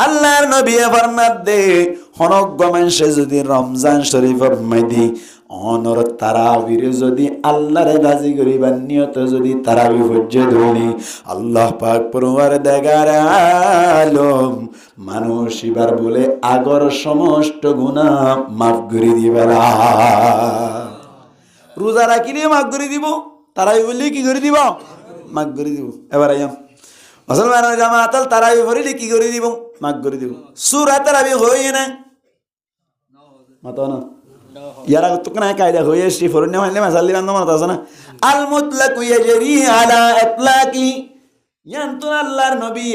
আল্লাহর নবী ফরমাত দে হনক গমেন্সে যদি রমজান শরীফর মাইদি অনর তারাবির যদি আল্লাহর গাজি করিবার নিয়ত যদি তারাবি হজ্জে ধরি আল্লাহ পাক পরওয়ারদিগার আলম মানুষ এবার বলে আগর সমস্ত গুনাহ মাফ করে দিবেলা। রোজা রাখিলে মাফ করে দিব, তারাবি বললে কি করে দিব? মাফ করে দিব। এবার আইয়াম মুসলমানের জামাতাল তারাবি পড়িলে কি করে দিব? মাফ করে দিব। সূরা তারাবি হই না মাতো না ইয়ারা তো কেন কায়দা হয়ে এসছি ফরুন হইলে মাসাল্লি বান্ধব মাতা আছে না আল মুতলাকু ইয়াজরি আলা ইতলাকি ইয়ান্তু আল্লাহর নবী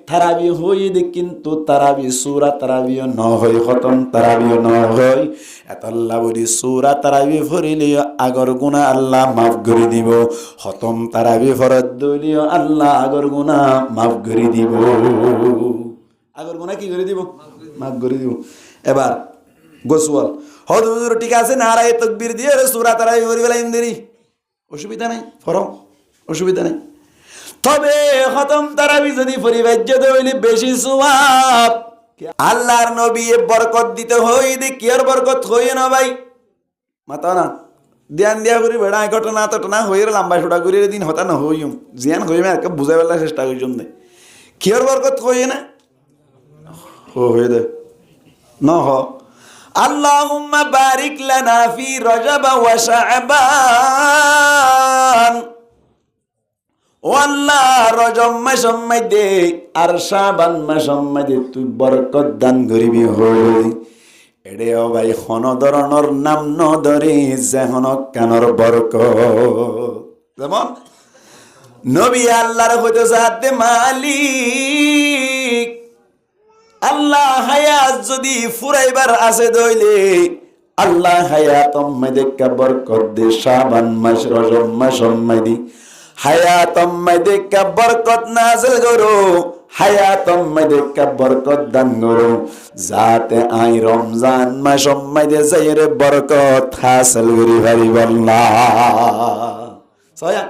তারাবি হই দে কিন্তু তারাবি সূরা তারাবি ন হই খতম তারাবি ন হই এত আল্লাহ বলি সূরা তারাবি পড়িলে আগর গুনাহ আল্লাহ মাফ করে দিব, খতম তারাবি ফরজ দিলে আল্লাহ আগর গুনাহ মাফ করে দিব। আগর গুনাহ কি করে দিব? মাফ করে দিব। এবার গোসওয়াল হুজুর ঠিক আছে নারায়ে তাকবীর দিয়ে সূরা তারাবি পড়ি বেলা ইন্দেরি অসুবিধা নাই, ফরম অসুবিধা নাই। তবে খতম তারাবি যদি পরিবাজ্য হইলে বেশি সওয়াব। আল্লাহর নবী বরকত দিতে হই দে কি আর বরকত হই না ভাই মাতা না ধ্যান দিয়া করি বেড়া ঘটনা টটনা হই লম্বা ছোটা করি দিন হতা না হইম জিয়ান হই মে একটা বুঝাইবার চেষ্টা করছুন দে কি আর বরকত হই না হই দে ন হ আল্লাহুম্মা বারিক লানা ফি রজব ওয়া শাবান ও আল্লাহ রজব মাসের মধ্যে আর শাবান মাসের মধ্যে তুই বরকত দান করিবি হই এডে ও ভাই কোন ধরনের নাম ন ধরে যেহন কানর বরকত যেমন নবী আল্লাহর হইতে সাথে মালিক আল্লাহ হায়াত যদি ফুরাইবার আছে দইলে আল্লাহ হায়াতম মধ্যে বরকত দে শাবান মাস রজব মাসের মধ্যে হায়াতম মধ্যে বরকত নাযিল করো, হায়াতম মধ্যে বরকত দান করো যাতে আই রমজান মাসের মধ্যে যাইরে বরকত হাসিল করি পারিব আল্লাহ। সয়া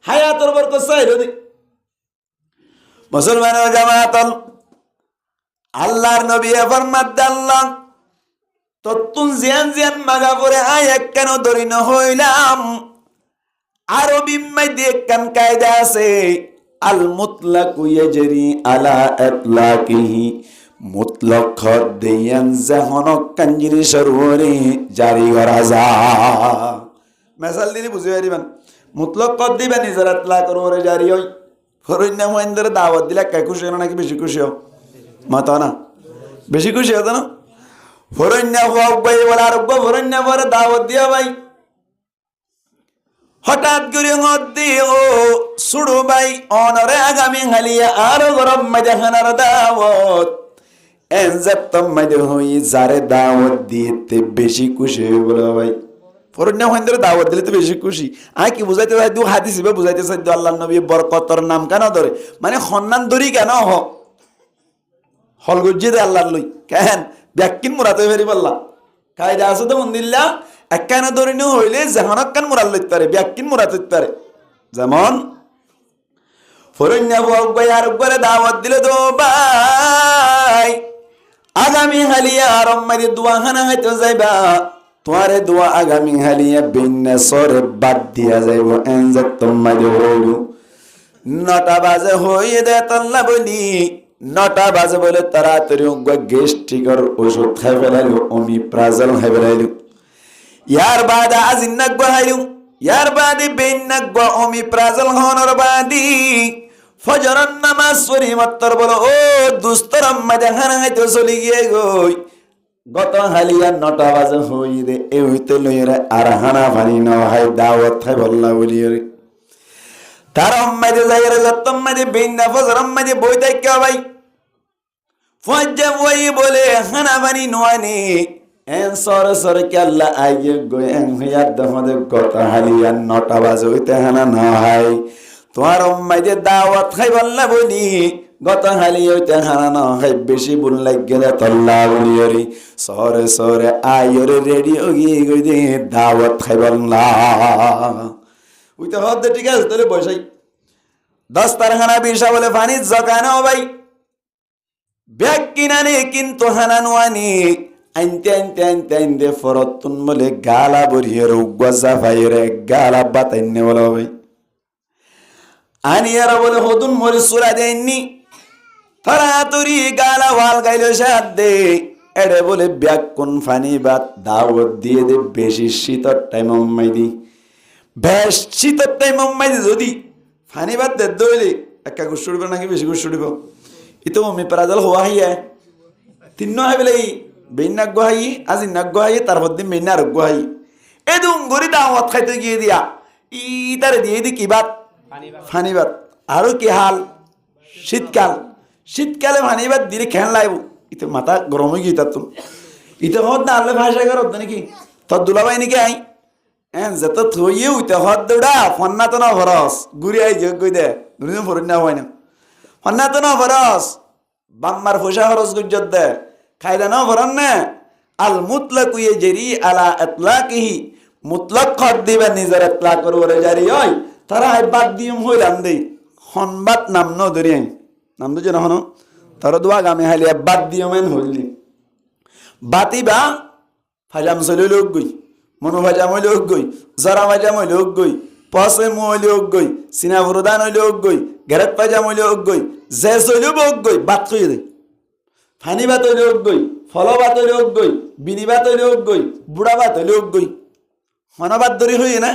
হায়াতর বরকত চাইলো দি মুসলমানের জামাতাল আল্লাহর নবী ফরমাত আল্লাহ ততুন জিয়ান জিয়ান মাগা পরে আয় এক কেন ধরি ন হইলাম আরবি মাইদে একখান কায়দা আছে আল মুতলাকু ইয়াজরি আলা ইতলাকিহি মুতলাক খদ দেয়ান যখন কান জিনিসের উপরে জারি করা যায়। মেসাল দিলে বুঝে পারিবেন মুতলাক খদ দিবেন নিজের ইতলাকের উপরে জারি হয়। ফরইন্না মহেন্দ্র দাওয়াত দিলে কে খুশি হলো নাকি বেশি খুশি হও মাতা না বেশি খুশি হতো না ফরইন্না হওয়া ভাই বলে আর ফরইন্না পরে দাওয়াত দিয়া ভাই হঠাৎ করে মধ্যে ও সুড়ু ভাই অনরে আগামী হালিয়া আরো গরম মজা খানার দাওয়াত এনজাপ্তম মজা হই যারে দাওয়াত দিতে বেশি খুশি হয়ে বলো ভাই ফরুন্না মহেন্দ্র দাওয়াত দিলে তো বেশি খুশি। আয় কি বুঝাইতে চাই দু হাদিস বুঝাইতে চাই আল্লাহ নবী বরকতর নাম কেন ধরে মানে সন্ধান ধরি কেন হল গজ্জি দে আল্লাহ লই কেন ব্যাকিন মুরাতে ফেরি বললা কায়দা আছে তো মন্দিল্লা একখানা ধরিনি হইলে যেমন একখান মুরাল লইতে পারে ব্যাকিন মুরাত হইতে পারে। যেমন ফরইন্না ভাই আর একবারে দাওয়াত দিলে তো ভাই আগামী হালিয়া রম্মারি দোয়াখানা হইতে যাইবা তোমারে দোয়া আগামী হালিয়া বিন্যাসরে বাদ দিয়া যাইব এনজাত তোমারে হইল 9টা বাজে হইয়ে দে তাল্লা বলি 9টা বাজে বলে তাড়াতাড়ি গ্যাস্ট্রিকের ওষুধ খাই ফেলাইলো ওমিপ্রাজল খাই ফেলাইলো ইয়ার বাদে আজিন্নাক বাহাইলো ইয়ার বাদে বেন্নাক ওমিপ্রাজল হনর বাদি ফজরের নামাজ পড়ি মাত্র বলো ও দুস্তর আম্মা দেখানা হইতে চলে গিয়ে গই গত হালিয়া 9টা বাজে হই রে এ হইতে লইরে আর হানা পানি না হয় দাওয়াত খাই বললা বলি রে তার আম্মাদে যাইরে যত্তম্মাদে বেন্না ফজর আম্মাদে বই দেখে ভাই ফজ্জা বই বলে হানা পানি নোয়ানি এন সর সর কে আল্লাহ আইয়ে গই এন হইয়ার দমদে গত হালিয়া 9টা বাজে হইতে হানা না হয় তোমার আম্মাদে দাওয়াত খাই বললা বলি গত হালিয়া হইতে হানা না হয় বেশি বুন লাগ গেলে তল্লা বলি রে সরে সরে আইরে রেডিও গিয়ে গই দে দাওয়াত খাই বললা উইতে হদ ঠিক আছে তাহলে বসাই 10 তারখানা বিশা বলে পানি জকানো ভাই ব্যাগ কিনানে কিন্তু হানানুয়ানি আনতে ফরতুন বলে গালা বরিয়ে রোগা ভাইরে গালা বাতাইনে বলা হবে আনিয়ারা বলে হদুন মরে সুরা দেননি তরি গালা ওয়াল গাইল সাদে এড়ে বলে ব্যাগ কোন ফানি বাত দাওয়াত দিয়ে দে বেশি শীতর টাইম মাই দি বেশ শীতর টাইম মাই দি যদি ফানি বাত দে দইলে একা গুছ উড়িব নাকি বেশি গুছ উড়িব ইতো মমি প্রাজাল হওয়া হইয়া তিন্ন হয় বলে বেইনাক গোহাই আজি নাক গোহাই তারপর দিন বেইনার গোহাই এদুম গরি দাওয়াত খাইতে গিয়ে দিয়া তারে দিয়ে দি কি বাত ফানি বাত আরো কি হাল শীতকালে ফানি বাত দিলে খেন লাইব ইতো মাথা গরম হয়ে গিয়ে তার ইতো হত না আল্লাহ ভাষা করত নাকি তোর দুলাবাই নাকি আই যত থইয়ে উইতে হত দৌড়া ফন্না তো না ভরস ঘুরি আই যোগ গই দে দুদিন ফরিন না হয় না ফন্না তো না ভরস বাম্মার ফসা খরচ গুজত দে খাইদা না ভরন না আল মুতলাক ইয়ে জেরি আলা ইতলাকিহি মুতলাক খত দিবা নিজের ইতলাক করে জারি হয় তারা বাদ দিম হইলাম দেই হনবাত নাম ন ধরি নাম দুজন হন তার দোয়া গামে হালিয়া বাদ দিও মেন হইলি বাতিবা ফাজাম চলি লোক গই মনো ভাজাম হইলে হোক গই জরা ভাজাম হইলে হোক গই পসে মু হইলে হোক গই সিনা ফুরদান হইলে হোক গই ঘেরত পাজাম হইলে হোক গই যে চলিও হোক গই বাদ খুঁজে দেয় ফানি বাত হইলে হোক গই ফল বাত হইলে হোক গই বিনি বাত হইলে হোক গই বুড়া বাত হইলে হোক গই হনবাদ ধরি হই না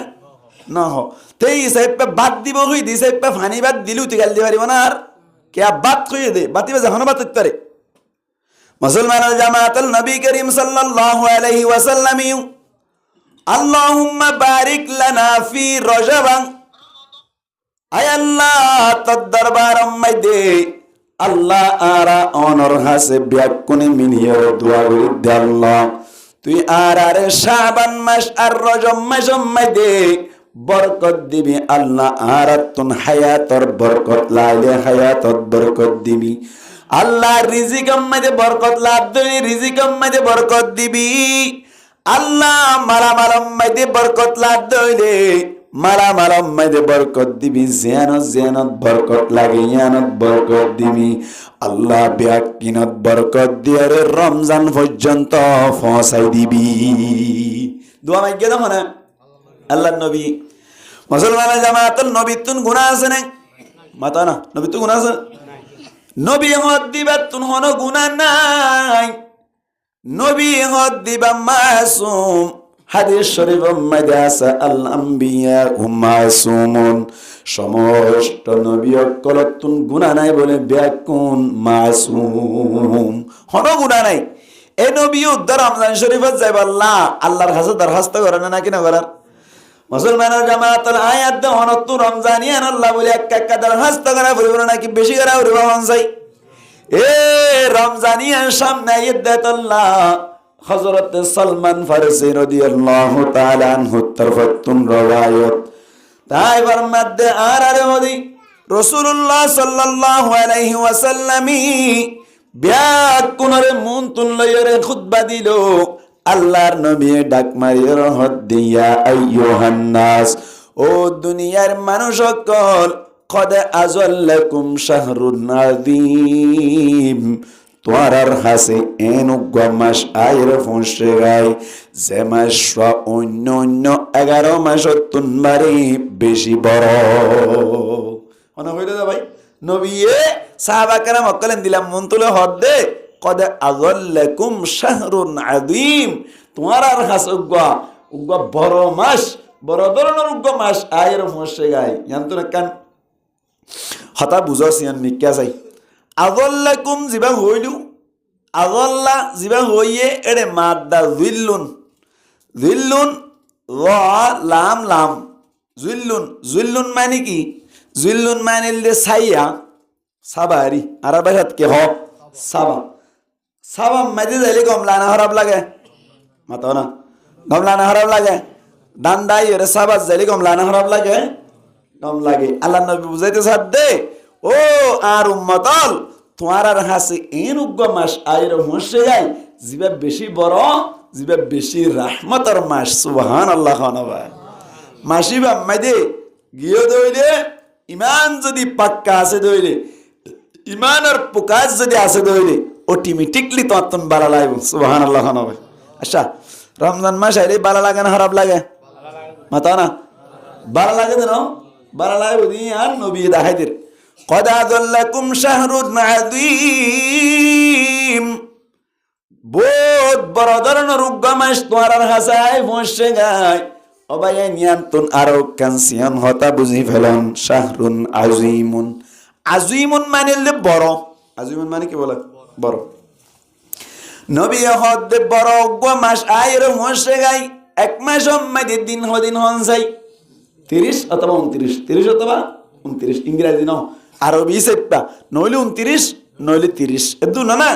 না হ তেই সাহেব বাদ দিব হই দি সাহেব ফানি বাদ দিলু তুই গাল দি পারিব না আর কে বাত খুঁজে দে বাতিবা যখন বাত উত্তরে মুসলমান জামাতুল নবী করিম সাল্লাল্লাহু আলাইহি ওয়াসাল্লাম আল্লাহুম্মা বারিক লানা ফি রজব আয় আল্লাহ তোর দরবারম মধ্যে আল্লাহ আরা অনর হাসে ব্যাকুনে মিনিয়ে দোয়া করি দে আল্লাহ তুই আরে শাবান মাস আর রজব মাসের মধ্যে বরকত দিবি আল্লাহ আরাতুন হায়াতর বরকত লাইলে হায়াতত বরকত দিবি আল্লাহ রিজিকম মধ্যে বরকত লাভ দিবি রিজিকম মধ্যে বরকত দিবি আল্লাহ মালামালম মধ্যে বরকত লাভ দইলে মালামালম মধ্যে বরকত দিবি জিয়ানত বরকত লাগে ইয়ানত বরকত দিবি আল্লাহ ব্যাকিনত বরকত দিয়ে রমজান পর্যন্ত পৌঁছাই দিবি দোয়া মাইকে দেখো না আল্লাহ নবী মুসলমান জামাতুল নবী তুন গুনাহ আছে না মাতা না নবী তুন গুনাহ আছে নবী হদ দিবা তুন হনো গুনাহ নাই নবী হদ দিবা মাসুম হাদিস শরীফ মধ্যে আছে আল আম্বিয়া মাসুমুন সমস্ত নবী কলতুন গুনাহ নাই বলে ব্যাকুন মাসুম হনো গুনাহ নাই এই নবী উদ্ধার রমজান শরীফত যাইব আল্লাহর কাছে দরখাস্ত করে না নাকি না করার মুসলমানের জামাতুল আয়াত দে হনত রমজানিয়ান আল্লাহ বলে এক দরখাস্ত করা বলিব নাকি বেশি করা বলিব মন চাই এ রমজানিয়ান সামনে ইদ্দাতুল্লাহ হযরত সালমান ফারসি রাদিয়াল্লাহু তাআলা আনহু তরফতুন রওয়ায়াত তাই বরমদ্দে আরে হদি রাসূলুল্লাহ সাল্লাল্লাহু আলাইহি ওয়াসাল্লামি ব্যাকুনরে মুনতুন লয়রে খুতবা দিল আল্লাহর নবী ডাক মারিয়ে রহত দিয়া আইয়ুহান নাস ও দুনিয়ার মানুষ সকল কদ আযাল্লাকুম শাহরুন আযীম তোয়ারার হাসে এনুগ্গা মাস আয়ের ফসে গায় যে মাস অন্য 11 মাস তুনবারে বেশি বড় মনে হইলো ভাই নবীয়ে সাহাবা কেরাম অকলেন দিলাম মন তুলে হদ দে কদ আযাল্লাকুম শাহরুন আযীম তোয়ারার হাস উগ্গা বড় মাস বড় ধরনের উগ্গা মাস আয়ের ফসে গায় জানতো না কান হতা বুঝাছিয়ান মিক্কা চাই আযাল্লাকুম জিবা হইলু আযাল্লা জিবা হইয়ে এড়ে মাদ্দা যিল্লুন লাম যিল্লুন মানে কি যিল্লুন মানে দে ছাইয়া সাবারি আরবের হাত কে হ সাবা মাঝে যাইলে গমলানা খারাপ লাগে মাতো না গমলানা খারাপ লাগে দান্দাই এর সাবা যাইলে গমলানা খারাপ লাগে গম লাগে আল্লাহ নবী বুঝাইতে সাথ দে ও আর উম্মতল তোমার আর হাসে এন উগ্র মাস আয়ের হসে যায় জিবা বেশি বড় জিবা বেশি রাহমতের মাস সুবহানাল্লাহ খানবা মাসিবা মাইদে গিয়ে দইলে ইমান যদি পাক্কা আছে দইলে ইমানের প্রকাশ যদি আছে দইলে অটোমেটিকলি তত্তন বালা লাগবে সুবহানাল্লাহ হবে। আচ্ছা রমজান মাস আইলে বালা লাগে না খারাপ লাগে? মাতা না বালা লাগে না? বালা লাগে বুঝি আর নবী দাহাইদের কদ আযাল্লাকুম শাহরুন আযীম, বহুত বড় ধরনের উগ্র মাস তোমার হাসায় বসে গায় অবাই নিয়ন্ত্রণ আরো ক্যান্সিয়ান হতা বুঝি ফেলন। শাহরুন আজিমুন, আজিমুন মানে বড়, আজিমুন মানে কি বলে বড়। নবী হদ বড় উগ্র মাস আয়ের বসে গায়। এক মাস মধ্যে দিন হদিন হন যাই 30 অথবা 29, 30 অথবা 29 ইংরেজি ন আরবি সেটা নইলে 29 নইলে 30 এদু না না।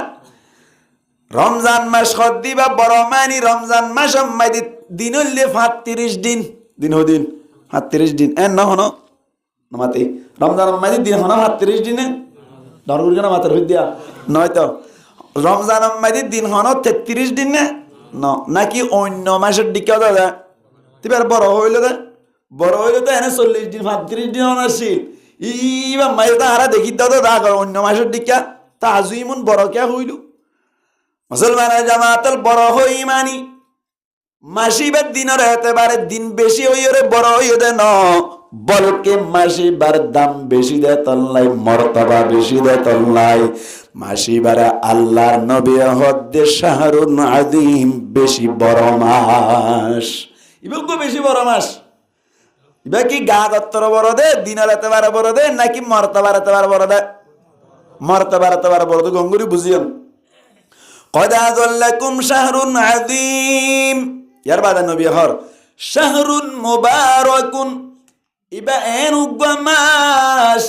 রমজান মাস হদ দিবা বড় মানি রমজান মাস মধ্যে দিন হইলে 35 দিন, দিন হদিন 35 দিন এন না হনো নামাতে রমজান মধ্যে দিন হনো 35 দিনে দরগুর কেন মাতার হই দিয়া নয় তো রমজান মধ্যে দিন হনো 33 দিন না নাকি অন্য মাসের দিকে দাদা তিবার বড় হইল দা বড় হইলে তো এনে 40 দিন 35 দিন অনার্সিল ইবা মাইটা হারা দেখি দাদা দা অন্য মাসের দিকে তা আজিমুন বড় কে হইল। মুসলমানের জামাতাল বড় হই মানি মাসিবার দিনের এতেবারে দিন বেশি হইরে বড় হইয়ে দে ন বলকে মাসিবার দাম বেশি দে তল্লাই মর্তবা বেশি দে তল্লাই মাসিবারে আল্লাহর নবী হদ্দে শাহরুন আযীম বেশি বড় মাস। ইবুকু বেশি বড় মাস ইবা কি গা দত্তর বড় দে দিনের এতেবারে বড় দে নাকি মর্তবার এতেবারে বড় দে? মর্তবার এতেবারে বড় দে গঙ্গুরি বুঝিয়েন। قد أظلكم شهر عظيم ইয়ার বাদা নবী হর শাহরুন মুবারাকুন ইবা এন উগমাস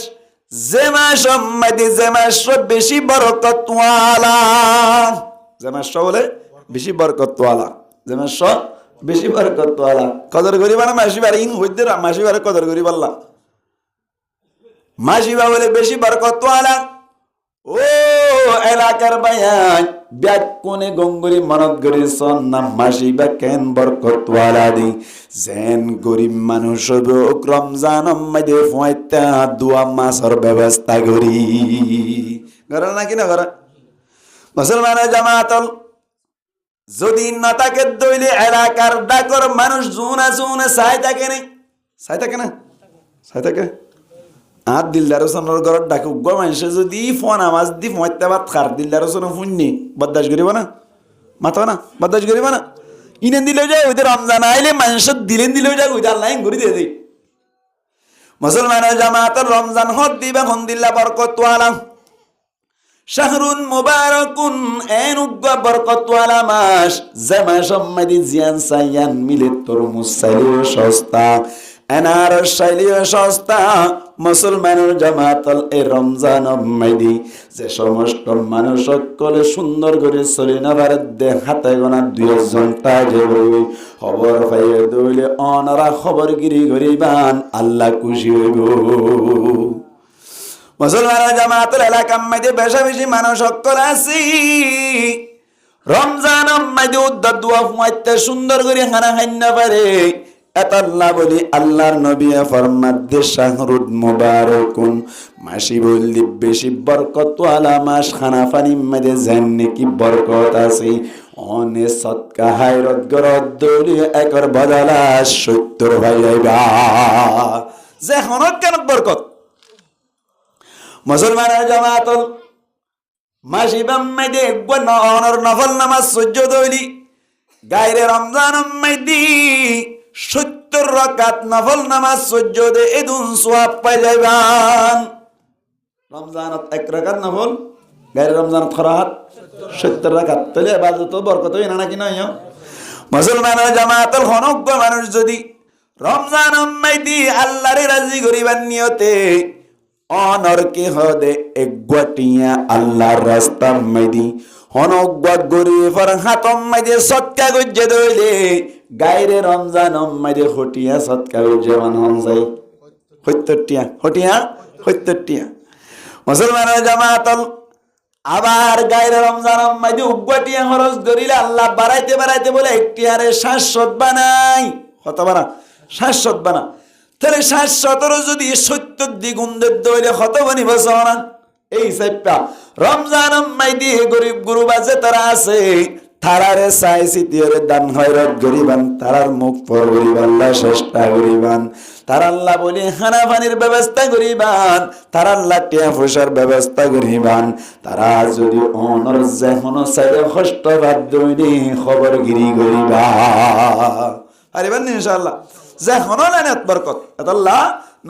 যে মাস মধ্যে যে মাস বেশি বরকত ওয়ালা, যে মাস বলে বেশি বরকত ওয়ালা, যে মাস বেশি বরকত ওয়ালা। কদর করিবা না মাসিবার ইন হইতে মাসিবার কদর করিবা আল্লাহ মাসিবা বলে বেশি বরকত ওয়ালা। ও এলাকার বায়ান ব্যাকুনে গঙ্গুরি মানত গরি সন না মাসিবা কেন বরকত ওয়ালা দি জেন গরিব মানুষ রমজান মধ্যে ফয়তা দুয়া মাসর ব্যবস্থা করি করে নাকি না করে। মুসলমানের জামাতল যদি না তাকে দইলে এলাকার ডাকর মানুষ জুনা জুনে চাই থাকে না চাই থাকে না চাই থাকে আর দিলদার হোসেনের ঘর ডাকে উগ্র মানুষে যদি ফোন আওয়াজ দি ফোঁতে বাদ খার দিলদার হোসেন শুননি বরদাস্ত করিব না মাথা না বরদাস্ত করিব না। ইনে দিলেও যায় ওইদের রমজান আইলে মানুষের দিলেন দিলেও যায় ওইটা আল্লাহ ঘুরি দিয়ে দেয়। মুসলমানের জামাতের রমজান হদ দিবা হন দিল্লা বরকত ওয়ালা শাহরুন মুবারাকুন এন উগ্র বরকত ওয়ালা মাস যে মাস মধ্যে জিয়ান সায়ান মিলে তরমুজ চাইলেও সস্তা এনার শৈলীয় সস্তা। মুসলমানের জামাতল এই রমজান মধ্যে যে সমস্ত মানুষ সকলে সুন্দর করে চলে নেবার দে হাতে গোনা 2 ঘন্টা যে খবর পাইয়ে দইলে অনারা খবর গিরি গরিবান আল্লাহ খুশি হইব। মুসলমানের জামাতল এলাকার মধ্যে বেশা বেশি মানুষ সকল আছি রমজান মধ্যে উদ্দার দোয়া ফুয়াইতে সুন্দর করে খানা খাই না পারে এতাল্লাহ বলি আল্লাহর নবী ফরমাত দে শাহরুন মুবারাকুন মাসি বললি বেশি বরকত ওয়ালা মাস খানা পানি মধ্যে জান্নে কি বরকত আছে অনে সদকা হায়রত গরত দলি একর বদলা 70 হয়ে যাইবা যে হনক কেন বরকত। মুসলমানের জামাতল মাসি বাম্মাইদে গনর নফল নামাজ সহ্য দলি গায়রে রমজান মাইদি 70 রাকাত নফল নামাজ সহ্য দে এদুন সওয়াব পাই যাইবান। রমজানত 1 রাকাত নফল গায়রে রমজানত খরাত 70 রাকাত তাহলে ইবাদত বরকত হয় না নাকি নয়। মুসলমানের জামাতল হনজ্ঞ মানুষ যদি রমজান মাইদি আল্লাহরে রাজি করিবার নিয়তে অনরকে হদে একগটিয়া আল্লাহর রাস্তা মাইদি হনজ্ঞ গরিবর হাতম মাইদে সৎকা গজ্জে দইলে গায়রে রমজান মাইদে হটিয়া সৎকা গজ্জে হন যাই 70 টিয়া। মুসলমানের জামাতল আবার গায়রে রমজান মাইদে উগ্গটিয়া খরচ করিলে আল্লাহ বাড়াইতে বাড়াইতে বলে একটিয়ারে 700 বানাই কত বানা 700 বানা তাহলে 717 যদি 70 দ্বিগুণ দইলে কত বানিব সোনা এই সাইপা রমজান মাইদি গরিব গুরুব আছে তারা আছে তারারে চাই চিতিয়রে দান হয়রত গরিবান তারার মুখ পর গরিবান চেষ্টা গরিবান তার আল্লাহ বলি খানা পানির ব্যবস্থা করিবান তার আল্লাহ টিয়া পয়সার ব্যবস্থা করিবান তারা যদি অনর যেহন সাইডে কষ্ট বাদ দইনি খবর গিরি করিবা পারিবেন ইনশাআল্লাহ যেহন লাইনত বরকত আল্লাহ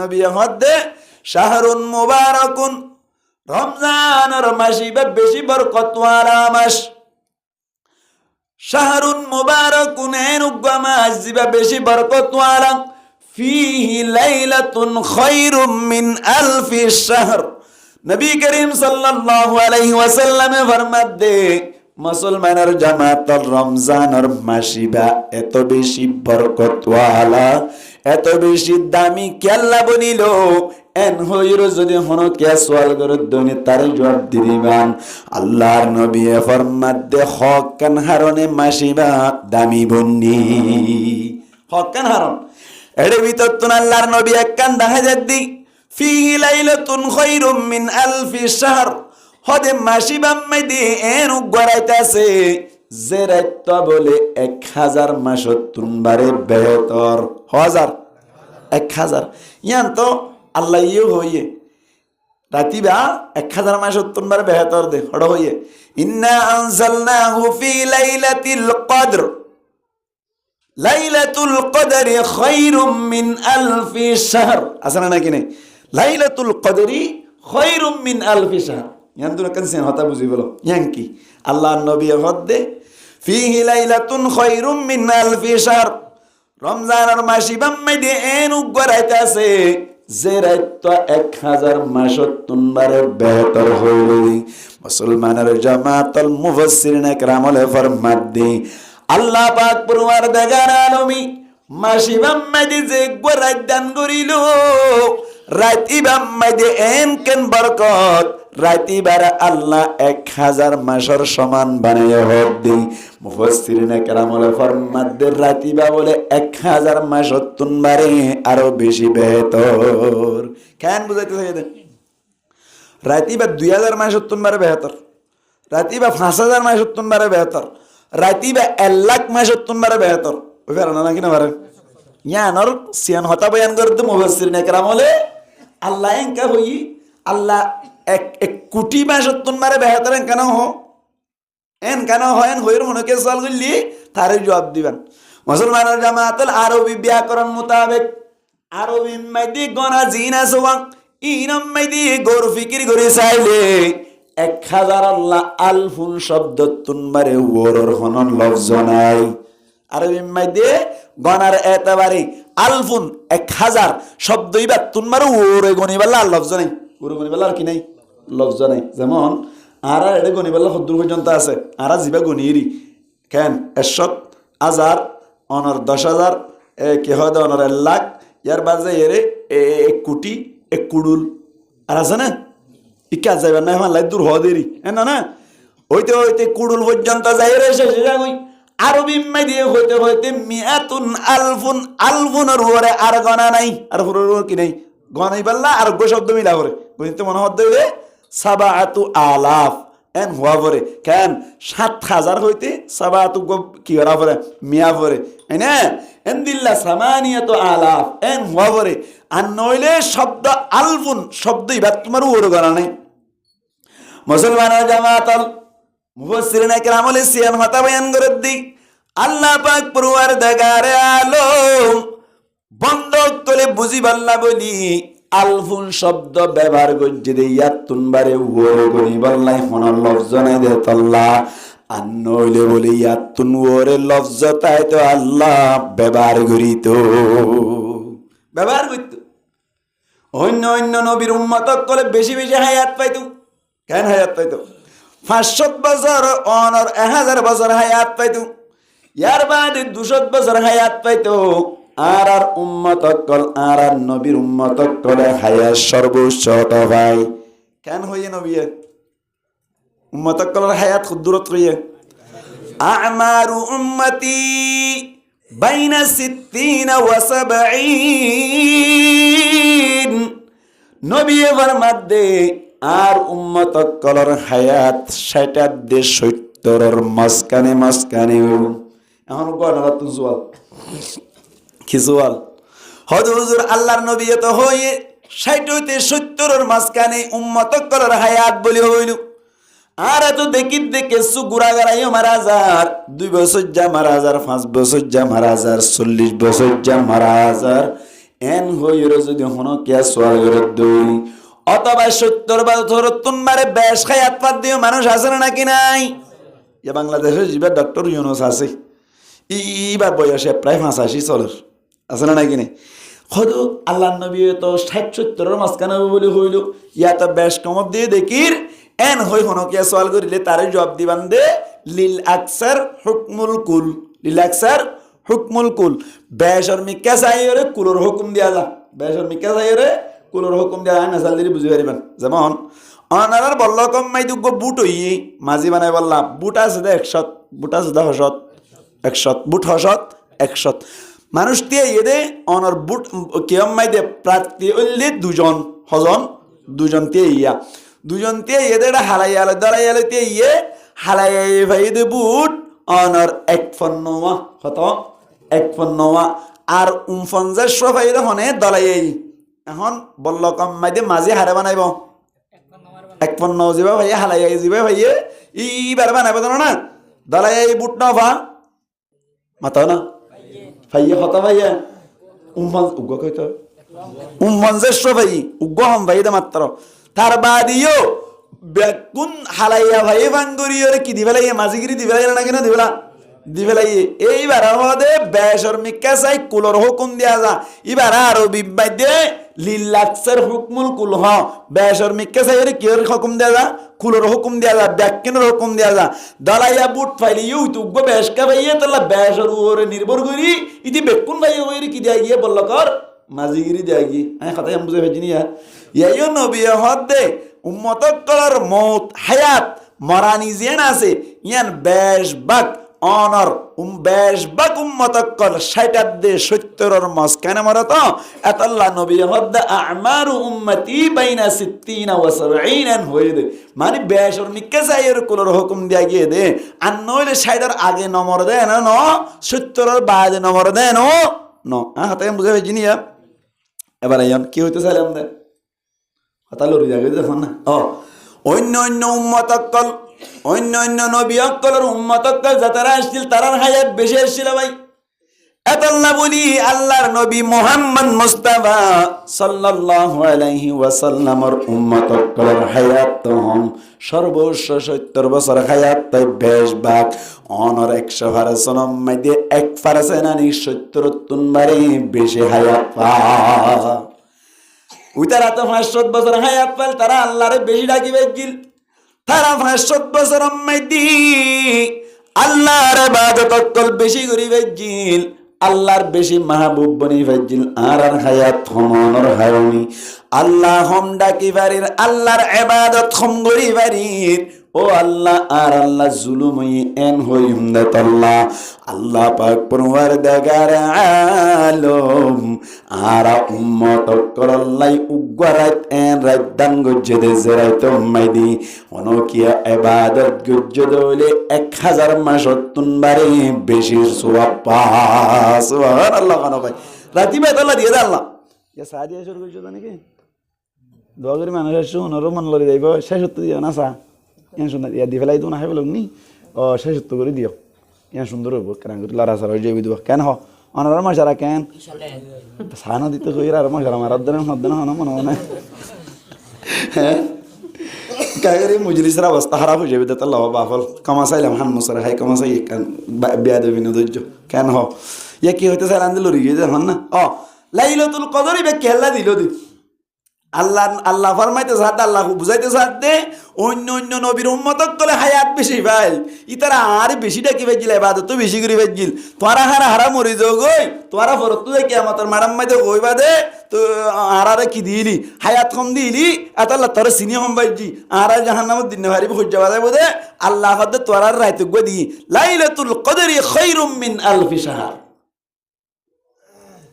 নবী মধ্যে শাহরুন মুবারাকুন রমজানের মাসিবা বেশি বরকতওয়ালা মাস শাহরুন মুবারাকুন এনুগা মাস জিবা বেশি বরকতওয়ালা ফিহি লাইলাতুন খায়রুম মিন আলফি শাহর নবী করিম সাল্লাল্লাহু আলাইহি ওয়াসাল্লামে ফরমাতে মুসলমানের জামাতর রমজানের মাসিবা এত বেশি বরকতওয়ালা এত বেশি দামি কে আল্লাহ বনিল এন হইর যদি হনো কে সওয়াল করে দনি তার জবাব দিবেন আল্লাহর নবী ফরমাতে হক কান হারনে মাসিবা দামি বন্নি হক কান হারন এর ভিতর তো আল্লাহর নবী এক কান দেখা যাদ্দি ফিহি লাইলাতুন খায়রুম মিন আলফি শাহর হদে মাসিবাম মাইদি এন গড়াইতাছে যে রাত বলে 1000 মাসত তুনবারে বেহতর 1000 ইয়ান তো আল্লাহ ইয়ে হইয়ে রাতিবা 1000 মাসত তুনবারে বেহতর দে হড় হইয়ে ইন্না আনজালনাহু ফি লাইলাতিল কদর লাইলাতুল কদরি খায়রুম মিন আলফি শাহর আসনা নাকি নাই লাইলাতুল কদরি খায়রুম মিন আলফি শাহর ইয়ান দুনা কানসেন হতা বুঝি বলো ইয়ান কি আল্লাহর নবী হদে ফিহি লাইলাতুন খায়রুম মিন আলফি শাহর রমজানের মাসিবাম মাইদে এনু গড়াইতাছে যে রাত 1000 মাসত তুনবারে বেহতর হইলি মুসলমানের জামাতুল মুফাসসিরিন کرامলে ফরমাত দি আল্লাহ পাক পরওয়ারদিগার আলমী মাসিবাম মাইদে যে গড়াই দান করিল রাতিবাম মাইদে এন কেন বরকত রাতিবার আল্লাহ 1000 মাসের সমান বানাইয়া হক দেই মুফাসসিরিনে কেরামলে ফরমাত দে রাতিবা বলে 1000 মাসত তুনবারে আরো বেশি বেহতর কেন বুঝাইতে চাইতে রাতিবা 2000 মাসত তুনবারে বেহতর রাতিবা 5000 মাসত তুনবারে বেহতর রাতিবা 1 লাখ মাসত তুনবারে বেহতর ওই ফেরানা নাকি না পারে ইয়ানর সিয়ান হতা বয়ান করতে মুফাসসিরিনে কেরামলে আল্লাহ এনকা হই আল্লাহ এক কোটি মাসত তুনবারে বেহতর কেন হয় হইর মনকে সওয়াল করলি তারে জবাব দিবেন মুসলমানের জামাতুল আরবি ব্যাকরণ মোতাবেক আরবি মাইদি গনা জিনা সোয়াং ইনম মাইদি গোর ফিকির করে চাইলে 1000 আল্লাহ আলফুন শব্দ তুনবারে ওরর হনন লফজ নাই আরবি মাইদি গনার এতবারে আলফুন 1000 শব্দই বা তুনবারে ওরে গনিবাল্লা লফজ নাই ওরে গনিবাল্লা কি নাই লফজ নাই যেমন আরা এডে গনিবাল্লা হদ্দুর পর্যন্ত আছে আরা জিবা গনিরি কেন 100,000 অনর 10,000 কি হয় অনর 1 লাখ ইয়ার বাজে এরে 1 কোটি 1 কুড়ুল আর আছে না ইকা যাইবা না আমার লাই দূর হদেরি না না হইতে কুড়ুল পর্যন্ত যাই রে শেষে যাই আরবি মাইদি হইতে মিয়াতুন আলফুনের উপরে আর গনা নাই আর পুরো কি নাই গনাই পাল্লা আর গো শব্দ মিলা করে গণিতে মনে হতে হইলে 7,000 এন হওয়া পরে কেন 7,000 হইতে 7 কি করা পরে মিয়া পরে না এন দিল্লা 8,000 এন হওয়া পরে আর নইলে শব্দ আলফুন শব্দই বা তোমার ওর গনা নাই মুসলমানের জামাতুল মুফাসসিরিনে কেরামলে সিয়ান হতা বয়ান করে দি আল্লাহ পাক পরওয়ারদিগার আলম বন্ধ করে বুঝিবাল্লা বলি আলফুন শব্দ ব্যবহার করছে দে ইয়াতুনবারে ওরে গনি বললাই হনর লফজ নাই দে আল্লাহ আর নইলে বলি ইয়াতুন ওরে লফজ তাই তো আল্লাহ ব্যবহার করিত অন্য নবীর উম্মত কলে বেশি হায়াত পাইতো কেন হায়াত পাইতো 500 বছর অনর 1000 বছর হায়াত পাইতো ইয়ার বাদে 200 বছর হায়াত পাইতো আর উম্মত কল আর নবীর উম্মত কলে হায়াত সর্বোচ্চ ভাই কেন হইয়ে নবী উম্মত কলের হায়াত খুদুরত হইয়ে আমারু উম্মতি বাইনা 60 ওয়া 70 নবী ফরমাতে আর উম্মত কলর হায়াত 60-70 মাঝখানে এখন গণনা তো জোয়াল কি জোয়াল হদ হুজুর আল্লাহর নবী তো হয়ে 60-70 মাঝখানে উম্মত কলর হায়াত বলি হইল আর এত দেখি দেখেছু গুড়া গাড়াইও মারা যার 2 বছর যা মারা যার 5 বছর যা মারা যার 40 বছর যা মারা যার এন হইর যদি হন কে সোয়ালের দই অথবা 70 বছর তুনবারে বেশ খায়াত পাত দিও মানুষ আছে না নাকি নাই এ বাংলাদেশে জিবা ডক্টর ইউনুস আছে ইবার বয়সে প্রায় 85 চলের আছে না নাকি নাই হয়তো আল্লাহ নবী তো 60-70 মাঝখানে বলে হইল ইয়া তো বেশ কম দিয়ে দেখির এন হই হনকিয়া সওয়াল করিলে তারে জবাব দিবান দে লিল আকসার হুকমুল কুল লিল আকসার হুকমুল কুল বেশর মিক্কা চাইরে কুলর হুকুম দিয়া যা বেশর মিক্কা চাইরে কুলর হুকুম দিয়া না সালদি বুঝি পারিবেন যেমন অনারার বল্ল কম মাই দুগো বুট হই মাঝি বানাই বললা বুট আছে দে 100 বুট আছে দে 100 বুট 100 মানুষ দিয়ে এদে অনর বুট কিয়ম মাই দে প্রার্থী হইলে দুজন দিয়ে ইয়া দুজন তে এদের হালাইয়ালে দাঁড়াইয়ালে তে ইয়ে হালাই ভাই দে বুট অনর 1 ফন্নওয়া কত 1 ফন্নওয়া আর 49 ভাই দে হনে দলাই এখন বলল কম মাইদে মাঝে হারে বানাইব 1 ফন্নও যাবে ভাই হালাই যাবে ভাই ইবার বানাইব না দলাই বুট না ভা মাতা না ভাই কত ভাই 49 উগ্গ কইতো 49 ভাই উগ্গ হম ভাই দে মাত্র তার বাদিও বেকুন হালাইয়া ভাই ভাঙ্গুরিয়রে কি দিবেলাই মাঝিগিরি দিবেলাই না কেন দিবেলাই এইবার আমাদের বেশর মিক্কা চাই কুলর হুকুম দিয়া যা এবার আরো বিবাই দে লিল্লাক্সার হুকমুল কুল হ বেশর মিক্কা চাই কি হুকুম দিয়া যা কুলর হুকুম দিয়া যা ব্যাকিনের হুকুম দিয়া যা দলাইয়া বুট ফাইলি ইউটিউব গো বেশকা ভাইয়ে তাহলে বেশর ওরে নির্ভর করি ইতি বেকুন ভাই ওরে কি দিয়া গিয়ে বলল কর মাঝিগিরি দিয়া গিয়ে আমি কথা বুঝে ফেজিনি ইয়াইও নবী হদে উম্মত কলর মৌত হায়াত মরানি জেন আছে ইয়ান বেশবাক অনর বেশবাক উম্মত কল 60-70 মাঝখানে মরত আল্লাহ নবী হদে আমারু উম্মতি বাইনা 60 ওয়া 70 হয়ে দে মানে বেশর নিকে যাইয়ের কুলর হুকুম দিয়া গিয়ে দে আর নইলে 60 আগে নম্বর দে না 70 বাদে নম্বর দে নো হাতে বুঝে ফেজিনি এবার আইয়াম কি হইতে চাইলাম দে কথা লড়ি যাবে দেখুন না অন্য উম্মতকল অন্য নবী অকলের উম্মতকল যারা আসছিল তারার হায়াত বেশি আসছিল ভাই এতল্লা বলি আল্লাহর নবী মুহাম্মদ মুস্তাফা সাল্লাল্লাহু আলাইহি ওয়াসাল্লামের উম্মতকলের হায়াত তো হম সর্বোচ্চ 70 বছর হায়াত তাই বেশবাক অনর 100% মধ্যে 1% আনি 70 তুনবারে বেশি হায়াত পা ওই তারা তো 500 বছর হায়াত পাল তারা আল্লাহরে বেশি ডাকি বেজিল তারা 500 বছর মধ্যে আল্লাহর ইবাদত কল বেশি করি বেজিল আল্লাহর বেশি মাহবুব বনি বেজিল আর হায়াত হমনর হায়নি আল্লাহ হম ডাকি বাড়ির আল্লাহর ইবাদত হম করি বাড়ির ও আল্লাহ আর আল্লাহ জুলুমই এন হইম দেতাল্লাহ আল্লাহ পাক পরওয়ারদিগার আলম আর উম্মত করল্লাই উগ্রাত এন রাইদান গজ্জে দে জরাইতো মাইদি অনকিয়া ইবাদত গজ্জে দলে 1000 মাসতুন বারে বেশি সওয়াব পা সুবহানাল্লাহ কানো ভাই রাতি বে আল্লাহ দিয়ে দে আল্লাহ ইয়া সাদিয়া শুরু করছো নাকি দোয়া করি মানুষ শুনরো মন লরি যাইব শেষ হতে দিও না সা ইয়া সুন্দর ইয়া দি ফেলাই তো না হেবল নি ও শেষ তো করে দিও ইয়া সুন্দর হবো কেন করে লারা সারা যাইবি দিব কেন হ অনার মশারা কেন সানা দিতে কইরা আর মশারা মারার দেন হদন হন মনে মনে হ্যাঁ কাগরে মজলিসের অবস্থা খারাপ হয়ে যাবে তো আল্লাহ বাফল কমা চাইলাম হান মশারা হাই কমা চাই কেন বিয়া দেবি না ধৈর্য কেন হ ইয়া কি হইতে চাই আন্দে লড়ি গিয়ে হন না লাইলাতুল কদর বে কেল্লা দিল দি আল্লাহ ফরমাইতে সাথে আল্লাহ বুঝাইতে সাথে অন্য নবীর উম্মতক কলে হায়াত বেশি ভাই ইতারা আর বেশি ডাকি বেজিল ইবাদত বেশি করে বেজিল তোরা হারা মরি যাও গই তোরা ফরত তুই কিয়ামতের ম্যাডাম মাইতে কইবা দে তো আরারে কি দিলি হায়াত কম দিলি আত আল্লাহ তোর সিনি হম বাইজি আর জাহান্নামের দিন হারিব খুঁজা বাজাই বদে আল্লাহ হদে তোরার রাইতে গো দি লাইলাতুল কদরি খায়রুম মিন আলফি শাহর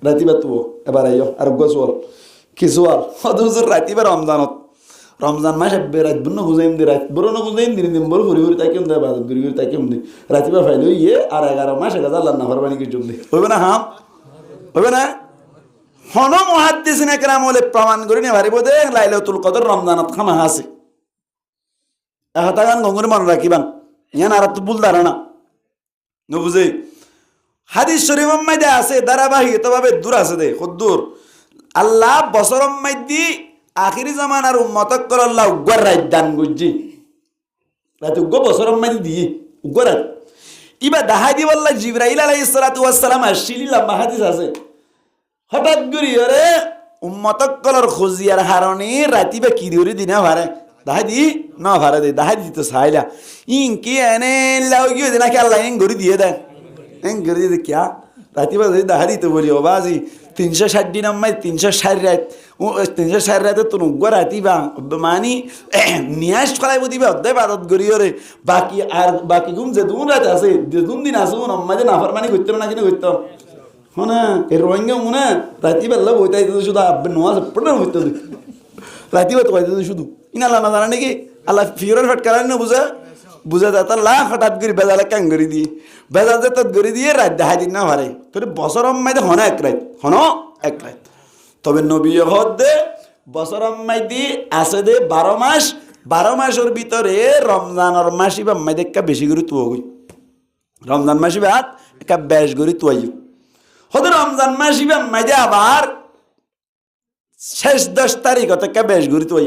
রাতিবা তো এবার আইও আর গোসল কি সোয়াল হুজুর রাতিবা রমজানত রমজান মাস রাত বন্য খুঁজাইম দি রাত বড় না খুঁজাইম দিন দিন বড় ঘুরি ঘুরি তাকে দে বাদ ঘুরি ঘুরি তাকে দি রাতিবা ফাইল ইয়ে আর 11 মাস 1000 আল্লাহ না ফরমানি কি জুম দি হইবে না হাম হইবে না হন মুহাদ্দিসিন একরাম বলে প্রমাণ করি না ভারিব দে লাইলাতুল কদর রমজানত খামা আছে এহাতাগান গঙ্গুর মনে রাখিবান ইয়ান আর তো ভুল ধারণা ন বুঝে হাদিস শরীফের মধ্যে আছে ধারাবাহিকভাবে দূর আছে দে খুদ্দুর আল্লাহ বছরের মধ্যে আখিরি জামানার উম্মতক কর আল্লাহ উগ্র রাত দান গুজি রাত উগ্র বছরের মধ্যে দিয়ে উগ্র রাত ইবা দাহাই দিব আল্লাহ জিবরাইল আলাইহিস সালাতু ওয়াস সালাম আসিলি লম্বা হাদিস আছে হঠাৎ করি ওরে উম্মতক কলর খুজিয়ার হারণে রাতিবা কি দিওরি দিনা ভারে দাহাই দি না ভারে দে দাহাই দি তো সাইলা ইনকি এনে লাউ গিয়ে দিনা কি আল্লাহ ইন গরি দিয়ে দেয় এন গরি দিয়ে কিয়া রাতিবা দাহাই দিতে বলি ও বাজি 360 দিন আম্মাই 360 রাত 360 রাতে তো উগ্র রাতিবা মানি নিয়াস ফলাইব দিবা অধ্যায় বাদত গরি ওরে বাকি আর বাকি গুম যে দুন রাত আছে যে দুন দিন আছে আম্মা যে নাফরমানি করতে না কিনা করতে হনা এর রোহিঙ্গা মুনা রাতিবা আল্লাহ বইতাই তো শুধু আব্বে নওয়াজ পড়না হইতো রাতিবা তো কইতে শুধু ইনা আল্লাহ না জানা নাকি আল্লাহ ফিরর ফট করান না বুঝা বুঝা দাত আল্লাহ হঠাৎ করে বেজালে কাং গরি দি বেজাল যে তত গরি দিয়ে রাত দেখাই দিন না পারে তোর বছরম মাইতে হনা এক রাত তবে নবী হদ দে বছরম মাইতে আছে দে 12 মাসের ভিতরে রমজানের মাসি বা মাইতে একটা বেশি করে তুই গই রমজান মাসি বাদ একটা বেশ করে তুই হদ রমজান মাসি বা মাইতে আবার শেষ 10 তারিখ থেকে বেশ করে তুই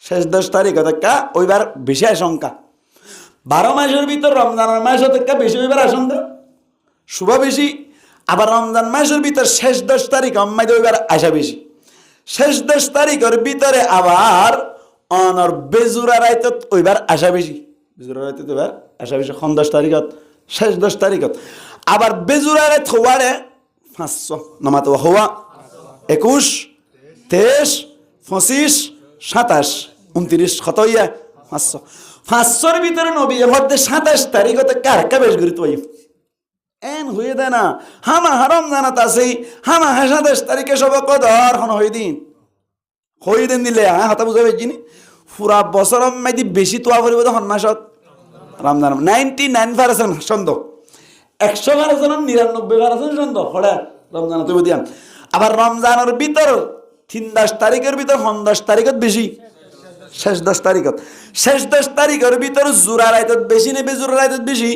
শেষ 10 তারিখ থেকে ওইবার বেশি আশঙ্কা 12 মাসের ভিতর রমজানের মাস থেকে বেশি ওইবার আশঙ্কা শুভ বেশি আবার রমজান মাসের ভিতর শেষ 10 তারিখ আম্মাইতে ওইবার আশা বেশি শেষ 10 তারিখের ভিতরে আবার অনর বেজুরা রাইতত ওইবার আশা বেশি বেজুরা রাইতত ওইবার আশা বেশি 10 তারিখত শেষ 10 তারিখত আবার বেজুরা রাইত হওয়ারে 500 নামাত হওয়া 21 23 25 27 29 কত হইয়া 500 ভিতরে নবী মধ্যে 27 তারিখতে কার বেশ ঘুরি তুই এন হয়ে দেয় না হামা হারম জানাত আছে হামা 27 তারিখে সব কদর হন হই দিন দিলে হাতা বুঝা পেয়েছিনি পুরা বছর মাইদি বেশি তোয়া করিব তখন মাসত রমজান 99% সন্দেহ 100% 99% সন্দেহ হড়া রমজান তুই দিয়াম আবার রমজানের ভিতর 3 তারিখের ভিতর 10 তারিখত বেশি শেষ 10 তারিখত শেষ 10 তারিখের ভিতর জোড়া রাইতত বেশি নে বেজোড়া রাইতত বেশি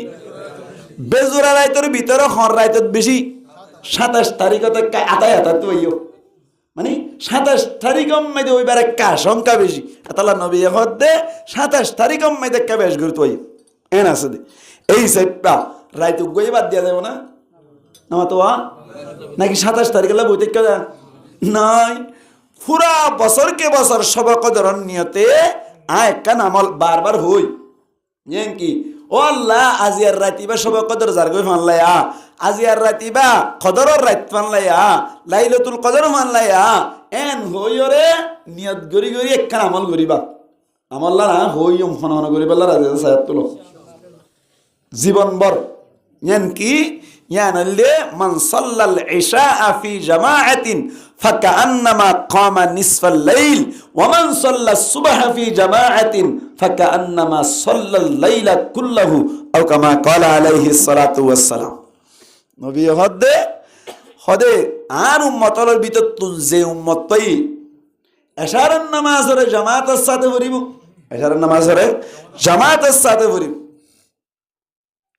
বেজোড়া রাইতর ভিতর হর রাইতত বেশি 27 তারিখত আতায় আতা তুইও মানে 27 তারিখ মাইদে ওইবার একটা সংখ্যা বেশি আতাল্লাহ নবী হদে 27 তারিখ মাইদে একটা বেশ গুরুত্ব হই এন আছে এই সেটটা রাইত গই বাদ দিয়া দেব না না তো নাকি 27 তারিখে লা বইতে কাজা নাই পুরা বছরকে বছর সব কদরন নিয়তে একটা আমল বারবার হই যেন কি ও আল্লাহ আজিয়ার রাতিবা সব কদর জার গই ফানলায়া আজিয়ার রাতিবা কদরর রাত ফানলায়া লাইলাতুল কদর ফানলায়া এন হইরে নিয়ত গরি গরি একটা আমল করিবা আমল না হইম ফনন করিবা রাজি সায়াত তুলো জীবনভর যেন কি ইয়ানাল্লে মান সাল্লাল ইশা ফি জামাআতিন ফাকান্নামা কামা নিসফাল লাইল ওয়া মান সাল্লাস সুবহা ফি জামাআতিন ফাকান্নামা সাল্লাল লাইলা কুল্লাহু আও কামা ক্বালা আলাইহিস সালাতু ওয়াস সালাম নবী হদে আর উম্মতর ভিতর যে উম্মত পাই এশারান নামাজের জামাতের সাথে পড়িব এশারান নামাজের জামাতের সাথে পড়িব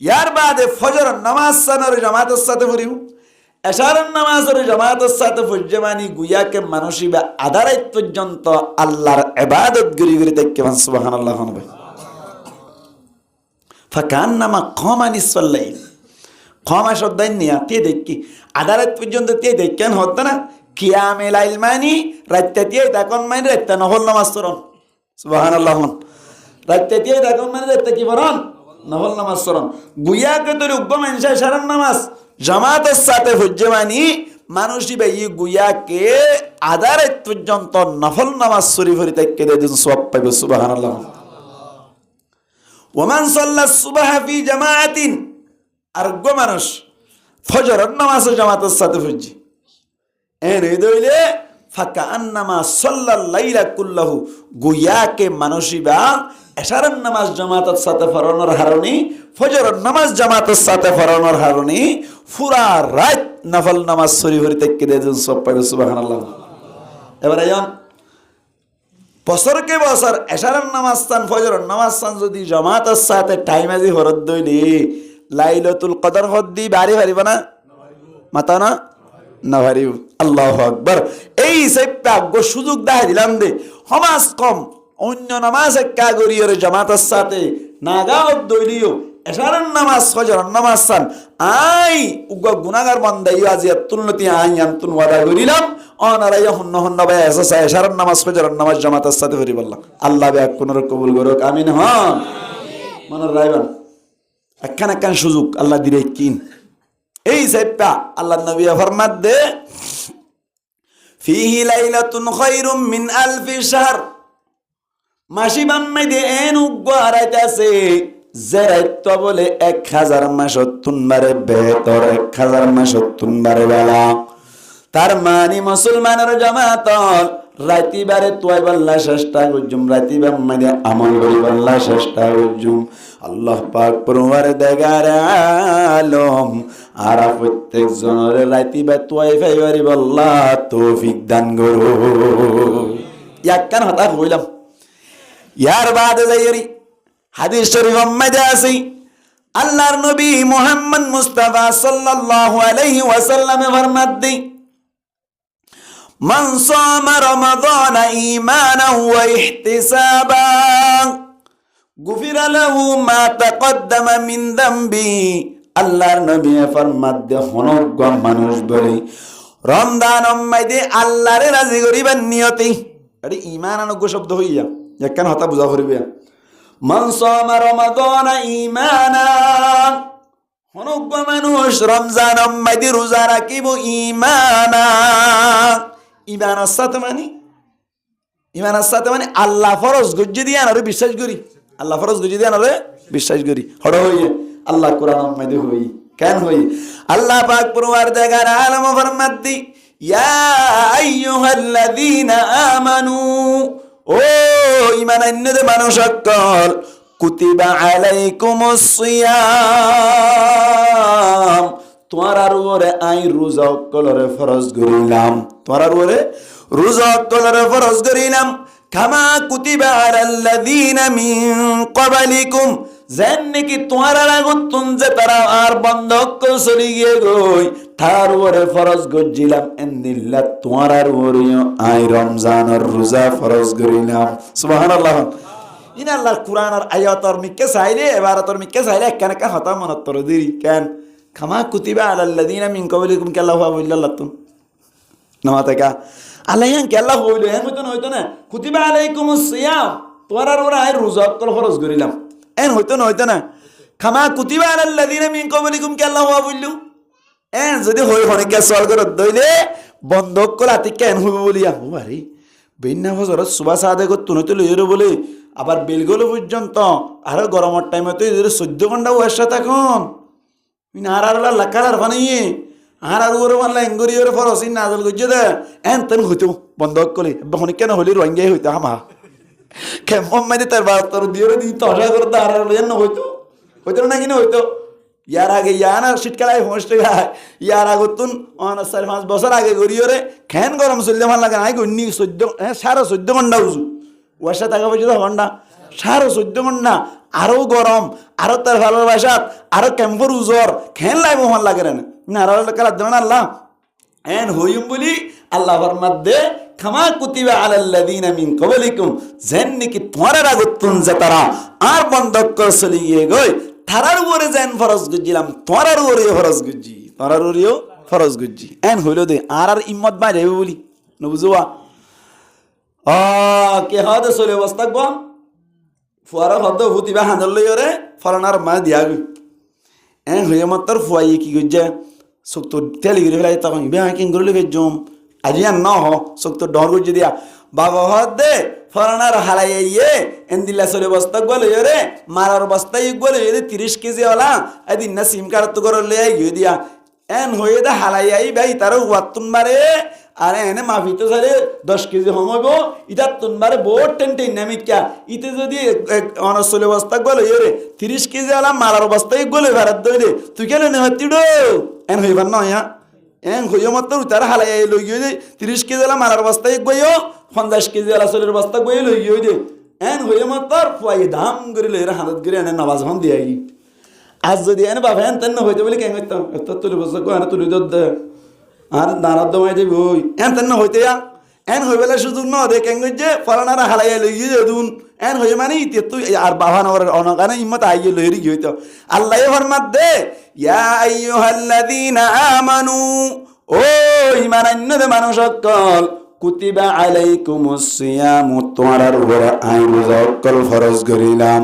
ইয়ার বাদে ফজর নামাজ সানার জামাতের সাথে পড়িব এশারান নামাজের জামাতের সাথে ফজমানি গুয়াকে মানসিবা আদারাইত পর্যন্ত আল্লাহর ইবাদত গরি গরি দেখকে সুবহানাল্লাহ হবে ফাকান্নামা কামা নিসফাল লাইল কামা শব্দাই নিয়া তে দেখি আদারাইত পর্যন্ত তে দেখেন হত না কিয়ামে লাইল মানি রাতে তে তখন মানি রাতে নফল নামাজ পড়ন সুবহানাল্লাহ রাতে তে তখন মানি রাতে কি পড়ন নফল নামাজ পড়ন গুয়াকে তোর উগ্গম ইনশা শরণ নামাজ জামাতের সাথে ফজমানি মানুষই ভাই গুয়াকে আদারাইত পর্যন্ত নফল নামাজ শরীফ হরি দেখকে দেন সওয়াব পাইবে সুবহানাল্লাহ ওয়া মান সাল্লা সুবহা ফি জামাআতিন আর গো মানুষ ফজরের নামাজ জামাতের সাথে পড়জি এনে দইলে ফাকান্নামা সাল্লাল লাইলা কুল্লাহু, গুয়াকে মানুষিবা এশারার নামাজ জামাতের সাথে পড়ানোর হারণে, ফজরের নামাজ জামাতের সাথে পড়ানোর হারণে পুরা রাত নফল নামাজ শরীফ থেকে দেন সব পাইবে। সুবহানাল্লাহ। এবারে যান বছরকে বছর এশারার নামাজ স্থান ফজরের নামাজ স্থান যদি জামাতের সাথে টাইম আজি হরদ দইলে লাইলাতুল কদর হদ্দি বাড়ি পারিব না? মাতা না না পারিব। আল্লাহু আকবার। এই সেপ্পা গো সুযোগ দেখাই দিলাম দে সমাজ কম অন্য নামাজ একা করিও জামাতের সাথে নাগাও দইলিও এশারার নামাজ ফজরের নামাজ স্থান আই উগ গুনাহগার বান্দাইও আজি তুলনতি আই আনতুন ওয়াদা করিলাম অনারাইয়া হন্ন হন্ন ভাই এসা এশারার নামাজ ফজরের নামাজ জামাতের সাথে পড়ি বললাম। আল্লাহ বে কোনর কবুল করুক, আমিন। হ্যাঁ মনে রাখবেন একখান সুযোগ আল্লাহ দিলে কিন এই সেপ্পা আল্লাহ নবী ফরমাত দে ফিহি লাইলাতুন খায়রুম মিন আলফি শাহর, মাসি বাম্মাই দে এন উগ আরাইতাছে জেরাইত বলে 1000 মাস তুনবারে বেতর 1000 মাস তুনবারে বেলা। তার মানে মুসলমানের জামাত রাতিবারে তুই বল্লা চেষ্টা করজুম, রাতিবার মানে আমল করি বল্লা চেষ্টা করজুম। আল্লাহ পাক পরওয়ারদিগার আলম আর প্রত্যেক জনের রাতিবার তুই ফাইবারি বল্লা তৌফিক দান করো। ইয়াক্কান হতা কইলাম ইয়ার বাদে যাইরি হাদিস শরীফ মধ্যে আছে আল্লাহর নবী মুহাম্মদ মুস্তাফা সাল্লাল্লাহু আলাইহি ওয়াসাল্লাম ফরমাত দেই মান সামা রমাদান ঈমানান ওয়া ইহতিসাবান গুফিরা লাহু মা তাকদ্দামা মিন যামবি। আল্লাহর নবী ফরমাত দে হনগ মানুষ বলে রমজান মধ্যে আল্লাহরে রাজি করিবার নিয়তে এটি ঈমান আনগ শব্দ হইয়া একখান হতা বুঝা করিবে মান সামা রমাদান ঈমানান হনগ মানুষ রমজান মধ্যে রোজা রাখিব ঈমানান। ইমানের সাথে মানে ইমানের সাথে মানে আল্লাহ ফরজ গজ্জি দিয়ে আনারে বিশ্বাস করি, আল্লাহ ফরজ গজ্জি দিয়ে আনারে বিশ্বাস করি হড় হইয়ে আল্লাহ কোরআন মধ্যে হই কেন হই আল্লাহ পাক পরওয়ারদিগার আলম ফরমাত দি ইয়া আইয়ুহাল্লাযীনা আমানু, ও ঈমানান্যদে মানুষ সকল কুতিবা আলাইকুমুস সিয়াম, তোমার উপরে আই রোজা কলরে ফরজ করিলাম, তোমার উপরে রোজা কলরে ফরজ করিলাম। কামা কুতিবা আলাল্লাযীনা মিন ক্বাবলিকুম, যেন নাকি তোমার আগত তুন যে তারা আর বন্ধ করে চলি গিয়ে গই তার উপরে ফরজ গজিলাম এন্দিল্লা তোমার উপরে আই রমজানের রোজা ফরজ করিলাম। সুবহানাল্লাহ। ইন আল্লাহর কুরআনের আয়াতর মিকে চাইলে এবারতর মিকে চাইলে একখান একখান হতা মনত তর দিরি কেন খামা কুতিবা আলাল্লাযীনা মিন ক্বাবলিকুম কে আল্লাহ বললাতুন নামাতাকা আলাইয়ান কে আল্লাহ বলল এর মতন হইতো না কুতিবা আলাইকুমুস সিয়াম তোমার উপরে আই রোজা কল ফরজ করিলাম এন হইতো না খামা কুতিবা আলাল্লাযীনা মিন ক্বাবলিকুম কে আল্লাহ বলল এন যদি হই হনিকা সওয়াল করে দইলে বন্ধ করে আতিকে এন হইব বলিয়া ও আরে বেন্না ফজরত সুবা সাদে গত তুনতে লইরে বলে আবার বেলগলো পর্যন্ত আর গরমের টাইমে তো 14 ঘন্টা ওয়াসা তখন নারারলা লাকার বানিয়ে আর ওরে বানলা এঙ্গরি ওরে ফরসিন নাজল গজে দে এন তেন হইতো বন্ধ করে বহনি কেন হলি রঙ্গে হইতো আমা কেমন মানে তার বাত তোর দিওরে দি তজা করতে আর এন হইতো না কিনা হইতো ইয়ার আগে ইয়ানা শীতকালে হোস্টে গায় ইয়ার আগতুন 4-5 বছর আগে গরিয়রে খেন গরম চললে ভাল লাগে নাই গন্নি 14 ঘন্টা উজু ওয়াসা টাকা পয়সা ঘন্টা 14 ঘন্টা আরো গরম আরো তার ভালোবাসা আরো ক্যাম্পর উজর খেন লাই মোহন লাগে না আর আল্লাহ এন হইম বলি আল্লাহ ফরমাত দে খামা কুতিবা আলাল্লাযীনা মিন ক্বাবলিকুম যেন নাকি তোমার আগতুন যে তারা আর বন্ধ করে চলি গিয়ে গই তারার উপরে যেন ফরজ গজিলাম তোমার উপরে ফরজ গজি তোমার উপরেও ফরজ গজি এন হইল দে আর ইম্মত বাইরে বলি নবুজুয়া কে হদে চলে অবস্থা গম ফুয়ারা হদ হুতিবা হাঁদল লইরে ফলানার মা দিয়া গই এন হইয়া মাত্র ফুয়াই কি গজ্জা চোখ তো তেল গিরে ফেলাই তখন বে কিং গরলে ভেজম আজি আর ন হ চোখ তো ডর গজ্জি দিয়া বাবা হদ দে ফলানার হালাই ইয়ে এন্দিল্লা চলে বস্তা গলে রে মারার বস্তা ই গলে 30 কেজি ওলা এদিন না সিম কার্ড তো করে লই গিয়ে দিয়া এন হয়ে দে হালাই আই ভাই তার ওয়াতুন মারে আর এনে মাফি তো সারে 10 কেজি হমইব ইটা তুনবারে বহুত টেন নামিকা ইতে যদি অনসলে বস্তা গলে ইরে 30 কেজি আলা মালার বস্তায় গলে ভারত দইলে তুই কেন নে হতিড়ো এন হইবার না ইয়া এন হইও মত উতার হালাই লই গিয়ে দে 30 কেজি আলা মালার বস্তায় গইও 50 কেজি আলা চলের বস্তা গইয়ে লই গিয়ে দে এন হইও মত ফুয়াই দাম করে লইরা হালত করে এনে নবাজ হন দিয়া গি আজ যদি এনে বাবা এন তেন হইতে বলে কেন হইতাম এত তুলি বস্তা গো আনা তুলি দদ আর দাঁড়াত দমাই দেব ওই এন তেন হইতে এন হয়ে বেলা সুযোগ ন দে কেন যে ফলানারা হালাই লই গিয়ে দুন এন হয়ে মানে ইতে তুই আর বাবা নগর অনকানে ইম্মত আইয়ে লইরি গিয়ে আল্লাহ ফরমাত দে ইয়া আইয়ুহাল্লাযীনা আমানু ও ঈমানান্যদে মানুষ সকল কুতিবা আলাইকুমুস সিয়ামু তোমার উপরে আইন রোজা ফরজ করিলাম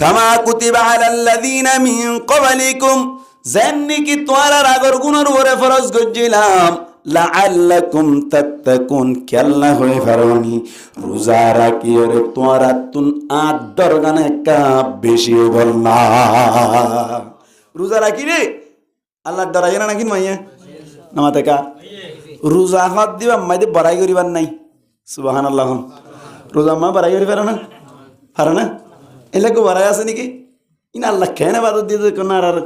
কামা কুতিবা আলাল্লাযীনা মিন ক্বাবলিকুম জান্নি কি তোমার আগর গুনার উপরে ফরজ করিলাম লাআল্লাকুম তাত্তাকুন কেল্লা হয়ে ফারনি রোজা রাখি রে তোমার তুন আদর গানে কা বেশি বলনা রোজা রাখি রে আল্লাহ ডরাই না নাকি মাইয়া নামাতে কা রোজা হাত দিবা মাইদে বড়াই করিবার নাই সুবহানাল্লাহ রোজা মা বড়াই করি পারে না এলে কো বড়াই আছে নাকি ইন আল্লাহ কেন ইবাদত দিয়ে কোন আর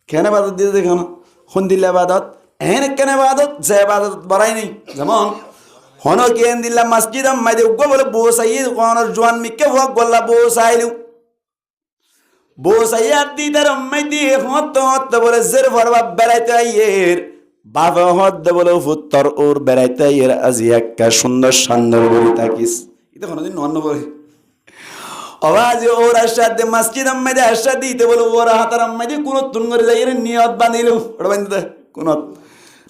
কেন ইবাদত দিয়ে দেখো না হন দিলে ইবাদত এন কেন ইবাদত যে ইবাদত বড়াই নেই যেমন হন কেন দিলা মসজিদ মাইদে উগো বলে বসাই কোনর জওয়ান মিকে হক গল্লা বসাইলু বসাইয়া দিদার মাইদে হত বলে জের ভরবা বেড়াইতে আইয়ের বাবা হদ বলে ফুত্তর ওর বেড়াইতে আইয়ের আজি একটা সুন্দর সুন্দর বলি থাকিস এটা কোনদিন নন বলে আওয়াজ ওর আশাদে মসজিদ মাইদে আশা দিতে বলে ওর হাতার মাইদে কোন তুন করে যাইয়ের নিয়ত বানিলু ওটা বানিতে কোন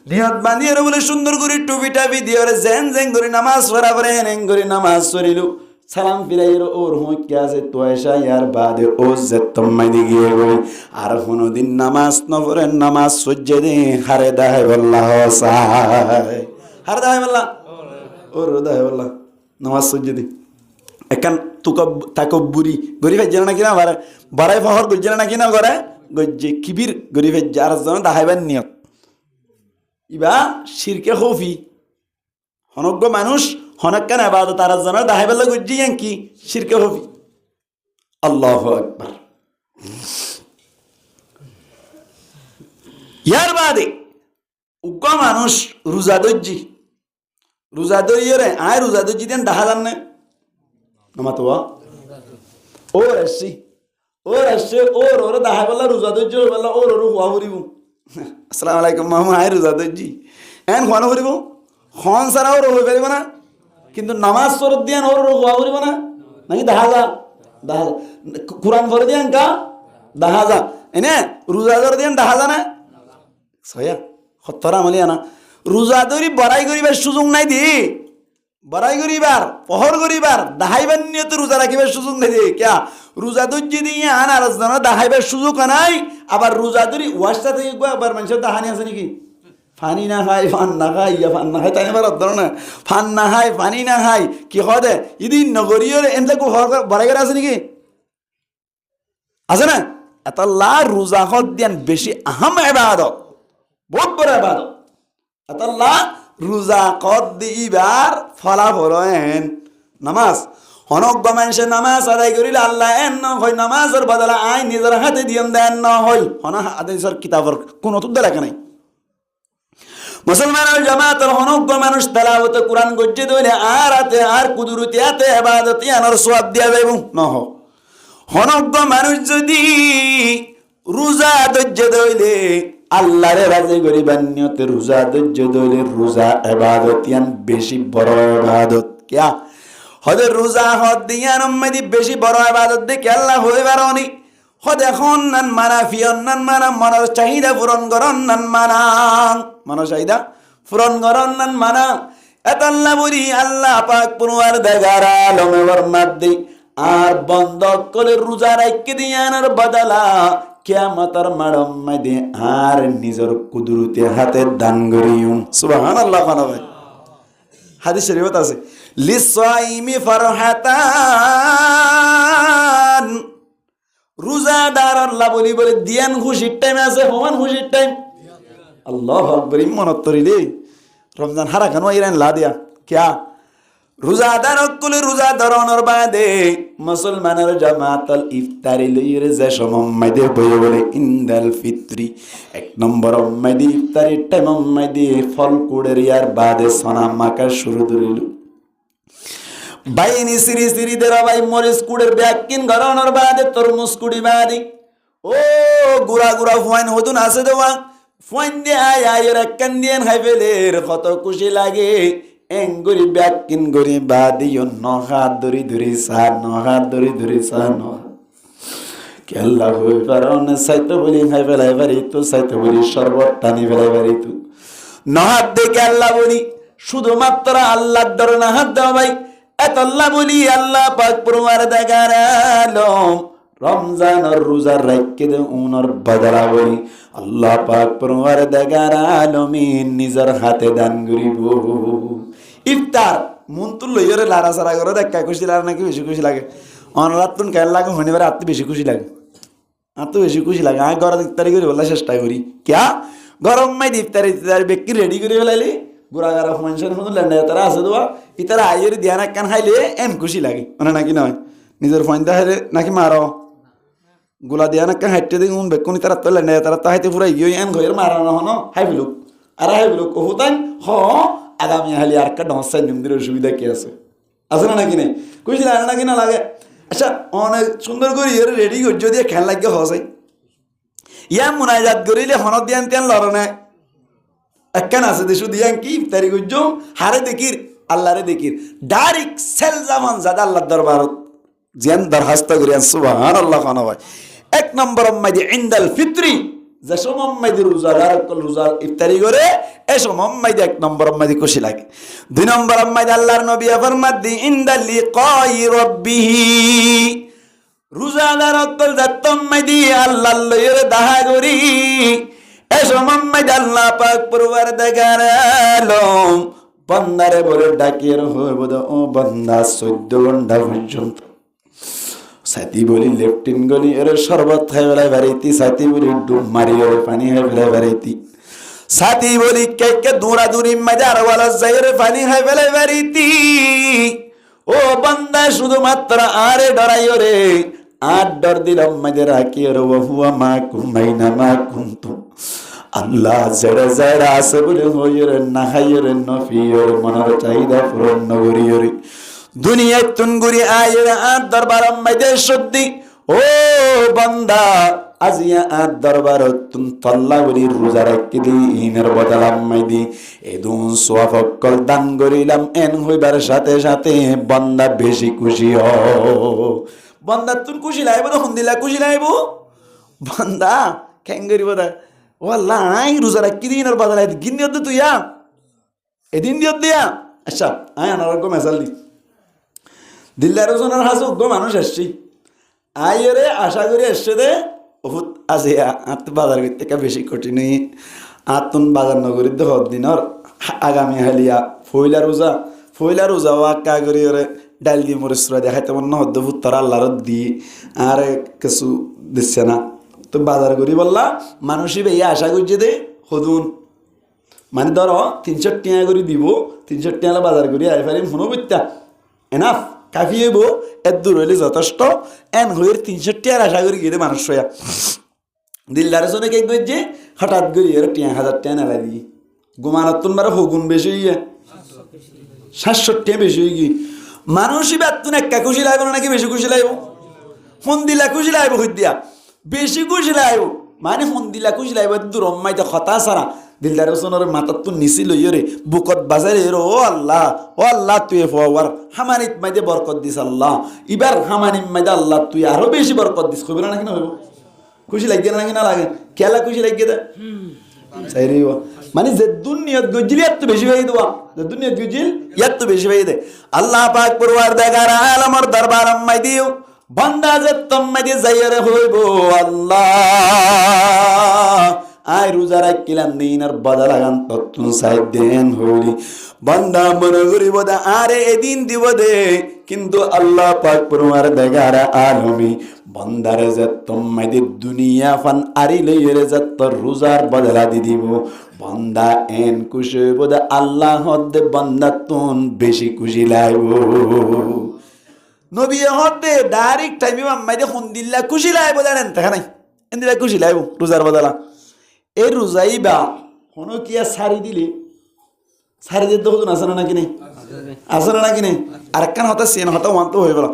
নিয়ত বানিয়ে বলে সুন্দর করে টুপি টাপি দিয়ে ওরে জেন জেন করে নামাজ পড়া পরে হেন করে নামাজ পড়িলু সালাম ফিরাইর ওর হইকে আছে তো এসা ইয়ার বাদে ও যে তোমায় গিয়ে বলি আর কোনোদিন নামাজ ন পড়ে নামাজ সহ্য দে হারে দাহে বল্লাহ সাই হারে দাহে বল্লাহ ওর দাহে বল্লাহ নামাজ সহ্য দে একান তুকা তাকব্বুরি গরিব জানা নাকি না বাড়াই ফহর গজ্জা নাকি না করে গজ্জে কিবির গরিবের যার জন্য দাহাইবার নিয়ত ইবা শিরকে হফি হনজ্ঞ মানুষ হনক্কান ইবাদত তার জন্য দাহাইবার গজ্জি কি শিরকে হফি আল্লাহু আকবার ইয়ার বাদে উগ্র মানুষ রোজা দজ্জি রোজা দইরে আয় রোজা দজ্জি দেন দাহা জানে নামাতোয়া ওর আসছি ওর দাহা বললা রোজা দজ্জি বললা ওর হুয়া ভরিব আসসালামু আলাইকুম মামা আয় রোজা দজ্জি এন খানো ভরিব খন সারা ওর হয়ে পারিব না কিন্তু নামাজ সরত দিয়ান ওর হুয়া ভরিব না নাকি দাহা যা কোরআন ভরে দিয়ান কা দাহা যা এনে রোজা ধরে দিয়ান দাহা যা না সয়া সত্তর আমলি আনা রোজা ধরি বড়াই করিবার সুযোগ নাই দি বড়াই করিবার পহর করিবার দাহাইবার নিয়ে তো রোজা রাখিবার সুযোগ নাই দি ক্যা রোজা দজ্জি দিয়ে আনার জন্য দাহাইবার সুযোগ নাই আবার রোজা ধরি ওয়াশটা থেকে আবার মানুষের দাহানি আছে নাকি ফানি না খাই ফান না খাই ইয়া ফান না খাই তাই এবার ধর না ফান না খাই ফানি না খাই কি হদে ইদিন নগরীয় এনলে বড়াই করে আছে নাকি আছে না এত লা রোজা হদ দিয়ান বেশি আহম ইবাদত বহুত বড় ইবাদত এত লা রোজা কদ দিবার ফলাফল এন নামাজ অনজ্ঞ মানুষের নামাজ আদায় করিলে আল্লাহ এন ন হয় নামাজের বদলা আইন নিজের হাতে দিয়ম দেন ন হয় হনা আদেশের কিতাবের কোনো তো লেখা নাই মুসলমানের জামাতের অনজ্ঞ মানুষ তেলাওয়াত কোরআন গজ্জে দইলে আর আতে আর কুদরতি আতে ইবাদত ইয়ানোর সওয়াব দিয়া যাইব ন হ অনজ্ঞ মানুষ যদি রোজা ধৈর্য দইলে আল্লাহরে রাজি করিবার নিয়তে রোজা ধৈর্য দইলে রোজা ইবাদত ইয়ান বেশি বড় ইবাদত কিয়া হদে রোজা হদ দিয়ান উম্মতি বেশি বড় ইবাদত দেখে আল্লাহ হইবার অনি হদে খন্নান মানা ফিয়ন্নান মানা মনের চাহিদা পূরণ করন নান মানা মনের চাহিদা পূরণ করন নান মানা এত আল্লাহ বলি আল্লাহ পাক পুনর দেগারা লমে বরমাদ দি আর বন্ধ করে রোজা রাখকে দিয়ানোর বদলা কিয়ামতের মাড়ম মাইদে আর নিজের কুদরতে হাতে দান করিউম সুবহানাল্লাহ ভাই হাদিস শরীফত আছে লিসাইমি ফারহাতান রোজাদার আল্লাহ বলি বলে দিয়ান খুশির টাইম আছে হমান খুশির টাইম আল্লাহু আকবার মনত করিলে রমজান হারা কেন ইরান লা দিয়া ক্যা রোজাদার অকুল রোজা ধরনের বাদে মুসলমানের জামাতাল ইফতারি লইরে যে সমম্মাইদে বই বলে ইন্দাল ফিত্রি 1 নম্বর অম্মাইদি ইফতারি টাইম অম্মাইদি ফল কুড়ের ইয়ার বাদে সনা মাকা শুরু ধরিল বাইনি সিরি সিরি দেরা বাই মরিস কুড়ের ব্যাকিন গরনের বাদে তরমুজ কুড়ি বাদি ও গুড়া গুড়া ফুয়াইন হদুন আছে দেওয়া ফুয়াইন দিয়ে আয় আয়ের একখান দিয়ে হাই ফেলের কত খুশি লাগে এঙ্গুরি ব্যাকিন গরি বাদিও নহাত ধরি ধরি সা নহাত ধরি ধরি সা নহাত কেল্লা হই পারন সাইতো বলি হাই ফেলাই পারি তো সাইতো বলি শরবত টানি ফেলাই পারি তো নহাত দেখে আল্লাহ বলি শুধুমাত্র আল্লাহর দরে না হাত দাও ভাই এত আল্লাহ বলি আল্লাহ পাক পরওয়ার দেখার আলম রমজানের রোজার রাখকে দে উনর বদলা বলি আল্লাহ পাক পরওয়ার দেখার আলমিন নিজের হাতে দান করিব ইফতার মন্তুল লইরে লারা সারা করে দেখা খুশি লাগে নাকি বেশি খুশি লাগে অনরাত তুন কেন লাগে হনিবার আত্ম বেশি খুশি লাগে আত্ম বেশি খুশি লাগে আমি ঘর ইফতারি করি বলা চেষ্টা করি ক্যা গরম মাই ইফতারি ইফতারি বেকি রেডি করে ফেলাইলি গুড়াগারা মানুষের মতো লেন্ডা তারা আছে দেওয়া ইতারা আইয়ের ধ্যান একখান খাইলে এন খুশি লাগে মানে নাকি নয় নিজের ফোনটা হাইলে নাকি মারো গোলা দিয়া নাকি হাইটে দিন উন বেকুনি তারা তো লেন্ডা তারা তো হাইতে পুরা গিয়ে এন ঘরের মারানো হনো হাই বিলুক আর হাই বিলুক হুতান হ আগামী হালি আর একটা ডসাই নিমদের অসুবিধা কি আছে না নাকি নেই খুশি লাগে নাকি না লাগে আচ্ছা অনেক সুন্দর করে ইয়ে রেডি করি যদি খেয়াল লাগে হসাই ইয়া মুনাজাত করিলে হনত দিয়ান তিয়ান লড়নে একখান আছে দেশু দিয়ান কি ইফতারি করছ হারে দেখির আল্লাহরে দেখির ডাইরেক্ট সেল জামান জাদা আল্লাহর দরবারত জিয়ান দরখাস্ত করিয়ান সুবহানাল্লাহ খানা ভাই 1 নম্বর মাইদি ইনদাল ফিত্রি যে সময় মাইদি রোজাদার রোজা ইফতারি করে এই সময় মাইদি 1 নম্বর মাইদি খুশি লাগে 2 নম্বর মাইদি আল্লাহর নবী ফরমাদি ইনদাল লিকাই রাব্বিহি রোজাদার অকল যাতম মাইদি আল্লাহ লইরে দাহা করি এই সময় মাইদি আল্লাহ পাক পরওয়ারদিগার আলম বান্দারে বলে ডাকিয়ে হইব ও বান্দা 14 ঘন্টা পর্যন্ত সাথী বলি লেফটিন গলি এর শরবত খাই বেলায় বেড়াইতি সাথী বলি ডুব মারি এর পানি খাই বেলায় বেড়াইতি সাথী বলি কে দূরা দূরি মজার ওয়ালা জায়রে পানি খাই বেলায় বেড়াইতি ও বান্দা শুধুমাত্র আরে ডরাইও রে আর ডর দিলাম মজা রাখি আর ওহুয়া মা কুমাইনা মা কুন্তু আল্লাহ জড়ে জড়ে আসে বলে হইরে না হাইরে নফিয়র মনের চাহিদা পূরণ নগরিয়রে দুনিয়ায় তুনগুরি আয়ের আর দরবার মাইদে সদ্দি ও বান্দা আজিয়া আর দরবার তুন তল্লা বলি রোজা রাখি দি ইনের বদলাম মাইদি এদুন সোয়াফকল দান করিলাম এন হইবার সাথে সাথে বান্দা বেশি খুশি হ বান্দা তুন খুশি লাইব তখন দিলা খুশি লাইব বান্দা কেন করিব দা ও আল্লাহ আই রোজা রাখি দি ইনের বদলাই গিন দিও তুই এদিন দিও দিয়া আচ্ছা আয় আনার মেসাল দি দিল্লার ওজনের হাসে উগ্র মানুষ এসছি আইরে আশা করি এসছে দে বহুত আছে আত বাজার করতে বেশি কঠিন আতুন বাজার নগরীর দেখ দিনর আগামী হালিয়া ফইলা রোজা আক্কা করি ওরে ডাল দিয়ে মরিসরা দেখাইতে মনে হদ্দ ভুত্তর আল্লাহর দিয়ে আর কিছু দিচ্ছে না তো বাজার করি বললা মানুষই ভাইয়া আশা করছে দে হদুন মানে ধরো 300 টাকা করে দিব 300 টাকা বাজার করি আই পারি মনে করতা এনাফ কাফি হইব এর দূর হইলে যথেষ্ট এন হইয়ের 300 টাকার আশা করি গিয়ে মানুষ হইয়া দিলদারের জন্য কে করছে হঠাৎ করি এর 1000 টাকা নেলা দিয়ে গুমানতুন বারে হগুন বেশি হইয়া 700 টাকা বেশি হয়ে গিয়ে মানুষই বেতন একটা খুশি লাগবে নাকি বেশি খুশি লাগব ফোন দিলা খুশি লাগবে হই দিয়া বেশি খুশি লাগব মানে ফোন দিলা খুশি লাগবে দূর অম্মাইতে কথা সারা দিলদারের সোনার মাথার তো নিচি লইয় রে বুকত বাজারে ও আল্লাহ তুই ফওয়ার হামানিত মাইদে বরকত দিস আল্লাহ এবার হামানিম মাইদে আল্লাহ তুই আরো বেশি বরকত দিস কবি নাকি না হইব খুশি লাগে নাকি না লাগে খেলা খুশি লাগে দে চাই রে মানে যে দুনিয়াত গজিল এত বেশি হয়ে দেওয়া যে দুনিয়াত গজিল এত বেশি হয়ে দে আল্লাহ পাক পরওয়ারদিগার আলমের দরবার আম্মাই দিও বান্দা যে তম্মাইদে যাইরে হইব আল্লাহ আই রোজা রাখিলাম দিনের বদলা গান তত্তুন সাইড দেন হইলি বান্দা মনে করিব দে আরে এদিন দিব দে কিন্তু আল্লাহ পাক পরওয়ারদিগার আলমী বন্দারে যে তোমাদের দুনিয়া ফান আরি লইরে যে তোর রোজার বদলা দি দিব বন্দা এন খুশি বোধ আল্লাহ হদ্দে বন্দা তুন বেশি খুশি লাইব নবী হদ্দে ডাইরেক্ট টাইমে মাইদে হন্দিল্লা খুশি লাইব জানেন দেখা নাই এন্দিলা খুশি লাইব রোজার বদলা এই রোজাইবা হনো কিয়া সারি দিলে সারি দিতে হতো না আসলে নাকি নেই আসলে নাকি নেই আর একখান হতা সেন হতা ওয়ান্ত হয়ে গেল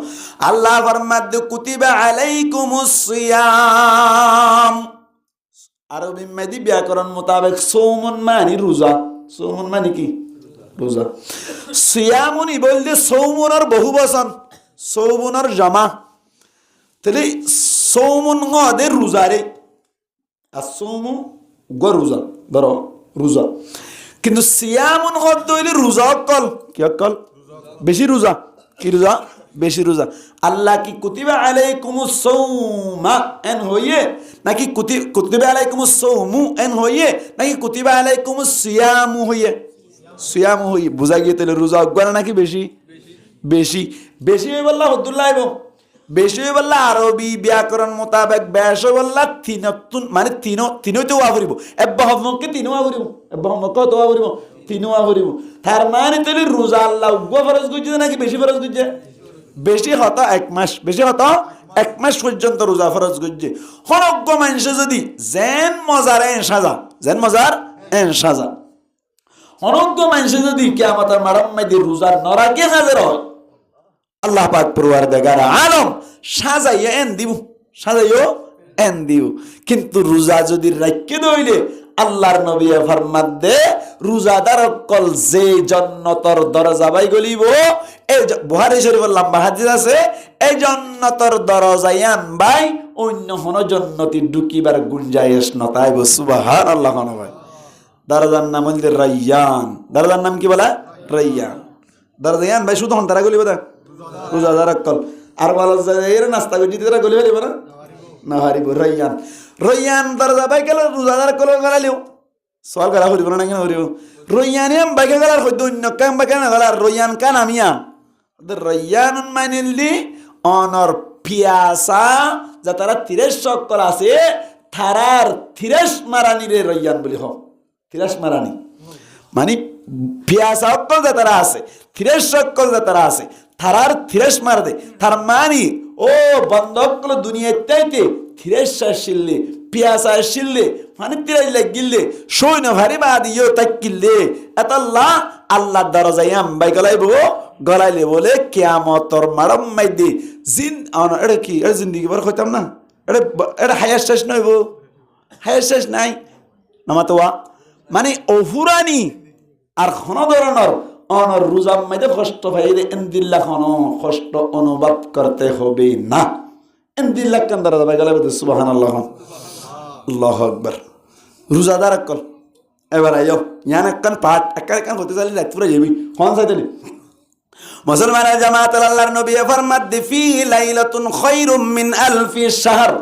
আল্লাহ ফরমাদ কুতিবা আলাইকুমুস সিয়াম আরবি মেদি ব্যাকরণ মোতাবেক সৌমন মানে রোজা সৌমন মানে কি রোজা সিয়ামুনি বলতে সৌমনের বহু বচন সৌমনের জমা তাহলে সৌমন হদে রোজারে আর সৌমু গ রোজা ধরো রোজা কিন্তু সিয়ামুন শব্দ হইলে রোজা অকল কি অকল বেশি রোজা কি রোজা বেশি রোজা আল্লাহ কি কুতিবা আলাইকুমুস সাওমা এন হইয়ে নাকি কুতিবা আলাইকুমুস সাওমু এন হইয়ে নাকি কুতিবা আলাইকুমুস সিয়ামু হইয়ে সিয়ামু হইয়ে বুঝা গিয়ে তাহলে রোজা অজ্ঞান নাকি বেশি বেশি বেশি হয়ে বললা হদ্দুল্লাহ এবং বেশি হয়ে বললা আরবি ব্যাকরণ মোতাবেক বেশ হয়ে বললা তিনতুন মানে তিনইতে ওয়াফরিব এব্বা হমকে তিনও ওয়াফরিব এব্বা হমকে তো ওয়াফরিব তিনও ওয়াফরিব তার মানে তাহলে রোজা আল্লাহ উগ্র ফরজ করছে নাকি বেশি ফরজ করছে বেশি হতো এক মাস বেশি হতো এক মাস পর্যন্ত রোজা ফরজ করছে হনজ্ঞ মানুষে যদি জেন মজার এন সাজা জেন মজার এন সাজা হনজ্ঞ মানুষে যদি কিয়ামতের মারাম্মাইদি রোজার নরাকে হাজার হয় আল্লাহ পাক পরওয়ারদিগার আলম সাজাইয়া এন দিব সাজাইও এন দিব কিন্তু রোজা যদি রাখতে দইলে আল্লাহর নবী ফরমাত দে রোজাদার কল যে জান্নাতের দরজা বাই গলিব এই বুখারী শরীফের লম্বা হাদিস আছে এই জান্নাতের দরজায় আন ভাই অন্য কোন জান্নাতি ঢুকিবার গুঞ্জাইশ নতাইব সুবহানাল্লাহ কোন ভাই দরজার নাম হইল রায়্যান দরজার নাম কি বলা রায়্যান দরজায়ান ভাই শুধু হন্তারা গলিব দা রোজাদার কল আর বলা যায় নাস্তা করে দিতে গলি ফেলিব না হারিব রায়্যান রয়ান দরজা বাই গেল রোজাদার কল গলালিও সওয়াল করা হইব না কেন হইব রয়ান এম বাইকে গলার হইদ অন্য কাম বাইকে না গলার রয়ান কান আমিয়া রয়ান মানিলি অনর পিয়াসা যা তারা 30 সকল আছে থারার 30 মারানি রে রয়ান বলি হ 30 মারানি মানে পিয়াসা সকল যা তারা আছে 30 সকল যা তারা আছে থারার 30 মার দে তার মানি ও বন্ধকল দুনিয়াতে 30 শিললে পিয়াসা শিললে মানে 30 লাগিলে সৈন্য ভারি বাদিও তাকিলে আল্লাহ আল্লাহ দরজায় আম বাই গলাইব গলাইলে বলে কিয়ামতর মারম মাইদি জিন অন এড়ে কি এড়ে জিন্দেগি বার কইতাম না এড়ে হায়ার শেষ নইব হায়ার শেষ নাই নামাতোয়া মানে অফুরানি আর কোন ধরনের অনর রোজার মধ্যে কষ্ট পাইলে ইনদিল্লাহ কোন কষ্ট অনুভব করতে হবে না ইনদিল্লাহ কান দরজা বাই গলাইব সুবহানাল্লাহ আল্লাহু আকবার রোজাদার কল এবার আইও ইয়ান একখান পাঠ একখান হতে চাইলে রাত পুরো যাবি কোন সাইতেলি মুসলমানের জামাত আল্লাহর নবী ফরমাত ফি লাইলাতুন খায়রুম মিন আলফি শাহর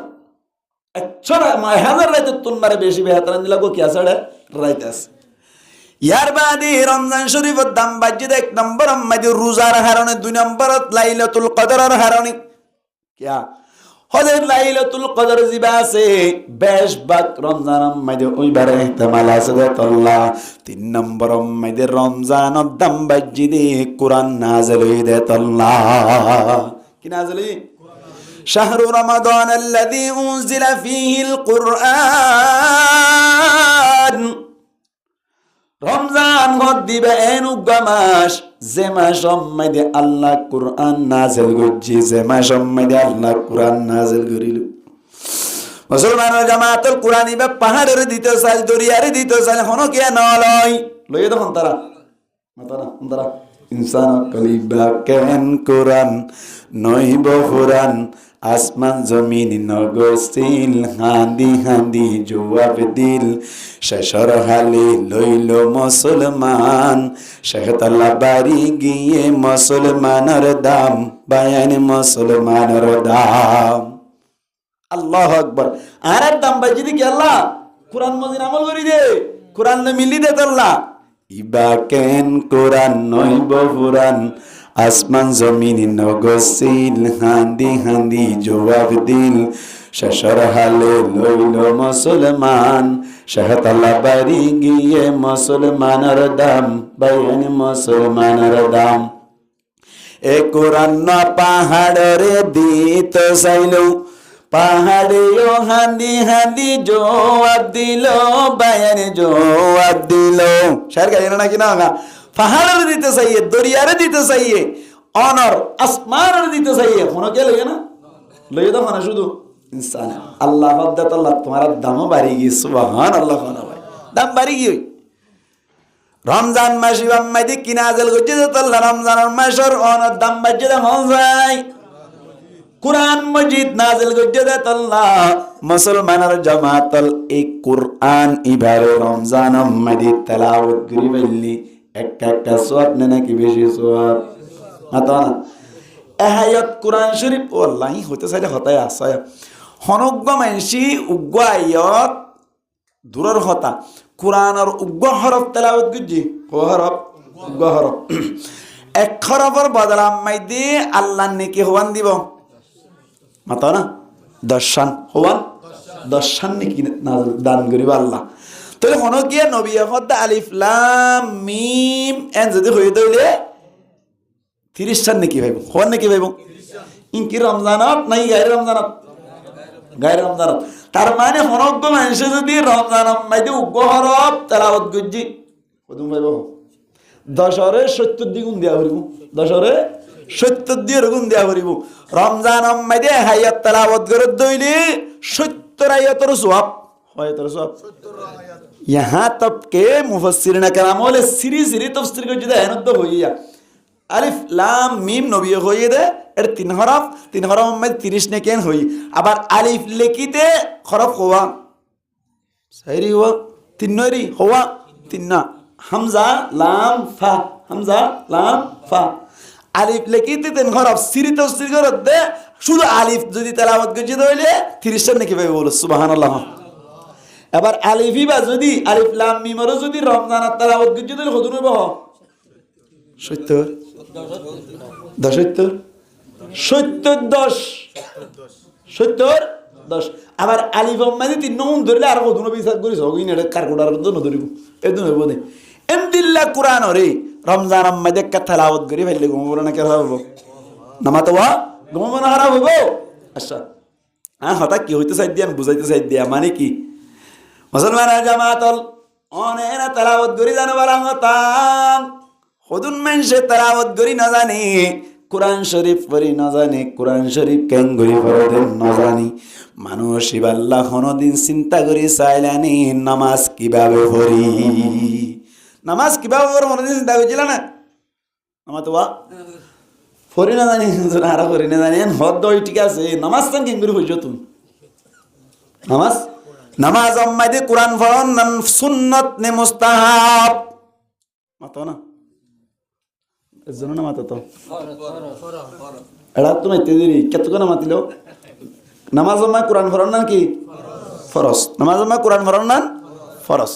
আচ্ছা মাই হাজার রাত তোমারে বেশি বেহতর লাগো কি আছে রাত আছে ইয়ার বাদে রমজান শরীফের দাম বাজ্যে 1 নম্বর আমাদের রোজার হারণে 2 নম্বর লাইলাতুল কদরের হারণে কিয়া হলে লাইলাতুল কদর জিবা আছে 22 ভাগ রমজান আমাদের ওইবারে ইহতিমাল আছে আল্লাহ 3 নম্বর আমাদের রমজানের দাম বাজ্যে দে কোরআন নাযিল হইছে আল্লাহ কি নাযিল শাহরু রমাদান আল্লাযী উনজিলা ফীহিল কুরআন রমজান গদ দিবে এনুগা মাস যে মাস মধ্যে আল্লাহ কুরআন নাযিল করছে যে মাস মধ্যে আল্লাহ কুরআন নাযিল করিল মুসলমানের জামাতুল কুরআন ইবা পাহাড়ের দিতে চাই দরিয়ার দিতে চাই হনো কে নলয় লইয়ে দেখুন তারা ইনসান কলিবা কেন কুরআন নইব ফুরান আসমান জমিন নগসিল হাঁদি হাঁদি জোয়াব দিল শেষর হালে লইল মুসলমান শেখতলা বাড়ি গিয়ে মুসলমানের দাম বায়ান মুসলমানের দাম আল্লাহু আকবার আর দাম বাজি দি কি আল্লাহ কুরআন মজিন আমল করি দে কুরআন না মিলি দে আল্লাহ ইবা কেন কুরআন নইব ফুরান আসমান জমিন নগসিল হান্দি হান্দি জবাব দিল শেষর হালে লইল মুসলমান শাহতলা বাড়ি গিয়ে মুসলমানের দাম বাইন মুসলমানের দাম এ কোরআন পাহাড়রে দিত চাইল পাহাড়েও হান্দি হান্দি জবাব দিল বাইন জবাব দিল শায়ের গাইল নাকি না পাহাড়ের দিতে চাইয়ে দরিয়ারে দিতে চাইয়ে অনর আসমানের দিতে চাইয়ে মনে কে লইয়ে না লইয়ে তো মানে শুধু ইনসান আল্লাহ আল্লাহ তোমার দামও বাড়ি গিয়ে সুবহান আল্লাহ ভাই দাম বাড়ি গিয়ে রমজান মাস ইমাম কিনা জেল করছে যে আল্লাহ রমজানের মাসের অনর দাম বাড়ছে হল যায় কুরআন মজিদ নাজিল করছে যে আল্লাহ মুসলমানের জামাতল এই কুরআন ইবারে রমজান মাদি তেলাওয়াত করি বললি একটা সওয়াব নাকি বেশি সওয়াব মাতা আয়াত কুরআন শরীফ ওয়াল্লাহি হতে চাইলে হতায় আছে হনগ্য মানসি উগ্র আয়াত দূরের হতা কুরআনের উগ্র হরফ তেলাওয়াত করছি ও হরফ উগ্র হরফ এক হরফের বদলা মাইদি আল্লাহ নেকি হওয়ান দিব মাতা না দর্শন হওয়ান দর্শন নেকি দান করিব আল্লাহ তাহলে মনে গিয়ে নবী হদ্দা আলিফ লাম মিম এন যদি হয়ে দইলে 30 নাকি ভাইব হওয়ার নাকি ভাইব ইনকি রমজানত নাই গায়ের রমজানত গায়ের রমজানত তার মানে হনগ্য মানুষে যদি রমজান মাইতে উগ্র হরফ তেলাওয়াত গজ্জি কদম ভাইব 10 70 দ্বিগুণ দেয়া হরিব 10 দিয়ে গুণ দেয়া হরিব রমজান মাইতে হায়াত তেলাওয়াত করে দইলে 70 আয়াতের সওয়াব আয়াতের সওয়াব 70 यहाँ तक के मुफस्सिरीन कराम बोले सिरी सिरी तफसीर को जुदा है न तो होई या अलिफ लाम मीम नबी होई दे এর তিন হরফ মধ্যে 30 নে কেন হই আবার আলিফ লিখিতে হরফ হওয়া সাইরি হওয়া তিনরি হওয়া তিননা হামজা লাম ফা আলিফ লিখিতে তিন হরফ সিরি তফসির করে দে শুধু আলিফ যদি তেলাওয়াত করতে হইলে 30 নাকি ভাই বলো সুবহানাল্লাহ এবার আলিফি বা যদি আলিফ লাম মিমরও যদি রমজানের তেলাওয়াত করতে হইলে কত নেব 70 আবার আলিফ মানে 3 নুন ধরলে আর কত নবী সাদ করিস হগিন এটা কারকুডার তো ন ধরিব এদন হইব দে এমদিল্লাহ কুরআন রে রমজান মধ্যে কা তেলাওয়াত করি ফেললে ঘুমবো না কে হবে নামাতো ওয়া ঘুমবো না হারাম হইব আচ্ছা হঠাৎ কি হইতে চাই দিয়া বুঝাইতে চাই দিয়া মানে কি মুসলমানের জামাতল অনেরা তেলাওয়াত করি জানো বলা হতাম হদুন মানুষে তেলাওয়াত করি না জানি কুরআন শরীফ পড়ি না জানি কুরআন শরীফ কেন করি পড়ে না জানি মানুষ ইবাল্লাহ কোনদিন চিন্তা করি চাইলানি নামাজ কিভাবে পড়ি কোনদিন চিন্তা করেছিল না আমার তো পড়ি না জানি আর পড়ি না জানি হদ ঠিক আছে নামাজ কেন করি হইছ তুমি নামাজ আম্মাইদে কুরআন পড়ন নান সুন্নাত নে মুস্তাহাব মাতো না এজন্য না মাতো তো এড়া তুমি তেদিরি কতক্ষণ মাতিল নামাজ আম্মাই কুরআন পড়ন না কি ফরজ নামাজ আম্মাই কুরআন পড়ন না ফরজ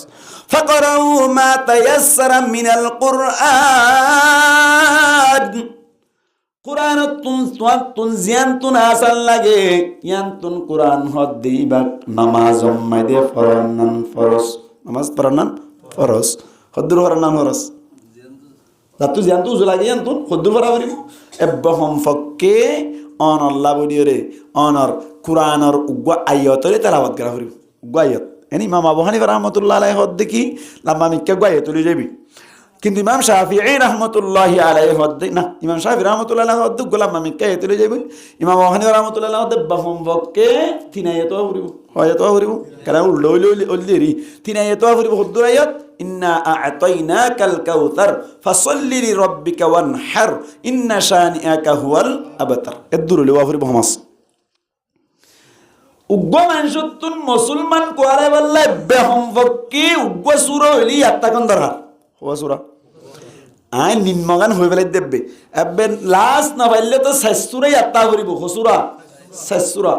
ফাকরাউ মা তায়াসসারা মিনাল কুরআন কুরআন তুন জিয়ান তুন আসল লাগে ইয়ান তুন কুরআন হদ দিবা নামাজ মাইদে ফরনান ফরজ নামাজ পড়ান ফরজ হদ্দুর ফরনান ফরজ জাতু জিয়ান তু লাগে ইয়ান তুন হদ্দুর ফরাবরি এবহম ফক্কে অন আল্লাহ বডিরে অনর কুরআনর উগ্র আয়াতরে তেলাওয়াত করা হরি উগ্র আয়াত এনি ইমাম আবু হানিফা রাহমাতুল্লাহ আলাইহি হদ দেখি লাম্মা মিক্কা আয়াত তুলি যাবি কিন্তু ইমাম শাফিঈ রাহমাতুল্লাহি আলাইহি হদ না ইমাম শাফিঈ রাহমাতুল্লাহি আলাইহি হদ গোলাম মিক্কা আয়াত তুলি যাবি ইমাম আবু হানিফা রাহমাতুল্লাহি আলাইহি হদ বহম ফক্কে তিন আয়াত হরিব আয়াত হরিব কারা উল্লইলি ওলদেরি তিন আয়াত হরিব হদ্দুর আয়াত ইন্না আ'তাইনাকাল কাউসার ফাসাল্লি লিরাব্বিকা ওয়ানহার ইন্না শানিআকা হুয়াল আবতার এদুর লিওয়া হরিব হামাস উগ্র মানুষতুন মুসলমান কোয়ারে বললে বেহম ফক্কি উগ্র সূরা হইলি আত্তাকন দরকার হওয়া সূরা আই নিম্নগান হই ফেলে দেবে এবে লাস্ট না পাইলে তো শেষ সূরাই আত্তা করিব হসুরা শেষ সূরা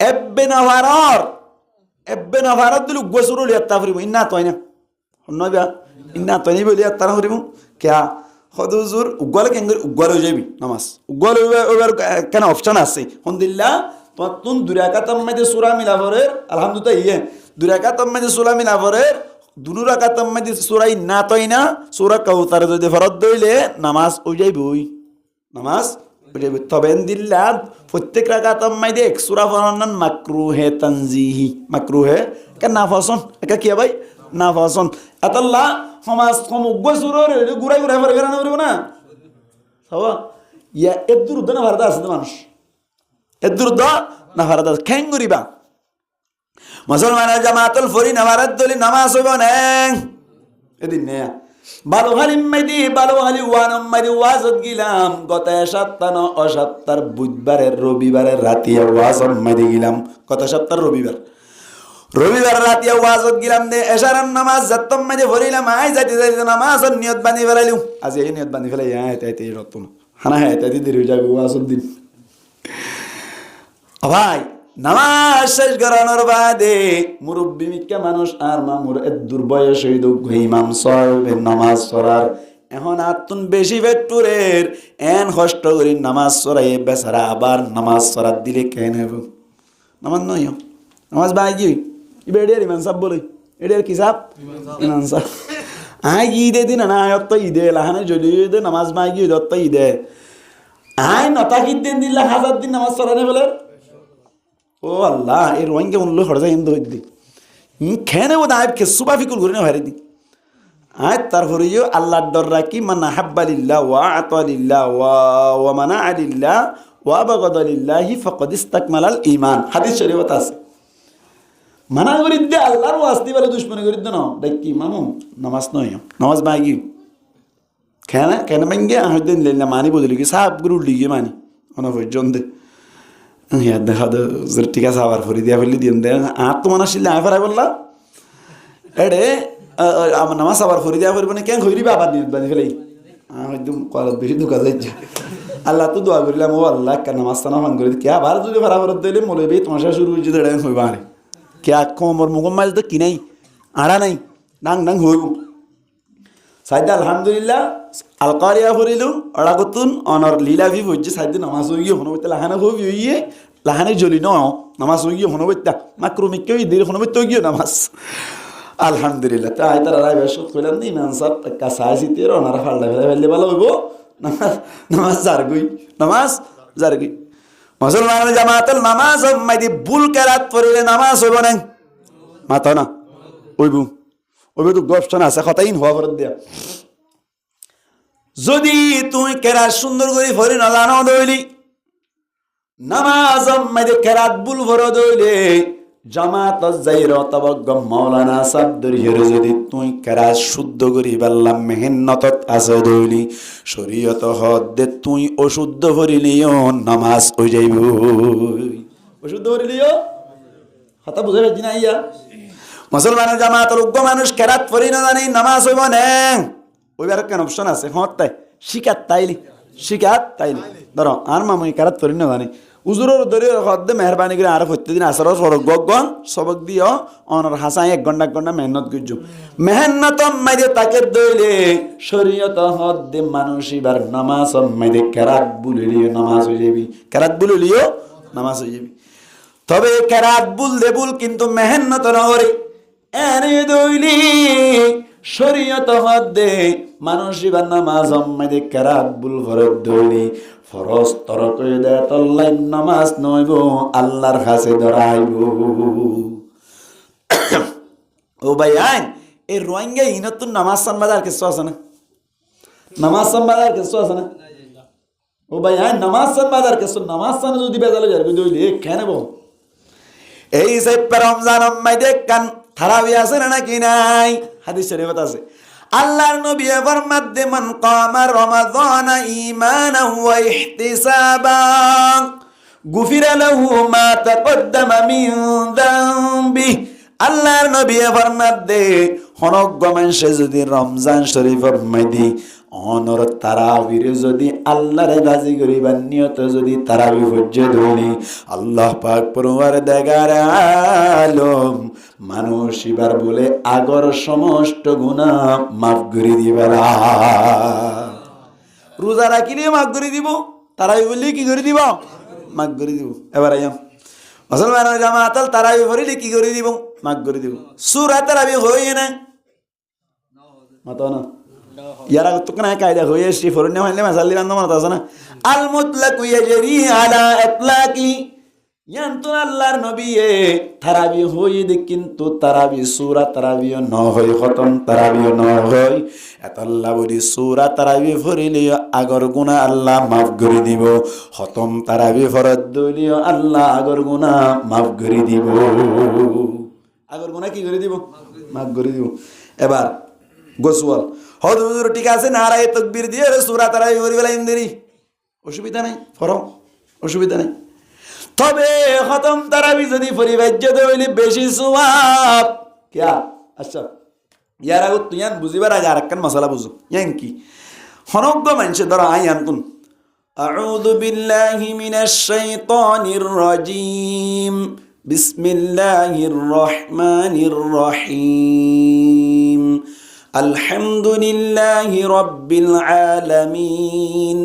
এবে না ভারত দিল উগ্র সূরা হইলি আত্তা করিব ইন্না তয়না নয়বা ইন্না তয়নি বলি আত্তা করিব কিয়া হদুজুর উগলে কেন উগলে হয়ে যাবি নামাজ উগলে ওইবার কেন অপশন আছে হন্দিল্লা তোমার তুন দুরাকাতম মধ্যে সূরা মিলাফরের আলহামদুলিল্লাহ ইয়ে দুরাকাতম মধ্যে সূরা মিলাফরের দুনু রাকাতম মধ্যে সূরা ইন্না তাইনা সূরা কাউসার যদি ফরদ দইলে নামাজ হয়ে যাইবই নামাজ হয়ে যাবে তবে দিল্লা প্রত্যেক রাকাতম মধ্যে এক সূরা পড়ান মাকরুহে তানজিহি মাকরুহে কেন না ফসন এটা কি ভাই না ফসন আতাল্লাহ সমাজ সমগ্র সুরের ঘুরাই ঘুরাই ফেরে ফেরানো পারবো না হবা ইয়া এর দূর না ভারত আছে মানুষ এর দূর না ভারত আছে খ্যাং করিবা মুসলমানের জামাতুল ফরি নামারাত দলি নামাজ হইব না এদিন নেয়া বালু হালিম মাইদি বালু হালি ওয়ানম মাইদি ওয়াজত গিলাম গত সপ্তাহ অসপ্তাহ বুধবারের রবিবারের রাতে ওয়াজম মাইদি গিলাম গত সপ্তাহ রবিবার রাতে ওয়াজত গিলাম দে এশারান নামাজ যাত্তম মাঝে ভরিলাম আই যাইতে যাইতে নামাজ নিয়ত বানি ফেলাইলু আজ এই নিয়ত বানি ফেলাই তাইতে রতন হানা তাইতে দেরি হয়ে যাবে ওয়াজত দিন ভাই নামাজ শেষ করানোর বাদে মুরব্বী মিক্কা মানুষ আর মামুর এদুর বয়স হইল ইমাম সাহেব নামাজ পড়ার এখন আতুন বেশি পেট্টুরের এন কষ্ট করি নামাজ পড়াই বেচারা আবার নামাজ পড়ার দিলে কেন হইব নামাজ নয় নামাজ বাই কি এডের ইমান সাহেব বলে এডের কি সাহেব ইমান সাহেব আই ঈদে দিন না অত ঈদে লাহানে জলি দে নামাজ বাই কি অত ঈদে আই নতা ঈদ দিন দিল্লা হাজার দিন নামাজ পড়ানে বলে ও আল্লাহ এর রোহিঙ্গা মূল্য খরচা হিন্দু হইতে খেনে বোধ আয় কে সুবা ফিকুল করে না হারি দি আয় তারপরে আল্লাহর ডর রাখি মানা হাব্বালিল্লাহ ওয়া আতালিল্লাহ ওয়া মানা আলিল্লাহ ওয়া বাগাদালিল্লাহি ফাকাদ ইস্তাকমালাল ঈমান হাদিস শরীফত আছে মানা করি দে আল্লাহর ওয়াস্তি বলে দুশমনি করি দে না দেখি মামু নামাজ নয় নামাজ বাগি কেন বাঙ্গে আহদিন লেলা মানি বদলি কি সাহেব গুরু লিগে মানি অনপর্যন্ত ইয়ার দেখা দে ঠিক আছে আবার ফরি দিয়া ফেলি দিন দে আর তো মনে আসলে আয় ফেরাই বললা এডে আমার নামাজ আবার ফরি দিয়া ফেরব না কেন হইরিবা আবার নিয়ত বানি ফেলাই একদম কলার বেশি ঢুকা যাচ্ছে আল্লাহ তো দোয়া করিলাম ও আল্লাহ কেন নামাজ তানা ফান করে কে আবার যদি ফেরা ফেরত দিলে মনে হবে তোমার সাথে শুরু হয়েছে দেড় হইবা আরে কে কোমর মুকম্মাল তো কি নাই আড়া নাই ডাং ডাং হইব সাইদা আলহামদুলিল্লাহ আলকারিয়া ফরিলু অড়াগতুন অনর লীলাভি হচ্ছে সাইদে নামাজ হয়ে গিয়ে হনবইতে লাহানা হবি হইয়ে লাহানে জ্বলি ন নামাজ হয়ে গিয়ে হনবইতা মাকরুমিকেও ঈদের হনবইতে গিয়ে নামাজ আলহামদুলিল্লাহ তাই তারা রায় বেশত কইলাম নি ইমান সাহেব কাছে আসিতে ওনারা ফাল্লা ফেলে ফেললে ভালো হইব নামাজ যার গই মুসলমানের জামাতের নামাজ মাইদি বুল কেরাত পড়িলে নামাজ হইব না মাথা না ওইবু ওইবু তো গপশন আছে কথাইন হওয়া ফরত দিয়া যদি তুই কেরাত সুন্দর করে ফরি না জানো দইলি নামাজ মাইদি কেরাত বুল ফর দইলে জামাত যাইর তবগ্গ মাওলানা সাবদর হিরে যদি তুই কেরাত শুদ্ধ করি বললাম মেহনতত আছে দইলি শরীয়ত হদে তুই অশুদ্ধ ফরিলিও নামাজ হই যাইব অশুদ্ধ ফরিলিও কথা বুঝে পাচ্ছি না ইয়া মুসলমানের জামাতের উগ্র মানুষ কেরাত ফরি না জানি নামাজ হইব না ওইবার কেন অপশন আছে হত তাই শিকাত তাইলি ধরো আর মামুই কেরাত ফরি না জানি উজুরের ধরে হদ্দে মেহরবানি করে আর প্রত্যেকদিন আসর সড়ক গগন সবক দিও অনর হাসাই 1 ঘন্টা মেহনত করছো মেহনত মাইদে তাকে দইলে শরীয়ত হদ্দে মানুষ এবার নামাজ মাইদে কেরাত বুলিলিও নামাজ হয়ে যাবি কেরাত বুলিলিও নামাজ হয়ে যাবি তবে কেরাত বুল দেবুল কিন্তু মেহনত নরে এনে দইলি শরীয়ত হদ্দে মানুষ এবার নামাজ মাইদে কেরাত বুল ফরদ দইলি ফরজ তরক দে তল্লাই নামাজ নইব আল্লাহর কাছে ধরাইব ও ভাই আইন এই রোহিঙ্গা ইনতুন নামাজ সম্বাদার কিছু আছে না নামাজ সম্বাদার কিছু আছে না ও ভাই আইন নামাজ সম্বাদার কিছু নামাজ সান যদি বেজালে যাবে দইলে কেন বল এই যে রমজান মাইদে কান তারাবি আছে না কি নাই হাদিস শরীফত আছে আল্লাহর নবী ফরমাতে মান কামা রমাদান ঈমানান ওয়া ইহতিসাবান গুফিরা লাহু মা তাকদ্দামা মিন যামবি আল্লাহর নবী ফরমাতে হনগ্য মানুষ যদি রমজান শরীফের মধ্যে অনর তারাবির যদি আল্লাহর রাজি করিবার নিয়ত যদি তারাবি হজ্জে ধরি আল্লাহ পাক পরওয়ারদিগার আলম মানুষ এবার বলে আগর সমস্ত গুনাহ মাফ করে দিবেন রোজা রাখিলেও মাফ করে দিব, তারাবি বললে কি করে দিব? মাফ করে দিব। এবার আইয়াম মুসলমানের জামাতাল তারাবি পড়লে কি করে দিব? মাফ করে দিব। সূরা তারাবি হই না মাতো না ইয়ারা তো কোন কায়দা হয়ে এসে ফরনে হইলে মাসাল্লি বান্ধব মাতো আছে না। আল মুতলাকু ইয়াজরি আলা ইতলাকি, ইয়ান্তুন আল্লাহর নবী তারাবি হই দে, কিন্তু তারাবি সূরা তারাবিও ন হয়, খতম তারাবিও ন হয়। এত আল্লাহ বলি সূরা তারাবি পড়িলে আগর গুনাহ আল্লাহ মাফ করে দিব, খতম তারাবি ফরজ দিলেও আল্লাহ আগর গুনাহ মাফ করে দিব। আগর গুনাহ কি করে দিব? মাফ করে দিব। এবার গোসওয়াল হুজুর ঠিক আছে, নারায়ে তাকবীর দিয়ে সূরা তারাবি পড়ি বলাইন দেরি, অসুবিধা নাই, ফরো অসুবিধা নাই। তবে খতম তারাবি যদি পরিবার্য হইলে বেশি সওয়াব। কিয়া আচ্ছা ইয়ার আগত তুইয়ান বুঝিবার আগে আরেকখান মশলা বুঝো। ইয়ান কি হনজ্ঞ মানুষে ধরো আইয়ান তুন আউযু বিল্লাহি মিনাশ শাইতানির রাজিম বিসমিল্লাহির রহমানির রহিম আলহামদুলিল্লাহি রাব্বিল আলামিন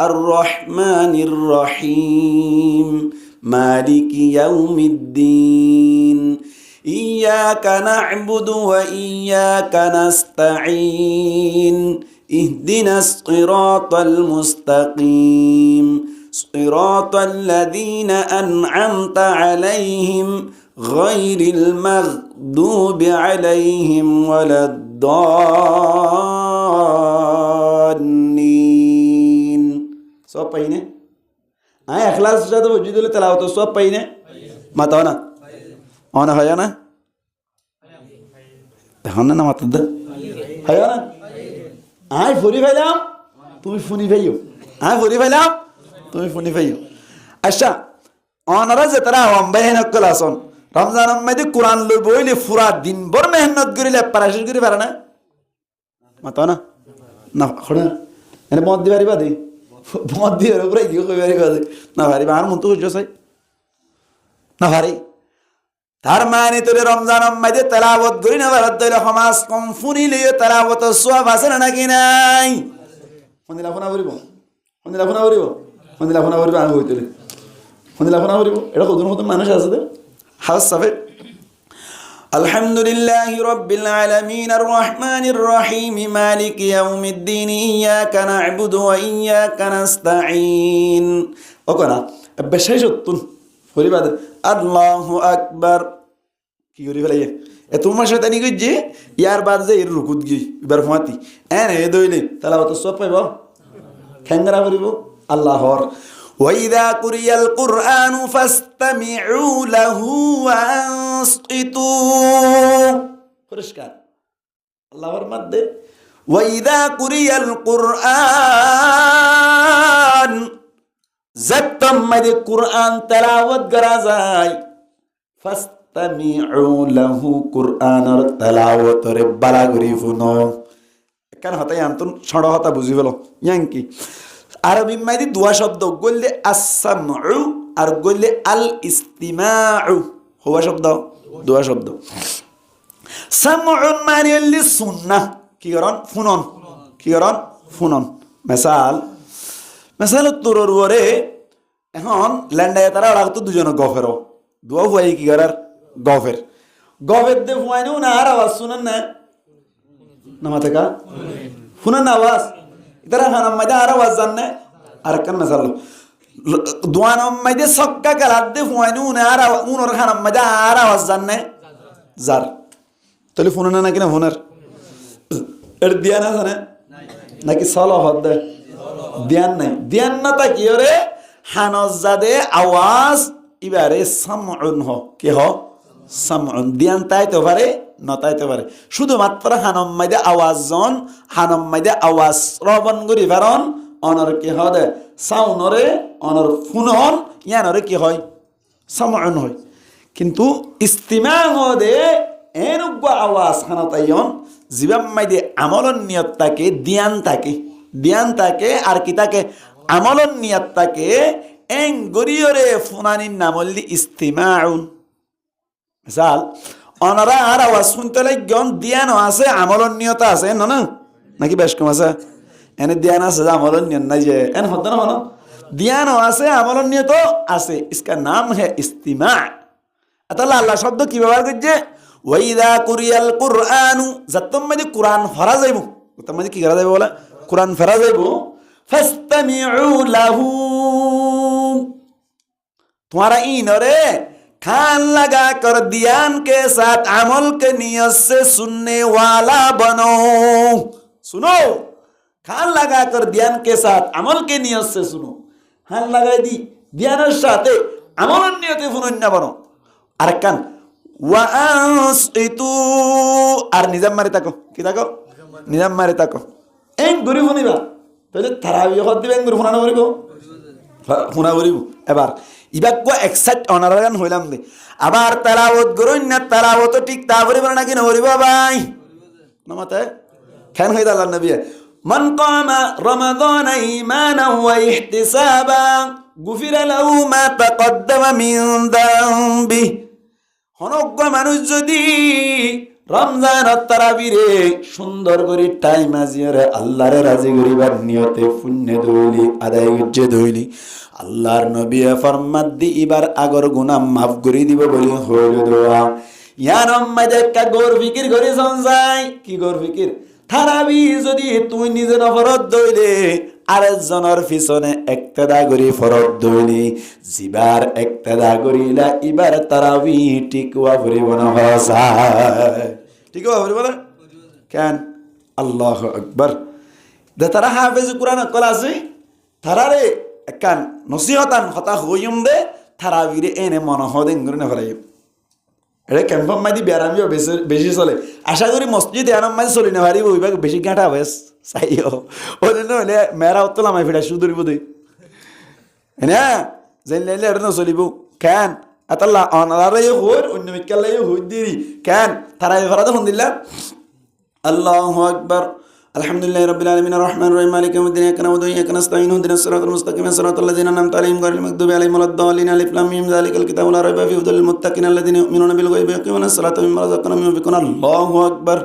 আর রহমানির রহিম মালিকি ইয়াউমিদ্দিন ইয়্যাকা না'বুদু ওয়া ইয়্যাকা নাস্তাঈন ইহদিনাস সিরাতাল মুস্তাকিম সিরাতাল লাযীনা আন'আমতা আলাইহিম গায়রিল মাগদুবি আলাইহিম ওয়ালাদ-দাল্লিন। সব পাইনে আয় ইখলাস সাথে ওজি দিলে তেলাওয়াত সব পাইনে মাতাও না অনা হয় না দেখুন না মাতা দে হয় না। আয় ফুরি ফাইলাম তুমি ফুনি ফাইও, আয় ফুরি ফাইলাম তুমি ফুনি ফাইও। আচ্ছা অনারা যে তারা অম্বাই নকল আসন রমজান মধ্যে কোরআন লই বইলে পুরা দিন ভর মেহনত করিলে পারাশির করি পারে না মাতাও না না খড়া এনে মদ দিবারি বাদে মদ দিয়ে উপরে গিয়ে কইবারি বাদে না ভারি আর মন তো হইছো চাই না ভারি। তার মানে তোরে রমজান মধ্যে তেলাওয়াত করি না বাদ দিলে সমাজ কম ফুনিলে তেলাওয়াত সওয়াব আছে না নাকি নাই? ফোনিলা ফোনা করিব, ফোনিলা ফোনা করিব, ফোনিলা ফোনা করিব, আমি হইতলে ফোনিলা ফোনা করিব। এটা কত কত মানুষ আছে দে হাস সাফে। আলহামদুলিল্লাহি রাব্বিল আলামিন আর রহমানির রহিম মালিকি ইয়াউমিদ্দিন ইয়্যাকা না'বুদু ওয়া ইয়্যাকা নাস্তাঈন। ওকনা বেশাইতুন পরিবাদ আল্লাহু আকবার কি করি ফেলাই এ তোমার শয়তানি কইছে ইয়ার বাদ যে এর রুকুত গই এবার ফাতি এনে এ দইলে তেলাওয়াত সব পাইব খেঙ্গরা করিব আল্লাহর। وَإِذَا قُرِئَ الْقُرْآنُ فَاسْتَمِعُوا لَهُ وَأَنصِتُوا পরিষ্কার আল্লাহর মধ্যে وَإِذَا قُرِئَ الْقُرْآنُ যখন মধ্যে কুরআন তেলাওয়াত করা যায় ফাস্তামিউ লাহু কুরআনের তেলাওয়াতরে বালা করি শুনো। কেন হতাই আন্তন ছড় হতা বুঝি ফেলো ইয়াং কি আরবি মাইদি দুয়া শব্দ গললে আস-সামউ আর গললে আল ইস্তিমাউ হওয়া শব্দ দুয়া শব্দ। সামউন মানে হল সুন্নাহ কি করন ফুনন কি করন ফুনন। মেসাল তোর ওরে এখন ল্যান্ডায় তারা লাগতো দুজনে গফের দুয়া হুয়াই কি করার গফের গফের দে হুয়াই না আর আওয়াজ শুনেন না নামাতে কা শুনেন না আওয়াজ ইতারা খানাম মাইদা আর আওয়াজ জানে আর কান মেসাল দুয়ানম মাইদে সক্কা কালাত দে হুয়াই না আর উনর খানাম মাইদা আর আওয়াজ জানে জার তাহলে ফোনে না নাকি না ফোনের এর দিয়া না জানে নাকি সল হদ দে ধ্যান নাই ধ্যান না তা কি রে হানজাদে আওয়াজ এবারে সামউন হ কি হ সামউন ধ্যান তাইতে পারে নতাইতে পারে শুধুমাত্র হানম মাইদে আওয়াজ জন হানম মাইদে আওয়াজ শ্রবণ করি পারন অনর কি হদে সাউনরে অনর ফুনন ইয়ানরে কি হয় সামউন হয়। কিন্তু ইস্তিমা হদে এনুগ আওয়াজ খানাতাইন জিবাম মাইদে আমলন নিয়ত থাকে ধ্যান থাকে আর কি তাকে আমলন নিয়াত থাকে এং গরিয়রে ফুনানির নামলি ইস্তিমাউন। মিসাল অনারা আর আওয়াজ শুনতে লাগন ধ্যানও আছে আমলন নিয়ত আছে না নাকি বেশ কম আছে এনে ধ্যান আছে আমলন নিয়ন নাই যে এন হতো না হলো ধ্যানও আছে আমলন নিয়ে তো আছে ইসকা নাম হ্যাঁ ইস্তিমা তাহলে আল্লাহ শব্দ কি ব্যবহার করছে ওয়াইদা কুরিয়াল কুরআনু যতম মধ্যে কুরআন ফরা যাইব ততম মধ্যে কি করা যাবে বলা কুরআন ফরা যাইব ফাস্তামিউ লাহু तुम्हारा इनरे खान लगा कर ध्यान के साथ अमल के नियत से सुनने वाला बनो सुनो खान लगा कर ध्यान के साथ अमल के नियत से सुनो खान लगा दी ध्यान साथे अमल नियते फुनन्ना बनो अरकान वांसितु আর নিজাম মারি তাকো কি তাকো নিজাম মারি তাকো এন গরি ফুনিবা তাহলে তারাবিহ দিবেন গরি ফুনানো করিব ফুনা করিব এবার ইবাক্য এক্সাইট অনারাগান হইলাম দে আবার তালাওয়াত করুন না তালাওয়াত ঠিক তা করিব নাকি না করিব ভাই নমাতে কেন হইতা আল্লাহ নবী মান কামা রমাদান ঈমানা ওয়া ইহতিসাবা গুফিরা লাহু মা তাকদ্দামা মিন দামবি হনজ্ঞ মানুষ যদি রমজান তারাবিরে সুন্দর করে টাইম আজিরে আল্লাহরে রাজি করিবার নিয়তে পুণ্য দইলি আদায় করছে দইলি আল্লাহর নবী ফরমাত দি এবার আগর গুনাহ মাফ করে দিব বলি হইল দোয়া ইয়ার আম্মাদে কা গৌর ফিকির করে যায় কি গৌর ফিকির তারাবি যদি তুই নিজে নফরত দইলে আরেকজনের পিছনে একতেদা করি ফরত দইলি জিবার একতেদা করিলা এবার তারাবি টিকওয়া ফুরিব না ভাষায় টিকওয়া ফুরিব না কেন আল্লাহু আকবার দে তারা হাফেজ কুরআন কল আছে তারারে কান নসিহতান হতা হইম দে তারাবিরে এনে মন হদেন করে না ফরাই এটা ক্যাম্পাম মাদি ব্যারামিও বেশি চলে আশা করি মসজিদ এনাম মাদি চলি না পারিব ওইভাবে বেশি গাঁটা বেশ চাইও ওই জন্য হলে মেয়েরা উত্তলাম ফিরা সুদরিব দেই হ্যাঁ যেন লাইলে এটা নচলিব কেন আতাল্লাহ অনারাই হইর অন্য মিকালাই হই দিরি কেন তারাই ফরাতে ফোন দিলা আল্লাহু আকবার আলহামদুলিল্লাহি রাব্বিল আলামিন আর রহমানির রহিম মালিকি ইয়াউমিদ্দিন ইয়্যাকা না'বুদু ওয়া ইয়্যাকা নাস্তাঈন ইহদিনাস সিরাতাল মুস্তাকিম সিরাতাল লাযিনা আন'আমতা আলাইহিম গায়রিল মাগদুবি আলাইহিম ওয়ালাদ-দাল্লিন আলিফ লাম মিম যালিকাল কিতাবু লা রাইবা ফীহি হুদাল লিল মুত্তাকিন আল্লাযিনা ইউমিনুনা বিল গায়বি ওয়া ইয়াকিমুনাস সালাতা ওয়া মিম্মা রাযাকনাহুম ইউনফিকুন আল্লাহু আকবার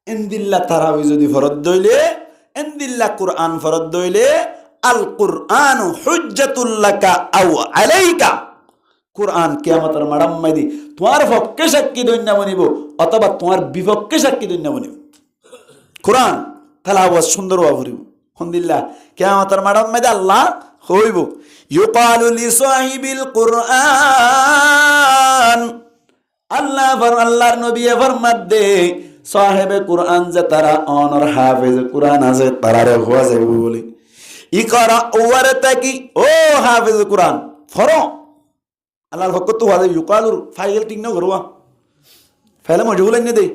ইনদিল্লাহ তারাবি যদি ফরজ দইলে ইনদিল্লাহ কুরআন ফরজ দইলে আল কুরআনু হুজ্জাতুল লাকা আও আলাইকা কুরআন কিয়ামতের মাড়াম মাইদি তোমার পক্ষে সাক্ষী দইনা বনিব অথবা তোমার বিপক্ষে সাক্ষী দইনা বনিব কুরআন তেলাওয়াত সুন্দর হইব আলহামদুলিল্লাহ কিয়ামতের মাঠে মধ্যে আল্লাহ হইব ইউকালু লিসাহিবিল কুরআন আল্লাহর নবী ফরমাত দে সাহেবে কুরআন যে তারা অনর হাফেজ কুরআন আছে তারারে হওয়া যাবে বলে ইকরা ওয়ারতাকি ও হাফেজ কুরআন ফরো আল্লাহর হক তো হওয়া যাবে ইউকালুর ফাইল ঠিক না করবা ফাইলে মজহুল এনে দে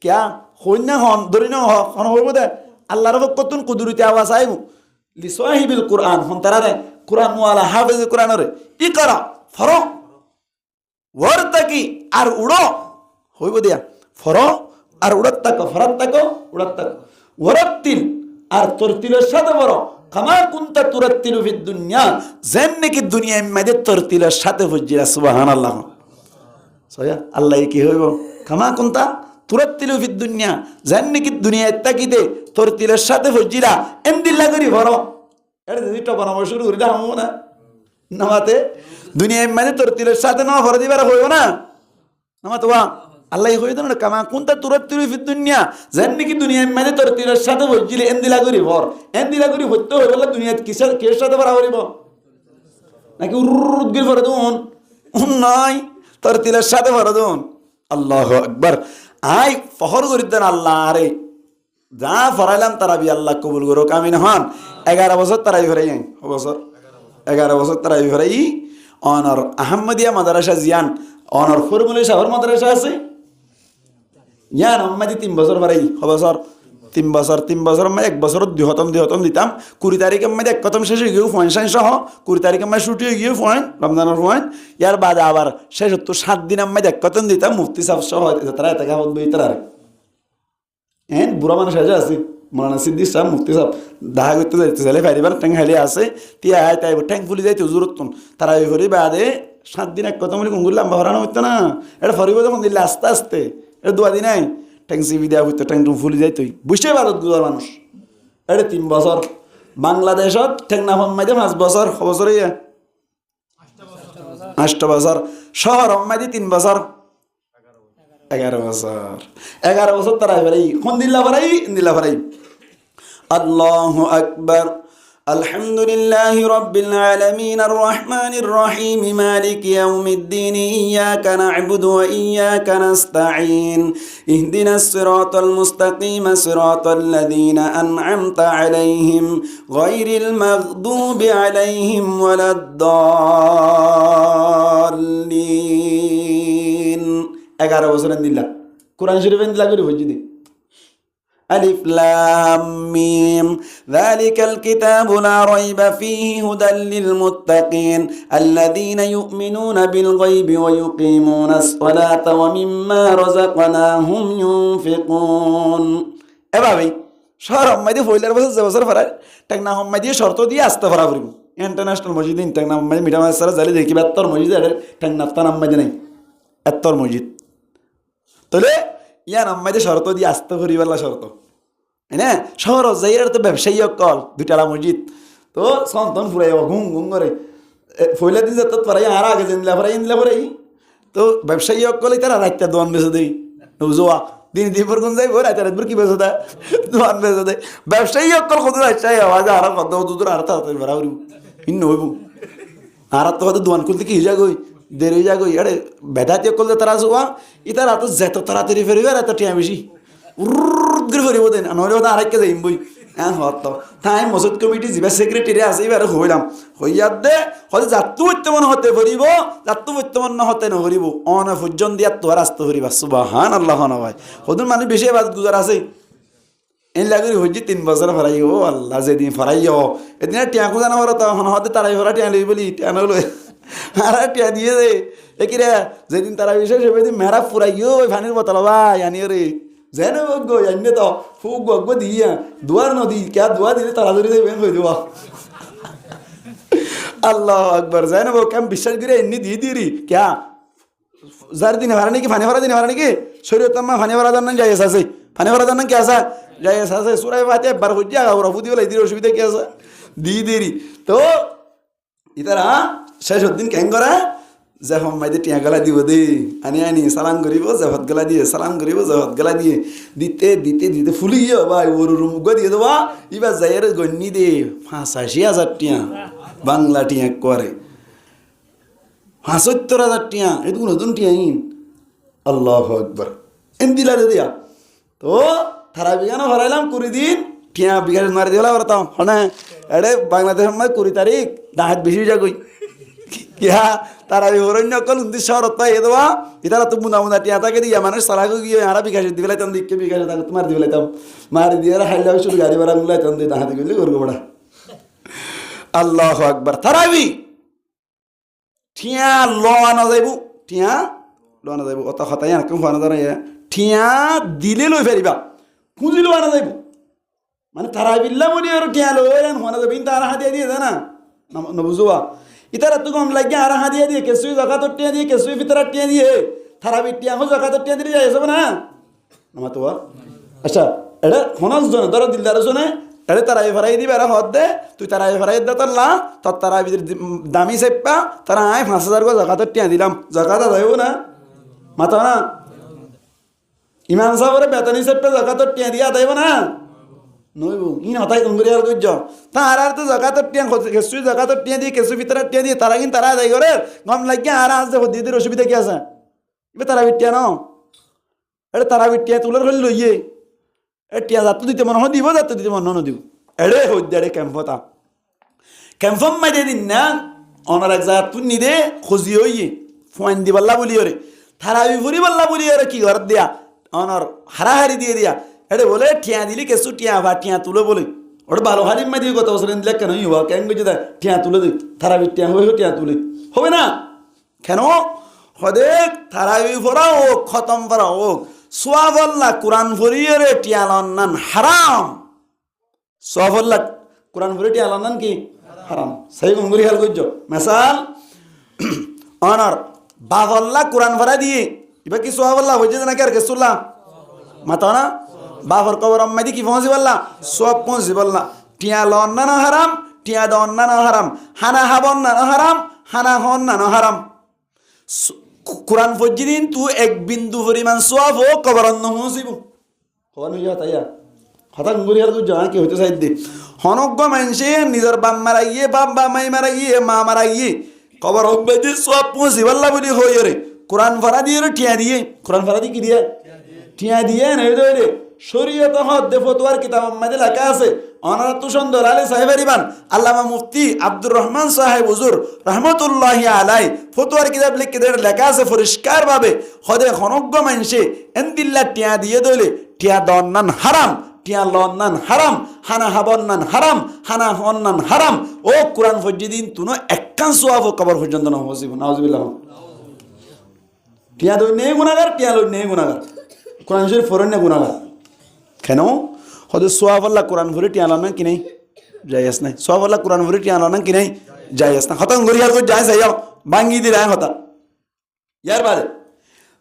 কিয়া হইনা হন ধরি না হন হইব দে আল্লাহর কতন কুদরতি আওয়াজ আইব লিসাহিবিল কুরআন হন তারারে কুরআন ওয়ালা হাফেজ কুরআনরে ইকরা ফরো ওয়ারতাকি আর উড়ো হইব দিয়া ফরো আর উড়ত তাকো ফরাত তাকো উড়ত তাকো ওয়ারাতিল আর তরতিলের সাথে বড় কামা কুনতা তুরাতিলু ফিদ দুনিয়া যেমনি কি দুনিয়ার মধ্যে তরতিলের সাথে ফুজিরা সুবহানাল্লাহ সয়া আল্লাহ কি হইব কামা কুনতা তুরাতিলু ফিদ দুনিয়া যেমনি কি দুনিয়ায় তাকিতে তরতিলের সাথে ফুজিরা এমদিল্লা করি ভরো এটা যদি টপনা শুরু করি দাও না নামাতে দুনিয়ার মধ্যে তরতিলের সাথে না ভরে দিবার হইব না নামাতে ওয়া আল্লাহ হইতো না কামা কোনটা তুরাতিলু ফিদ দুনিয়া যেমনি কি দুনিয়ার মধ্যে তরতিলের সাথে ফুজিলে এমদিলা করি ভর এমদিলা করি হইতো হইবলা দুনিয়াত কিসের কে সাথে ভরা হইব নাকি উরুদ গির ভরে দুন নাই তরতিলের সাথে ভরে দুন আল্লাহু আকবার আই ফখর করিতেন আল্লাহ আরে যা ফরাইলাম তারাবি আল্লাহ কবুল করো কামিন হন 11 বছর তারাবি ফরাই বছর 11 বছর তারাবি ফরাই অনর আহমদিয়া মাদ্রাসা জিয়ান অনর ফরমুলে শহর মাদ্রাসা আছে ইয়ান আম্মাদি 3 বছর ফরাই বছর 3 বছর আমি 1 বছর 2 খতম দিতাম 20 তারিখে আমি 1 খতম শেষ হয়ে গিয়ে পয়েন্ট সহ 20 তারিখে আমি ছুটি হয়ে গিয়ে পয়েন্ট রমজানের পয়েন্ট ইয়ার বাদে আবার শেষ হতো 7 দিন আমি 1 খতম দিতাম মুফতি সাহেব সহ তারা এত গাবত বই তারা এন বুড়া মানুষ আছে মৌলানা সিদ্দিক সাহেব মুফতি সাহেব দেখা করতে যাইতে চাইলে ফাইবার ট্যাং হাইলে আছে তিয়া আয় তাই ট্যাং ফুলি যাইতে জরুরত তারা ওই ফরি বাদে 7 দিন 1 খতম কুঙ্গুর লম্বা হরানো হইতো না এটা ফরিব যখন দিলে আস্তে আস্তে এটা 2 দিন নাই ট্যাং সিবি দেওয়া হইতো ট্যাং ফুলি যাইতো বুঝতে পারো দুয়ার মানুষ এটা 3 বছর বাংলাদেশত ঠেকনা মাঝে 5 বছর বছর 8 বছর শহর মাঝে 3 বছর 11 বছর 11 বছর তারা ফেরাই কোন দিল্লা ফেরাই আল্লাহু আকবার الحمد لله رب العالمين الرحمن الرحيم مالك يوم الدين إياك نعبد وإياك نستعين اهدنا الصراط المستقيم صراط الذين أنعمت عليهم غير المغضوب عليهم ولا الضالين 11 বছর দিল্লা কোরআন শরীফ দিল্লা করে বুঝি ألف لام ميم ذلك الكتاب لا ريب فيه هدى للمتقين الذين يؤمنون بالغيب ويقيمون الصلاة ومما رزقناهم ينفقون এভাবে শহর হাম্মাদি ফইলার বছর ফরার টাকনা হাম্মাদি শর্ত দিয়ে আসতে ফরা করিব ইন্টারন্যাশনাল মসজিদ টাকনা হাম্মাদি মিডাম সারা জালি দেখি বাত্তর মসজিদ এর টাকনা তার হাম্মাদি নাই এত্তর মসজিদ তাহলে ইয়ান আম্মাইদের শর্ত দিয়ে আসতে করিবার শর্ত হ্যাঁ শহর যাইয়ার তো ব্যবসায়ী কল দুইটা মসজিদ তো সন্তান ফুরাই ঘুম ঘুম করে ফইলা দিন তো পরাই আর আগে দিলা পরাই তো ব্যবসায়ী কল তারা রাইতা দোয়ান বেচে দেই বুঝোয়া দিন দিনপর কোন যাইব রাইতা রাতভর কি বেচে দেয় দোয়ান বেচে দেয় ব্যবসায়ী কল কত রাইতাই আওয়াজ আর কত দুদুর আর তাড়াতাড়ি ভরা হইব ইন্ন হইব আর তো হয়তো দোয়ান খুলতে কি হয়ে যাগই দেরি হয়ে যাগই আরে বেদাতি করলে তারা জোয়া ইতার এত যেত তাড়াতাড়ি ফেরিবে আর এত টিয়া বেশি উর্রে ফেরিব দেন নহলে হয়তো আরেককে যাইম বই হ্যাঁ হত তাই মসজিদ কমিটি যিবা সেক্রেটারি আছে এবার হইলাম হইয়ার দে হয়তো যাত্তু বর্তমান হতে ফরিব যাত্তু বর্তমান হতে নহরিব অন পর্যন্ত দিয়া তো রাস্তা ফরিবা সুবহান আল্লাহ নয় হদুন মানুষ বেশি বাদ গুজার আছে এই লাগি হইজি 3 বছর ফরাই ও আল্লাহ যেদিন ফরাই এদিন টিয়া খুঁজা না তো হতে তারাই ফরা টিয়া লই বলি টিয়া নলো আর টিয়া দিয়ে দে একিরে যেদিন তারা বিশেষ সেদিন মেহরা ফুরাইও ওই ফানির বোতল ভাই আনি রে যেন গো আনি তো ফুক গো দিয়া দুয়ার নদী কে দুয়া দিলে তাড়াতাড়ি দেবেন হয়ে দেওয়া আল্লাহ আকবার যেন কেম বিশ্বাস করে এমনি দিয়ে দিরি ক্যা যার দিনে ভাড়া নাকি ফানি ভরা দিনে ভাড়া নাকি শরীর তোমার ফানি ভরা জান যাই আছে ফানি ভরা জান কি আসা যাই আছে সুরাই বাতে একবার হইয়া ওরা ফুদি বলে দির অসুবিধা কি আছে দিয়ে দিরি তো ইতারা শেষ দিন কেন করা যে মাইদের টিয়া গলা দিব দে আনি সালাম করিব জহত গলা দিয়ে সালাম করিব জহত গলা দিয়ে দিতে দিতে দিতে ফুলি গিয়ে ভাই ওর মুখ দিয়ে দেবা এবার যাইয়ের গণ্যি দে 85,000 টিয়া বাংলা টিয়া করে 75,000 টিয়া এটুকু নতুন টিয়া আল্লাহু আকবার এন দিলা দে দিয়া তো থারা বিঘানো ভরাইলাম 20 দিন টিয়া বিঘা মারি দিলা বলতাম হ্যাঁ এড়ে বাংলাদেশের মধ্যে 20 তারিখ ডাহাত বেশি যাগই কিয়া তারা অরণ্য কল শহরত এ দেওয়া ইতারা তো মুনা টিয়া থাকে দিয়া মানুষ সারাগো গিয়ে হারা বিকাশে দিবেলাইতাম দিকে বিকাশে থাকে তোমার দিবেলাইতাম মারি দিয়ে হাইলা শুধু গাড়ি ভাড়া মুলাইতাম দিয়ে ডাহাতে গেলে করবো বড়া আল্লাহু আকবার তারাবি ঠিয়া লওয়ানো যাইব ঠিয়া লওয়ানো যাইব অত হতাই আর কেউ ফানা দাঁড়াই ঠিয়া দিলে লই ফেরিবা খুঁজি লওয়ানো যাইব মানে তারাবিল্লা বলি আর ঠিয়া লই হনা যাবে তারা হাতিয়া দিয়ে না নবুজুয়া ইতারা তো কম লাগে আর হাতিয়া দিয়ে কেসুই জাকাতর টিয়া দিয়ে কেসুই ফিতরার টিয়া দিয়ে তারাবি টিয়া হো জাকাতর টিয়া দিয়ে যাই না নামা তো আচ্ছা এটা হনাস জন ধরো দিলদার জনে এটা তারাই ফরাই দিবে এরা হদ দে তুই তারাই ফরাই দে তোর লা তোর তারা দামি চেপা তারা আয় 5,000 গো জাকাতর টিয়া দিলাম জাকাত যাইব না মাথা না ইমাম সাহেবের বেতনি চেপে জাকাতর টিয়া দিয়া যাইব না নইব ইন হতাই করি আর গজ্জ তার আর তো জাকাতর টিয়া কেসু জাকাতর টিয়া দিয়ে কেসু ভিতরে টিয়া দিয়ে তারা কিন্তু তারা যাই করে গম লাগিয়ে আর আজ দেখো দিদির অসুবিধা কি আছে এবার তারা বিটিয়া ন এটা তারা বিটিয়া তুলার হলে লইয়ে এ টিয়া যাত্র দিতে মনে হয় দিব যাত্র দিতে মনে ন দিব এড়ে হইদারে ক্যাম্পতা ক্যাম্পম মাইরে দিন না অনার এক জায়গা তুই নিদে খুঁজি হইয়ে ফোন দিবাল্লা বলি ওরে তারা ফুরি বললা বলি ওরে কি ঘর দিয়া অনার হারাহারি দিয়ে দিয়া এটা বলে ঠিয়া দিলি কেসু টিয়া বা টিয়া তুলে বলে ওটা ভালো হারিম মাই দিয়ে কত বছর দিলে কেন হইবা কেন গেছে টিয়া তুলে দিই থারাবি টিয়া হয়ে টিয়া তুলে হবে না কেন হদে থারাবি ফোরা হোক খতম ফোরা হোক সোয়াবল্লা কোরআন ফরিয়ে রে টিয়া লন্নান হারাম সোয়াবল্লা কোরআন ফরি টিয়া লন্নান কি হারাম সেই গঙ্গুরি হাল করছ মেসাল অনার বাবল্লা কোরআন ফরা দিয়ে এবার কি সোয়াবল্লা হয়েছে নাকি আর কেসুল্লাহ মাতা না বাপর কবর আম্মাদি কি পৌঁছি বললা সব পৌঁছি বললা টিয়া লন না হারাম টিয়া দন না হারাম হানা হাবন না হারাম হানা হন না হারাম কোরআন ফজিদিন তু এক বিন্দু পরিমাণ সোয়াব ও কবর অন্য হুঁসিব হন হইয়া তাইয়া হঠাৎ গুড়ি আর জানা কি হইতে চাই দে হনজ্ঞ মানুষে নিজের বাপ মারা গিয়ে বাপ বা মাই মারা গিয়ে মা মারা গিয়ে কবর অব্যাধি সব পৌঁছি বললা বলি হই রে কোরআন ফারা দিয়ে টিয়া দিয়ে কোরআন ফারা দিয়ে কি দিয়ে টিয়া দিয়ে নাই রে শরীয়ত হদ্দে ফতোয়ার কিতাব আমাদে লেখা আছে অনারাত সুন্দর আলী সাহেবের ইমান আল্লামা মুফতি আব্দুর রহমান সাহেব হুজুর রহমতুল্লাহি আলাই ফতোয়ার কিতাব লিখে দেড় লেখা আছে পরিষ্কার ভাবে হদে হনজ্ঞ মানুষে এন্দিল্লা টিয়া দিয়ে দইলে টিয়া দন্নান হারাম টিয়া লন্নান হারাম হানা হাবন্নান হারাম হানা হন্নান হারাম ও কোরআন ফজিদিন তুনো একখান সোয়াব কবর পর্যন্ত না হসিব নাউজুবিল্লাহ টিয়া দই নেই গুনাহগার টিয়া লই নেই গুনাহগার কোরআন শরীফ ফরন না গুনাহগার কেন হয়তো সোয়াবল্লা কোরআন ভরে টিয়া লানা কি নেই যাইয়াস নাই সোয়াবল্লা কোরআন ভরে টিয়া লানা কি নেই যাইয়াস না হতাং গরি আর যাই যাইও বাঙ্গি দি রায় হতা ইয়ার বাদে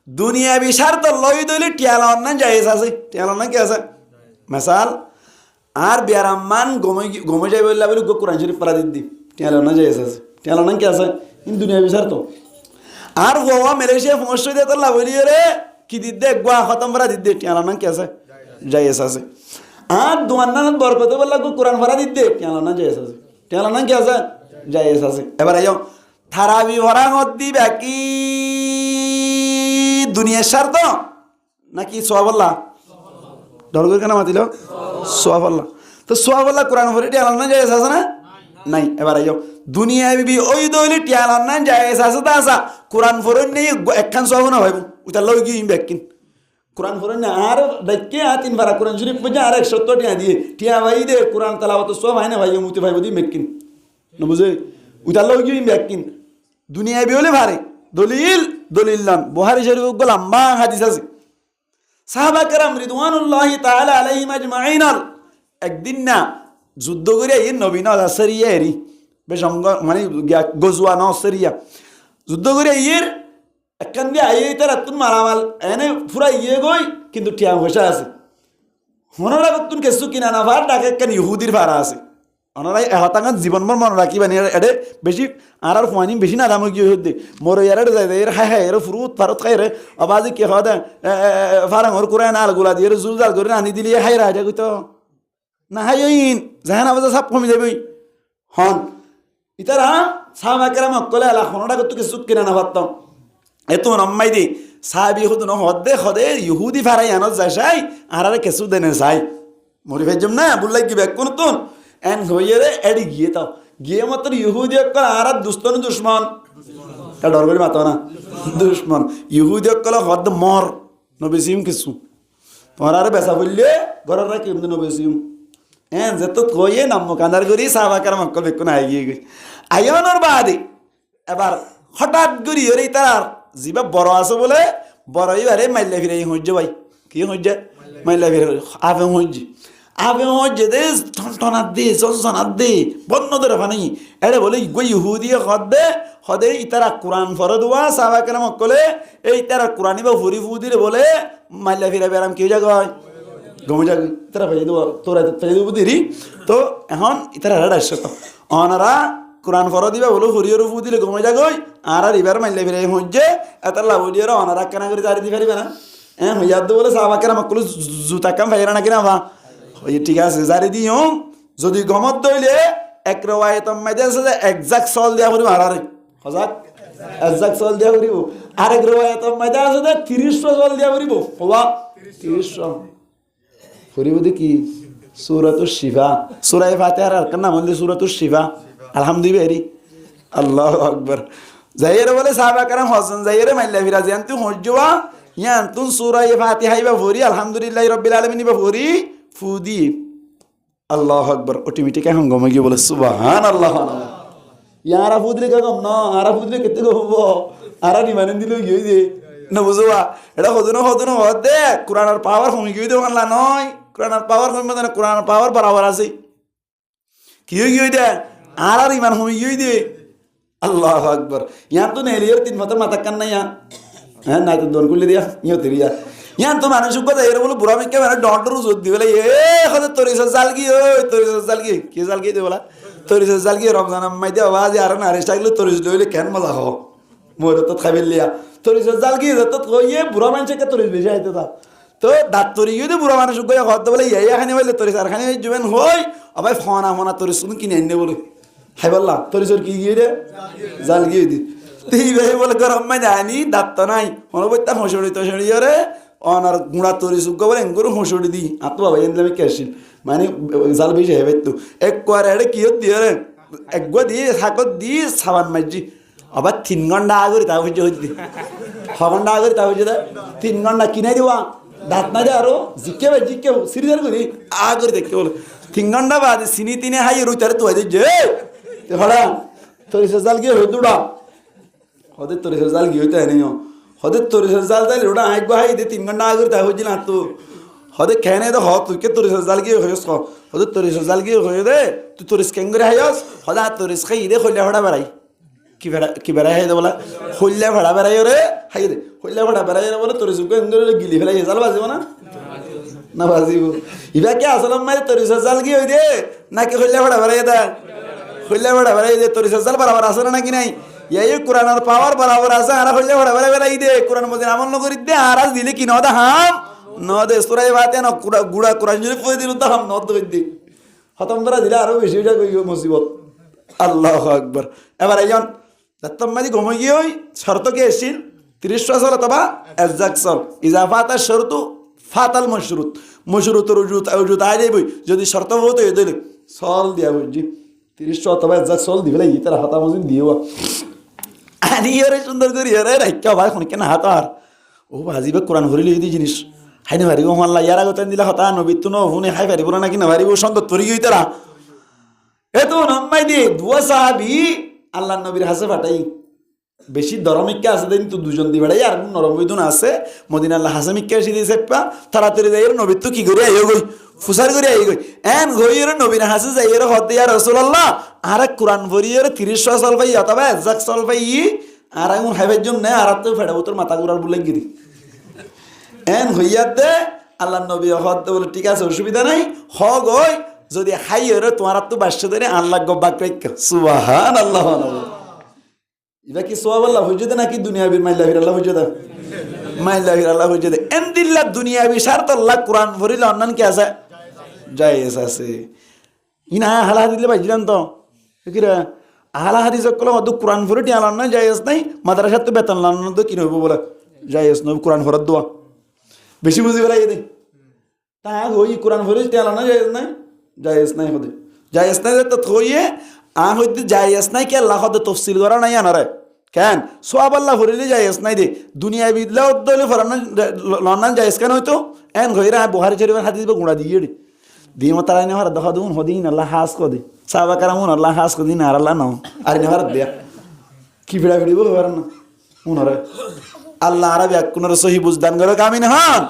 দুনিয়া বিশার তো লই দইলে টিয়া লানা যাইয়াস আছে টিয়া লানা কি আছে মিসাল আর বিয়ারাম্মান গমে যাই বললা বলে কোরআন শরীফ পড়া দিদি টিয়া লানা যাইয়াস আছে টিয়া লানা কি আছে ইন দুনিয়া বিশার তো আর ওয়া মালয়েশিয়া ফমস্য দে তো লা বলি রে কি দিদে গোয়া খতম পড়া দিদি টিয়া লানা কি আছে যাইয়াস আছে আর দোয়ান্নান বরকতে বললা কোরআন ভরা দিতে টেলানা যাইয়াস আছে টেলানা কি আছে যাইয়াস আছে এবার আইও থারাবি ভরা হদ্দি বাকি দুনিয়ার স্বার্থ নাকি সোয়াবল্লাহ ডরগর কেন মাতিল সোয়াবল্লাহ তো সোয়াবল্লাহ কোরআন ভরে টেলানা যাইয়াস আছে না নাই এবার আইও দুনিয়া বিবি ওই দইলে টেলানা যাইয়াস আছে তা আসা কোরআন ভরে নেই একখান সোয়াব না ভাইব উতা লই গিয়ে ব্যাকিন কোরআন ফোরন আর দেখে তিন বারা কোরআন শরীফ পড়ে আর 170 টিয়া দিয়ে টিয়া ভাই দে কোরআন তেলাওয়াত সব হয় না ভাই মুতি ভাই বদি মেকিন ন বুঝে উতাল গি মেকিন দুনিয়া বিলে ভারে দলিল লান বুখারী শরীফ লম্বা হাদিস আছে সাহাবা کرام রিদওয়ানুল্লাহি তাআলা আলাইহিম আজমাইন একদিন না যুদ্ধ করে এই নবী না সারিয়া এরি বেশ মানে গজওয়া না সারিয়া যুদ্ধ করে এর একখান দিয়ে আইয়ে তার তুন মারামাল এনে পুরা ইয়ে গই কিন্তু টিয়া পয়সা আছে মনে তুন কেসু কিনা না ভার ডাকে একখান ইহুদির ভাড়া আছে ওনারা হতাঙ্গান জীবনভর মনে রাখি বানি এডে বেশি আর ফুয়ানি বেশি না দাম গিয়ে হতে মোর ইয়ারে যাই এর হাই হাই এর ফুরুত ফারত খাই রে আবাজি কি হদে ফারাং ওর কুরআন আল গুলা দিয়ে জুলজাল করে আনি দিলি হাই রাজা কইতো না হাই ইন জাহান আবাজ সব কমে যাবে হন ইতারা সাহাবা কেরাম কলে আলা হনডা কত কেসু কিনা না ভাতম এতো নম্মাই দি সাহাবি হতো ন হদে হদে ইহুদি ফারাই আনত যাই আর কেসু দেনে যাই মরি ভেজম না বুল্লাই কি ব্যাক কোন তুন এন হইয়ে রে এডি গিয়ে তাও গিয়ে মাত্র ইহুদি অকল আর দুস্তন দুশ্মন তা ডর করে মাতো না দুশ্মন ইহুদি অকল হদ মর নবেসিম কিছু তোমার আর বেসা বললে ঘরের রাখি নবেসিম এন যে তো কইয়ে নাম কান্দার করি সাহাবা কারাম অকল বেকুন আই গিয়ে আইয়নর বাদে এবার হঠাৎ করি ওরে তার জিবা বড় আছে বলে বড় এবারে মাইলা ফিরে হজ্জে ভাই কি হজ্জে মাইলা ফিরে আবে হজ্জে দে টনটনাত দে সনসনাত দে বন্য ধরে ফানি এড়ে বলে গই ইহুদি হদে ইতারা কোরআন ফরদুয়া সাহাবা কেরাম কলে এই তারা কোরআনি বা ফুরি ফুদিরে বলে মাইলা ফিরে বেরাম কি জায়গা হয় গমে যাগ ইতারা ফাই দেব তোরা ফাই দেব দিরি তো এখন ইতারা রাডা আসছে তো অনারা কোরআন ফর দিবা বলো হরিয়র ফু দিলে ঘুমাই যাগই আর এবার মাইলে ফিরে হজ্জে এত লাভ হলিয়র অনারা কেনা করে জারি দি পারিবে না হ্যাঁ হইয়াদ বলে সাহাবা কেরাম কলে জুতা কাম ভাইরা নাকি না ভা ওই ঠিক আছে জারি দিও যদি গমত দইলে এক রওয়ায়াত মাইদে আছে যে এক্সাক্ট সল দিয়া করি মারারে হজাক এক্সাক্ট সল দিয়া করিব আর এক রওয়ায়াত মাইদে আছে যে 30 সল দিয়া করিব হবা 30 করিব দেখি সূরাতুশ শিফা সূরা ফাতিহার আর নাম হল সূরাতুশ শিফা আলহামদুলিল্লাহ আল্লাহু আকবার যাইরে বলে সাহাবা کرام হসন যাইরে মাইলা ফিরা জান তুই হজ্জবা ইয়ান তুন সূরা ফাতিহা বা ভরি আলহামদুলিল্লাহ রাব্বিল আলামিন বা ভরি ফুদি আল্লাহু আকবার অটোমেটিক এখন গমে গিয়ে বলে সুবহানাল্লাহ ইয়ারা ফুদলে কম না আরা ফুদলে কেতে গব আরা নি মানে দিল গিয়ে দে না বুঝবা এটা হদনো হদে কোরআনের পাওয়ার কমে গিয়ে দে বাংলা নয় কোরআনের পাওয়ার কমে না কোরআনের পাওয়ার বরাবর আছে কি গিয়ে দে আর ইমান হমি গিয়ে দে আল্লাহু আকবার ইয়া তো নেলিয়ার তিন মাথা মাথা কান না ইয়া হ্যাঁ নাই তো দন করলে দিয়া ইয়া তেরিয়া ইয়ান তো মানুষ কথা এর বলে বুড়া মিকে মানে ডর উজত দি বলে হতে তরিসের জাল কি ওই তরিসের জাল কি জাল কি বলা তরিসের জাল কি রমজান আম্মাই দিয়ে আওয়াজ আর না আরেস্ট আগলে তরিস লইলে কেন মজা হও মোর তো খাইবে লিয়া তরিসের জাল কি তো কইয়ে বুড়া মানুষকে তরিস বেশি আইতে তা তো দাঁত তরি গিয়ে বুড়া মানুষ গিয়ে হতে বলে ইয়া খানি বলে তরিস আর খানি জুবেন হই আবার ফনা ফনা তরিস শুনে কিনে আনতে বলে হাই বললা তরিসের কি গিয়ে রে জাল গিয়ে দি তুই ভাই বলে গরম মাই জানি দাঁত তো নাই মনে বলতাম হসড়ি তসড়ি রে অনার গুঁড়া তরি সুখ বলে এঙ্গুরু হসড়ি দি আতো বাবা এনে আমি কেসিল মানে জাল বেশি হেবে তো এক কোয়ারে এড়ে কি দিয়ে রে একগো দিয়ে শাকত দি সাবান মারজি আবার 3 ঘন্টা আগরে তা হইছে হইতে 6 ঘন্টা আগরে তা হইছে 3 ঘন্টা কিনে দিবা দাঁত না দে আরো জিকে সিরিয়ার করি আগরে দেখতে বলে 3 ঘন্টা বাদে সিনি তিনে হাই রুচারে তো হইছে যে হলা তরিসের জাল গিয়ে হইতুডা হদের তরিসের জাল গিয়ে হইতে নেই হদের তরিসের জাল তাইলে ওটা আইগো হাই দে 3 ঘন্টা আগরে তা হইছে না তো হদে খেনে তো তুই কে তরিসের জাল গিয়ে হইস হদের তরিসের জাল গিয়ে হয়ে দে তুই তরিস কেঙ্গরে হাইস হদা তরিস খাই দে হইলে হড়া বেড়াই কি বেড়াই হাই দে বলা হইলে ভাড়া বেড়াই রে হাই দে হইলে ভাড়া বেড়াই রে বলে তরিস কেঙ্গরে গিলি ফেলাই জাল বাজিব না বাজিব ইবা কি আসলে মাই তরিসের জাল গিয়ে হই দে নাকি হইলে ভাড়া বেড়াই দা হইলে ভাড়া বেড়াই দে তরিসের জাল বরাবর আছে নাকি নাই এই কোরআনের পাওয়ার বরাবর আছে আর হইলে ভাড়া বেড়াই দে কোরআন মধ্যে আমল নকরি দে আর দিলে কি নদা হাম নদে সুরাই বাতে না গুড়া কোরআন যদি কই দিল তো হাম নদ কই দি খতম করা দিলে আরো বেশি হয়ে যাবে মুসিবত আল্লাহু আকবার এবার আইজন দত্তমাদি ঘুমে গিয়ে ওই শর্ত কি এসেছিল 30 সল অথবা এজাক সল ইজাফাত শর্তু ফাতাল মশরুত রুজুত আই দেবই যদি শর্ত হতো এ দিলে সল দিয়া বুঝি 30 অথবা এজাক সল দিবে এই তার হাতা মজিন দিও আনি ওরে সুন্দর করি আরে রাইকা ভাই কোন কেন হাত আর ও বাজিবে কোরআন ভরিলি এই জিনিস হাই না পারিব মাল্লা ইয়ার আগতে দিলা হতা নবিত ন হুনে হাই পারিব না কি না পারিব সন্ত তরি গই তারা এ তো নাম্মাই দে দুয়া সাহাবী আল্লাহর নবীর হাসে ফাটাই বেশি দরমিক্কা আছে দেন তো দুজন দি বেড়াই আর নরম বইদুন আছে মদিনা আল্লাহ হাসে মিক্কা এসে দিয়েছে পা তাড়াতাড়ি যাই নবী তো কি করে আইও গই ফুসার করে আই গই এন গইয়ের নবীর হাসে যাইয়ের হদ ইয়া রাসূলুল্লাহ আর কোরআন ভরিয়ের 30 সাল ভাই অথবা এজাক সাল ভাই আর আগুন হাইবার জন্য আর তো ফেড়াবো তোর মাথা গুড়ার বলে গিরি এন হইয়াতে আল্লাহ নবী হদ বলে ঠিক আছে অসুবিধা নাই হ গই যদি হাইয়ের তোমার তো বাসছে ধরে আল্লাহ গব্বাক রাইকা সুবহানাল্লাহ ইবা কি সোয়াব আল্লাহ হুজুদে নাকি দুনিয়াবির মাইলাহির আল্লাহ হুজুদে মাইলাহির আল্লাহ হুজুদে এন্দিল্লাহ দুনিয়াবি শারত আল্লাহ কোরআন ভরিলে অন্যান্য কি আছে জায়েজ আছে ইনা হালা দিলে বাজিলাম তো কিরা আহলা হাদিস কল অদ কোরআন ভরি টিয়ালান না জায়েজ নাই মাদ্রাসাত তো বেতন লান তো কি হইব বলে জায়েজ নয় কোরআন ভরাত দোয়া বেশি বুঝি বেলাই দে তা হই কোরআন ভরি টিয়ালান না জায়েজ নাই হদে জায়েজ নাই তো থইয়ে আ হইতে জায়েজ নাই কে আল্লাহ হদে তাফসীল করা নাই আনারে কেন সওয়াব আল্লাহ ভরিলে জায়েজ নাই দে দুনিয়া বিদলাও দলে ফরান লন্ডন জায়েজ কেন হইতো এন গইরা বুখারী শরীফের হাদিস গুণা দিয়ে দিয়ে তারা নে হর দেখা দুন হদিন আল্লাহ হাস কো দে সাহাবা কারামুন আল্লাহ হাস কো দিন আর আল্লাহ নাও আর নে হর দে কি ভিড়া ভিড়ি বল হর না উনরে আল্লাহ আরবি কোনর সহি বুঝদান করে কামিন হন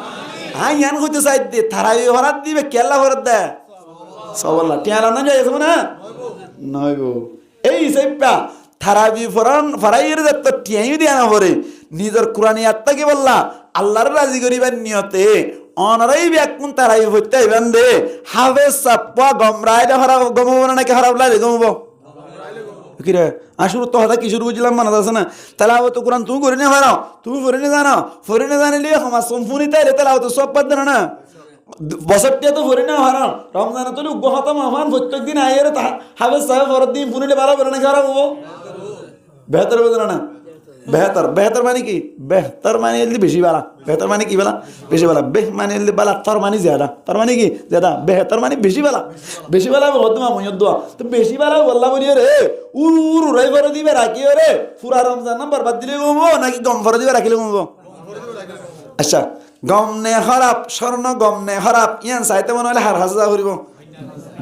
হ্যাঁ ইয়ান হইতে চাই দে তারাই হরাত দিবে কেলা হরাত দে সওয়াল্লাহ টিয়ালা না যায় না নয় গো এই সেপা থারাবি ফরান ফরাইয়ের যত টিয়াই দিয়া না পরে নিজের কোরআনি আত্মাকে বললা আল্লাহর রাজি করিবার নিয়তে অনরাই ব্যাকুন তারাই হইতে আইবেন দে হাবে সাপ্পা গমরাই দে হারা গমব না নাকি হারাবলা দে গমব কিরে আসুর তো হতা কি শুরু বুঝলাম মানা আছে না তালাওয়াত কোরআন তুমি করে নে হারাও তুমি করে নে জানো ফরে নে জানিলে হামা সম্পূর্ণ তাই তালাওয়াত সব পাদ না বছরটিয়া তো ভরি না হারাম রমজানে তো উগ্র হতাম আহ্বান প্রত্যেক দিন আইয়ের হাবেজ সাহেব ফরত দিন ফুনিলে ভালো করে না খারাপ হবো বেহতর বোঝে না বেহতর মানে কি বেহতর মানে এলি বেশি বালা বেহতর মানে কি বালা বেশি বালা বেহ মানে এলি বালা তর মানে জ্যাদা তর মানে কি জ্যাদা বেহতর মানে বেশি বালা হতমা ময়দ দোয়া তো বেশি বালা বললা বলি রে উর উড়াই করে দিবে রাখি রে পুরা রমজান না বরবাদ দিলে কমবো নাকি গম করে দিবে রাখিলে কমবো আচ্ছা গমনে হরাপ স্বর্ণ গমনে হরাপ ইয়ান চাইতে মনে হলে হার হাজা করিব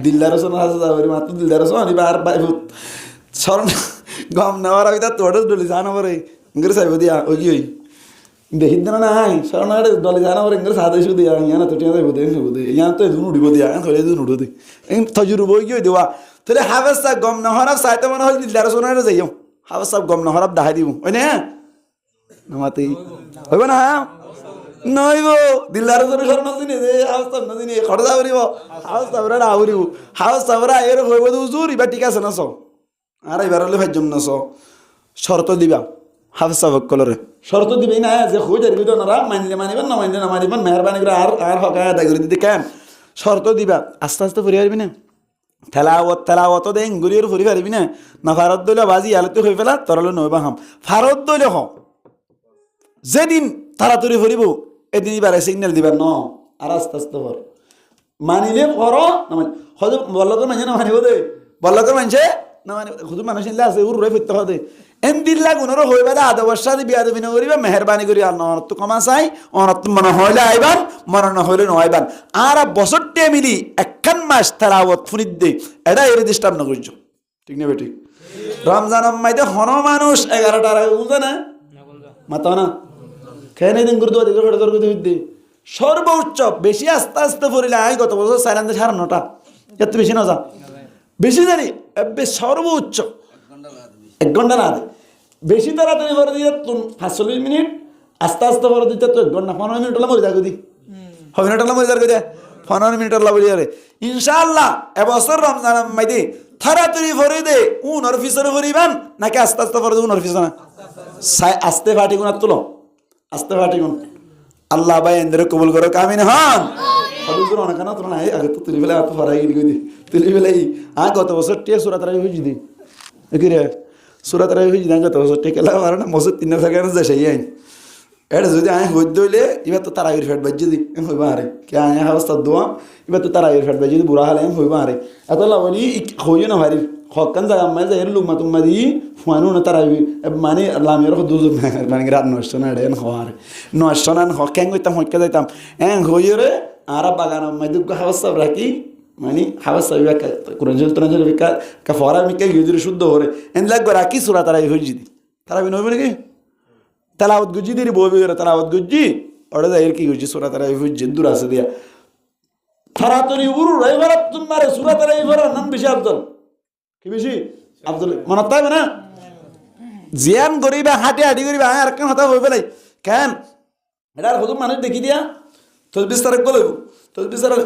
দিলদার হাজা করিব মাত্র দিলদার আনিবা আর বাইভূত স্বর্ণ গমনে হরাপ এটা তোড়ে ডলি জানো পরে ইংরে চাইব দিয়া ওই কি ওই দেখি দিন নাই স্বর্ণ ডলি জানো পরে ইংরে সাদে শুধু দিয়া ইয়ানা তো টিয়া যাইব দে ইয়ান তো এদিন উড়িব দিয়া ধরে এদিন উড়ো দে তজুরুব ওই কি ওই দেওয়া তাহলে হাবেজ সাহ গমনে হরাপ চাইতে মনে হলে দিলদার সোনারে যাইও হাবেজ সাহ গমনে হরাপ দেখাই দিব ওই না নামাতেই হইব না নইব দিল্লার জন্য স্বর্ণ দিনে যে হাউস তার নদিনে খরচা করিব হাউস তাবরা আউরিব হাউস তাবরা এর হইব উজুর এবার ঠিক আছে না স আর এবার হলে ভাইজম না স শর্ত দিবা হাফিজ সাহেব কলরে শর্ত দিবেই না যে হয়ে যাবি তো না মানলে মানিবেন না মানলে না মানিবেন মেহরবানি করে আর হকায় আদায় করে দিতে কেন শর্ত দিবা আস্তে আস্তে ফুরি আসবি না তেলাওয়াত দে ইঙ্গুলির ফুরি পারবি না ফারত দইলে বাজি আলতে হয়ে ফেলা তরলে নইবা হাম ফারত দইলে হ যেদিন তাড়াতাড়ি ফুরিব এদিন এবারে সিগন্যাল দিবার ন আর আস্তে আস্তে পর মানিলে পর না মানে হয়তো বল্লকের মানুষে না মানিব দে বল্লকের মানুষে না মানে শুধু মানুষ নিলে আছে উড়ে ফিরতে হবে এম দিল্লা গুণরও হইবা দে আধা বর্ষা বিয়া দেবি না করিবা মেহরবানি করি আর নরত্ব কমা চাই অনত্ব মনে হইলে আইবান মনে না হইলে নয়বান আর বছরটি মিলি একখান মাস তারাওয়াত ফুনিত দে এটা এর ডিস্টার্ব না করছো ঠিক না বেটি রমজান মাইতে হন মানুষ 11টা বুঝে না মাতা না খেয়ে নেই দিন গুরুত্ব দিতে সর্বোচ্চ বেশি আস্তে আস্তে পড়িলে আই গত বছর 9:30 এত বেশি না যা বেশি জানি সর্বোচ্চ 1 ঘন্টা না দে বেশি তাড়াতাড়ি করে দিয়ে 45 মিনিট আস্তে আস্তে করে দিতে তো 1 ঘন্টা 15 মিনিট হলে মরে যাবে দি হবে না মরে যাবে দে 15 মিনিট হলে বলি আরে ইনশাআল্লাহ এবছর রমজান মাইতে তাড়াতাড়ি করে দে উনর ফিসরে করিবেন নাকি আস্তে আস্তে করে উনর ফিসনা আস্তে ফাটি গুণ তুলো আস্তে ফাটি গুণ আল্লাহ ভাই এদের কবুল করো কামিন হন হদুর অনেক না তোর নাই আগে তো তুলি ফেলে এত ফরাই গেলি তুলি ফেলে গত বছর টিয়া সুরাত রাই হয়েছি দি কি রে সুরাত রাই হয়েছি দেন গত বছর টেকেলা আমার না মসজিদ 3 থাকে না যাই আইন এটা যদি আয় হইতে দইলে এবার তো তারা ফ্যাট বাজি দি হইবা আরে কে আয় অবস্থা দোয়া এবার তো তারা ফ্যাট বাজি দি বুড়া হালে হইবা আরে এত লাভলি হইও না ভারি হকান জায়গা মাঝে যাই লুমা তুমা দি ফুয়ানো না তারা মানে লামের দুজো মানে রাত নষ্ট না এডেন হওয়ার নষ্ট না হক্যাং হইতাম হক্কা যাইতাম হইও রে আর বাগান মাঝে হাওয়াস সব রাখি মানে হাওয়াস সব কুরঞ্জল তরঞ্জল কা ফরা মিকে ইউজুরি শুদ্ধ হরে এন লাগবে রাখি সুরা তারা হইজি দি তারা বিনইবে নাকি তালাওয়াত গুজি দিরি ববি করে তালাওয়াত গুজি ওড়ে যাই কি গুজি সুরা তারা হইজি দূর আছে দিয়া তাড়াতাড়ি উরু রাইবারাত তোমারে সুরা তারা ইফারা নাম বেশি আব্দুল কি বেশি আব্দুল মনে তাই না জিয়ান গরিবা হাঁটি হাঁটি করিবা আর কেন হতা হইবে নাই কেন এটা আর হুজুর মানুষ দেখি দিয়া তসবিহ তারাক বলে তসবিহ তারাক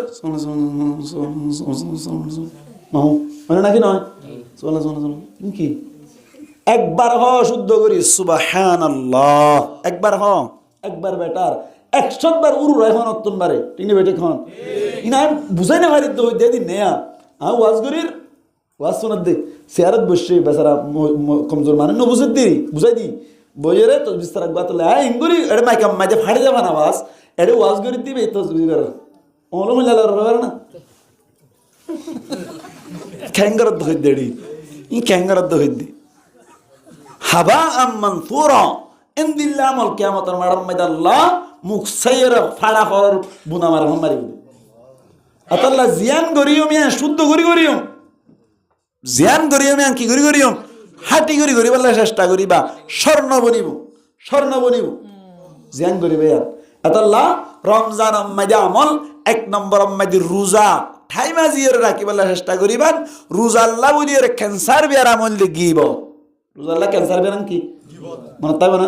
মাহু মানে নাকি নয় সোনা সোনা সোনা কি একবার হ শুদ্ধ করি সুবহানাল্লাহ একবার হ একবার বেটার 100 বার উরু রাইখন অত্তনবারে ঠিক না বেটে খন ইনা বুঝাই না ভারি তো দে দিন নেয়া ওয়াজ করির ওয়াজ শোনাত দে সিয়ারত বসে বেচারা কমজোর মানে ন বুঝাই দি বুঝাই দি বইরে তো বিস্তার একবার তো লাই ইঙ্গুরি এড়ে মাইকা মাঝে ফাড়ে যাবা না ওয়াজ এড়ে ওয়াজ করি দিবে তো বুঝিবার ওলো মজালা রবার না ক্যাঙ্গারত ধই দেড়ি ই ক্যাঙ্গারত ধই দি হাবা মানসুরা ইনদিল্লা আমল কিয়ামতের মারাম মাইদাল্লাহ মুখ সাইরা ফাড়া হর বুনা মার মারি আতাল্লাহ জিয়ান গরিও মিয়া শুদ্ধ গরিও জিয়ান গরিও মিয়া কি গরিও হাঁটি গরি বললে চেষ্টা করিবা স্বর্ণ বনিব জিয়ান গরিবে আতাল্লাহ রমজান মাইদা আমল 1 নম্বর মাইদি রোজা ঠাইমা জিয়র রাখি বললে চেষ্টা করিবান রোজা আল্লাহ বলিয়ে ক্যান্সার বিয়ার আমল গিব রোজাল্লাহ ক্যান্সার বেরান কি মনে তাই না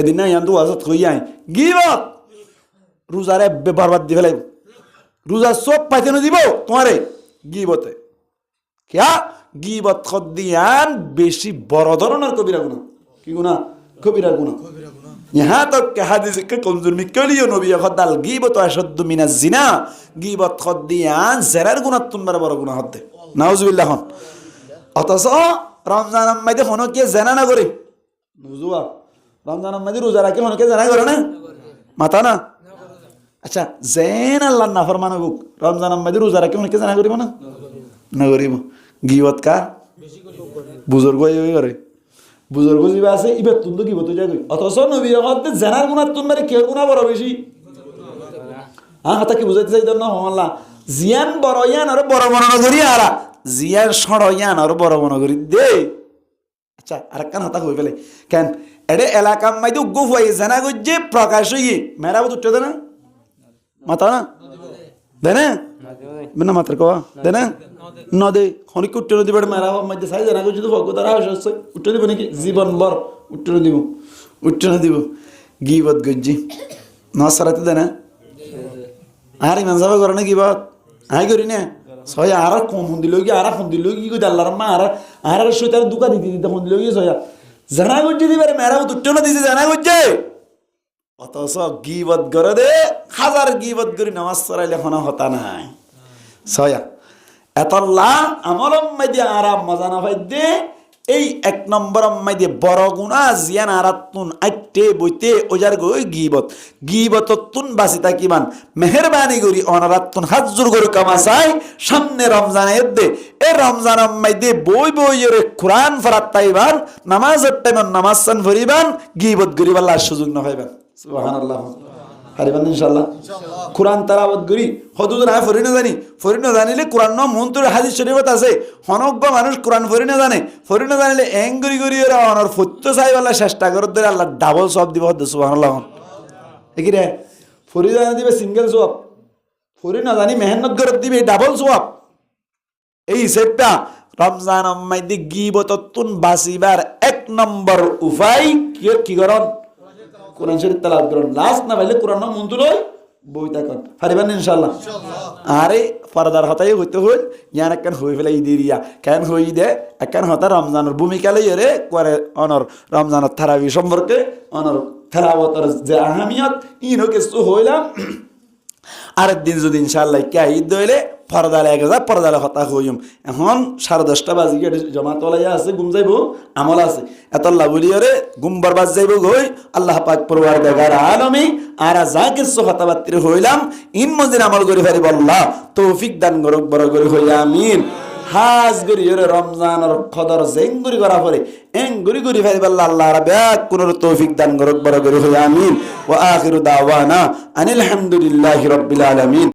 এদিন না ইয়ান তো আজাদ হই আই গিবত রোজারে বরবাদ দি ফেলাই রোজা সব পাইতে না দিব তোমারে গিবতে কিয়া গিবত খদিয়ান বেশি বড় ধরনের কবিরা গুনাহ কি গুনাহ কবিরা গুনাহ यहाँ तक के हदीस के कमजोर में कलियो नबी खदाल गीबत अशद्दु मिनाज जिना गीबत खदियान जरार गुनाह तुम्हारे बड़ गुनाह হতে নাউজুবিল্লাহ হন অতস রমজান মাইদে হনো কে জানা না করে বুঝুয়া রমজান মাইদে রোজা রাখে হনো কে জানা করে না মাথা না আচ্ছা জেন আল্লাহ না ফরমানো বুক রমজান মাইদে রোজা রাখে হনো কে জানা করিব না করিব গীবত কা বুজুর্গ এই করে বুজুর্গ জিবা আছে ইবে তুন্দু গীবত যাই অথচ নবী হতে জানার গুনাহ তোমারে কে গুনাহ বড় বেশি হাতা কি বুঝাইতে চাই না আল্লাহ জিয়ান বড় ইয়ান আর বড় মনে করি আরা জিয়ার সড়য়ান আর বড় মনে করি দে আচ্ছা আর কান হাতা হই ফেলে কেন এডে এলাকা মাইদে গুফ হই জানা গজে প্রকাশ হই মেরাবত উঠতে দেনা মাতা না দেনা বিনা মাত্র কো দেনা নদে খনি কুট্টে নদী বড় মেরাব মাইদে সাই জানা গজে তো ভগত আর আসছে উঠতে দিব নাকি জীবন বর উঠতে দিব গিবত গজ্জি নামাজ সারাতে দেয় না আর ইমান সাহেব করে না কি বাত আই করি না ছয় আর কম ফোন দিল কি আর ফোন দিল কি কই আল্লাহর মা আর সইতার দুকা দিতে দিতে ফোন দিল কি ছয় জানা করছে দিবারে মেরাও দুটো না দিছে জানা করছে অথচ গিবত করে দে হাজার গিবত করি নামাজ পড়াইলে কোনো হতা নাই ছয়া এতল্লা আমল মাইদি আরাম মজা না ভাই দে এই এক নম্বর মাইদি বড় গুণা জিয়ান আরাতুন আইতে বইতে ওজার গই গিবততুন বাসি তাকিমান মেহেরবানি করি অনারাতুন হাজুর গরু কামাসাই সামনে রমজানের দে এই রমজান মাইদি বই রে কোরআন ফরাত তাইবার নামাজের টাইম নামাজ সান ফরিবান গিবত করি আল্লাহ সুযোগ না পাইবেন সুবহানাল্লাহ হারিবান ইনশাআল্লাহ কোরআন তেলাওয়াত করি হদুদ না ফরি না জানিলে কোরআন ন মন্ত্র হাদিস শরীফত আছে হনজ্ঞ মানুষ কোরআন ফরি না জানিলে এঙ্গরি করি এরা অনর ফত্য চাইবালা চেষ্টা করে ধরে আল্লাহ ডাবল সব দিব সুবহানাল্লাহ কি রে ফরি জানি দিবে সিঙ্গেল সওয়াব ফরি না জানি মেহনত করে দিবে ডাবল সওয়াব এই সেটটা রমজান মাইদি গিবততুন বাসিবার এক নম্বর উপায় কি করন কোরআন শরীফ তেলাওয়াত করুন লাস্ট না পাইলে কোরআন মন্ত্র লই বই থাকুন পারিবেন ইনশাআল্লাহ আরে পর্দার হতাই হইতে হইল ইয়ান একখান হই ফেলাই দিরিয়া কেন হই দে একখান হতা রমজানের ভূমিকা লই রে করে অনর রমজানের তারাবি সম্পর্কে অনর তেলাওয়াতের যে আহমিয়ত ইনো কিছু হইলাম আরেকদিন যদি ইনশাআল্লাহ কে ঈদ হইলে পর্দালে এক হাজার পর্দালে হতা হইম এখন 10:30 বাজি জমাত ওলাইয়া আছে ঘুম যাইব আমল আছে এতল্লা বলিয়রে ঘুম বরবাদ যাইব গই আল্লাহ পাক পরওয়ারদিগার আলমী আর যা কিছু কথাবার্তা হইলাম ইন মজিন আমল করি পারিব আল্লাহ তৌফিক দান করুক বড় করে হইয়া আমিন হাজ গরি এর রমজানের কদর জেঙ্গুরি করা পরে এঙ্গুরি গরি পারিব আল্লাহ রাব্বা কোন তৌফিক দান করুক বড় করে হইয়া আমিন ওয়া আখিরু দাওয়ানা আনিল হামদুলিল্লাহি রাব্বিল আলামিন।